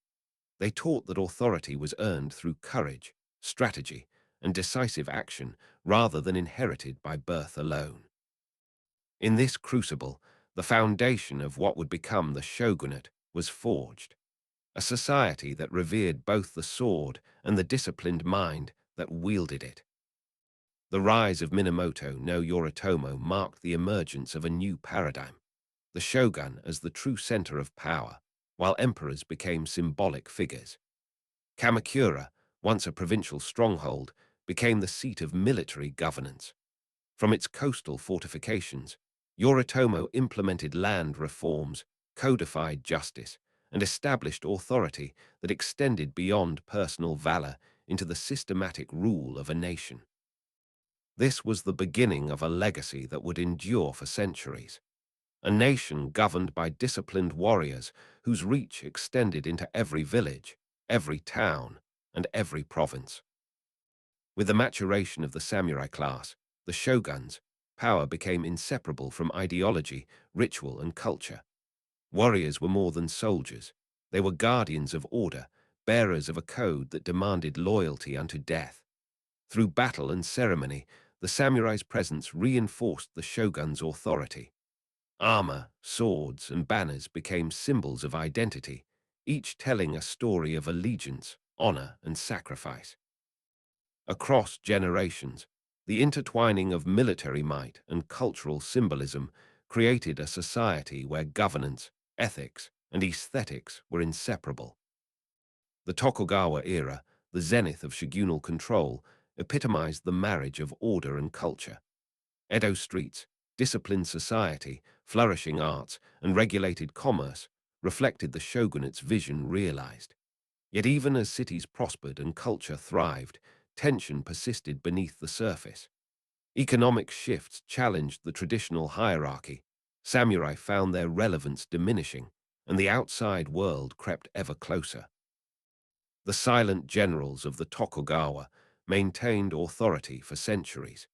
They taught that authority was earned through courage, strategy, and decisive action rather than inherited by birth alone. In this crucible, the foundation of what would become the shogunate was forged, a society that revered both the sword and the disciplined mind that wielded it. The rise of Minamoto no Yoritomo marked the emergence of a new paradigm, the shogun as the true center of power, while emperors became symbolic figures. Kamakura, once a provincial stronghold, became the seat of military governance. From its coastal fortifications, Yoritomo implemented land reforms, codified justice, and established authority that extended beyond personal valor into the systematic rule of a nation. This was the beginning of a legacy that would endure for centuries, a nation governed by disciplined warriors whose reach extended into every village, every town, and every province. With the maturation of the samurai class, the shoguns, power became inseparable from ideology, ritual, and culture. Warriors were more than soldiers. They were guardians of order, bearers of a code that demanded loyalty unto death. Through battle and ceremony, the samurai's presence reinforced the shogun's authority. Armor, swords, and banners became symbols of identity, each telling a story of allegiance, honor, and sacrifice. Across generations, the intertwining of military might and cultural symbolism created a society where governance, ethics, and aesthetics were inseparable. The Tokugawa era, the zenith of shogunal control, epitomized the marriage of order and culture. Edo streets, disciplined society, flourishing arts, and regulated commerce reflected the shogunate's vision realized. Yet even as cities prospered and culture thrived, tension persisted beneath the surface. Economic shifts challenged the traditional hierarchy. Samurai found their relevance diminishing, and the outside world crept ever closer. The silent generals of the Tokugawa maintained authority for centuries,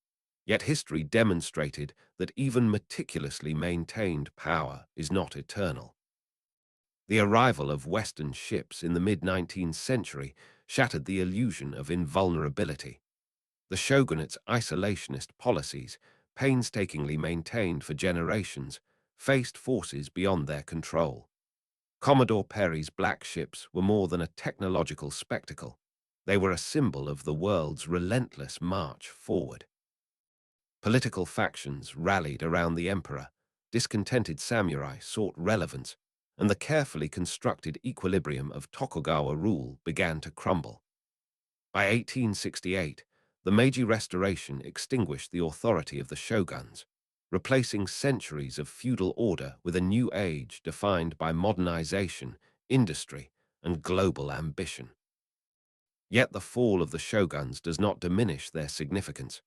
yet history demonstrated that even meticulously maintained power is not eternal. The arrival of Western ships in the mid-19th century shattered the illusion of invulnerability. The shogunate's isolationist policies, painstakingly maintained for generations, faced forces beyond their control. Commodore Perry's black ships were more than a technological spectacle. They were a symbol of the world's relentless march forward. Political factions rallied around the emperor, discontented samurai sought relevance, and the carefully constructed equilibrium of Tokugawa rule began to crumble. By 1868, the Meiji Restoration extinguished the authority of the shoguns, replacing centuries of feudal order with a new age defined by modernization, industry, and global ambition. Yet the fall of the shoguns does not diminish their significance.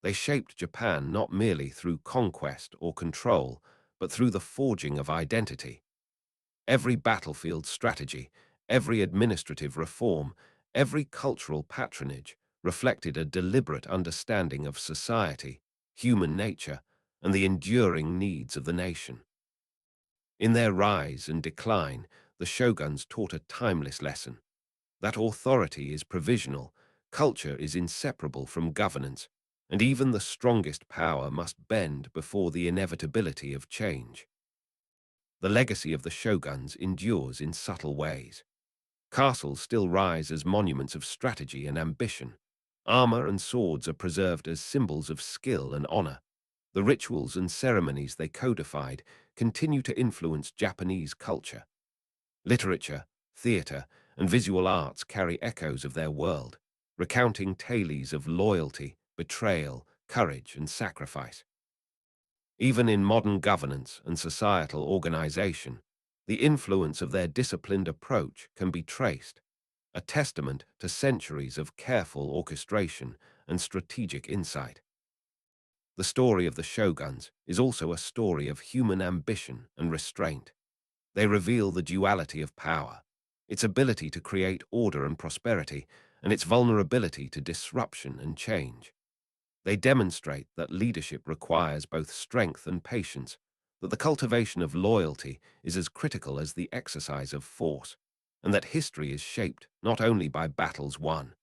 They shaped Japan not merely through conquest or control, but through the forging of identity. Every battlefield strategy, every administrative reform, every cultural patronage reflected a deliberate understanding of society, human nature, and the enduring needs of the nation. In their rise and decline, the shoguns taught a timeless lesson. that authority is provisional, culture is inseparable from governance, and even the strongest power must bend before the inevitability of change. The legacy of the shoguns endures in subtle ways. Castles still rise as monuments of strategy and ambition. Armor and swords are preserved as symbols of skill and honor. The rituals and ceremonies they codified continue to influence Japanese culture. Literature, theater, and visual arts carry echoes of their world, recounting tales of loyalty, betrayal, courage, and sacrifice. Even in modern governance and societal organization, the influence of their disciplined approach can be traced, a testament to centuries of careful orchestration and strategic insight. The story of the shoguns is also a story of human ambition and restraint. They reveal the duality of power, its ability to create order and prosperity, and its vulnerability to disruption and change. They demonstrate that leadership requires both strength and patience, that the cultivation of loyalty is as critical as the exercise of force, and that history is shaped not only by battles won,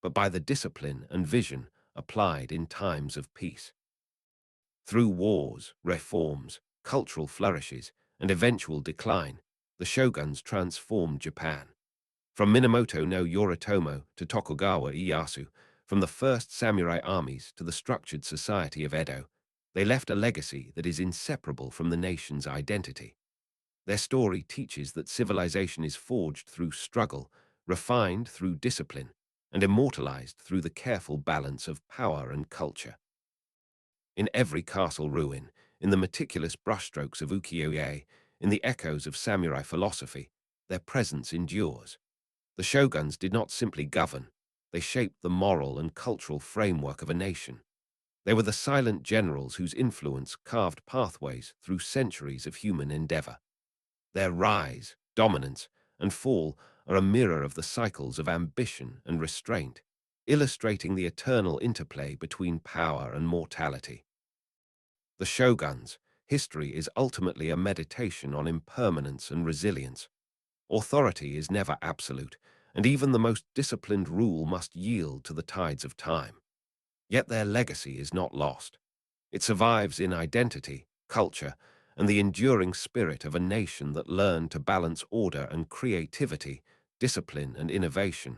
but by the discipline and vision applied in times of peace. Through wars, reforms, cultural flourishes, and eventual decline, the shoguns transformed Japan. From Minamoto no Yoritomo to Tokugawa Ieyasu, from the first samurai armies to the structured society of Edo, they left a legacy that is inseparable from the nation's identity. Their story teaches that civilization is forged through struggle, refined through discipline, and immortalized through the careful balance of power and culture. In every castle ruin, in the meticulous brushstrokes of ukiyo-e, in the echoes of samurai philosophy, their presence endures. The shoguns did not simply govern, they shaped the moral and cultural framework of a nation. They were the silent generals whose influence carved pathways through centuries of human endeavor. Their rise, dominance, and fall are a mirror of the cycles of ambition and restraint, illustrating the eternal interplay between power and mortality. The shoguns' history is ultimately a meditation on impermanence and resilience. Authority is never absolute, and even the most disciplined rule must yield to the tides of time. Yet their legacy is not lost. It survives in identity, culture, and the enduring spirit of a nation that learned to balance order and creativity, discipline and innovation,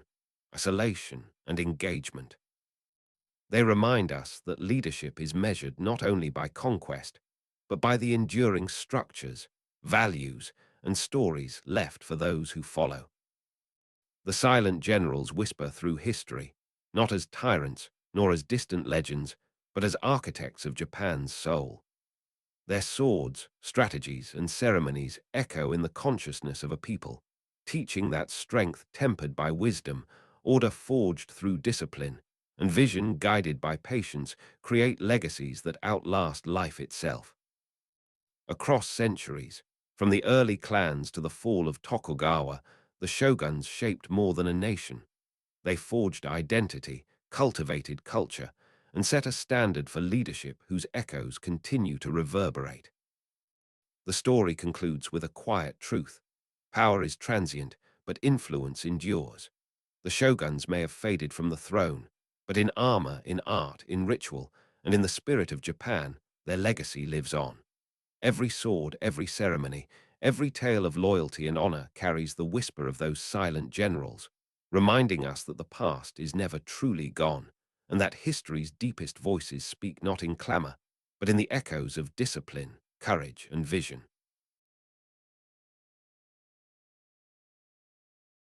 isolation and engagement. They remind us that leadership is measured not only by conquest, but by the enduring structures, values, and stories left for those who follow. The silent generals whisper through history, not as tyrants nor as distant legends, but as architects of Japan's soul. Their swords, strategies, and ceremonies echo in the consciousness of a people, teaching that strength tempered by wisdom, order forged through discipline, and vision guided by patience create legacies that outlast life itself. Across centuries, from the early clans to the fall of Tokugawa, the shoguns shaped more than a nation. They forged identity, cultivated culture, and set a standard for leadership whose echoes continue to reverberate. The story concludes with a quiet truth. Power is transient, but influence endures. The shoguns may have faded from the throne, but in armor, in art, in ritual, and in the spirit of Japan, their legacy lives on. Every sword, every ceremony, every tale of loyalty and honor carries the whisper of those silent generals, reminding us that the past is never truly gone, and that history's deepest voices speak not in clamor, but in the echoes of discipline, courage, and vision.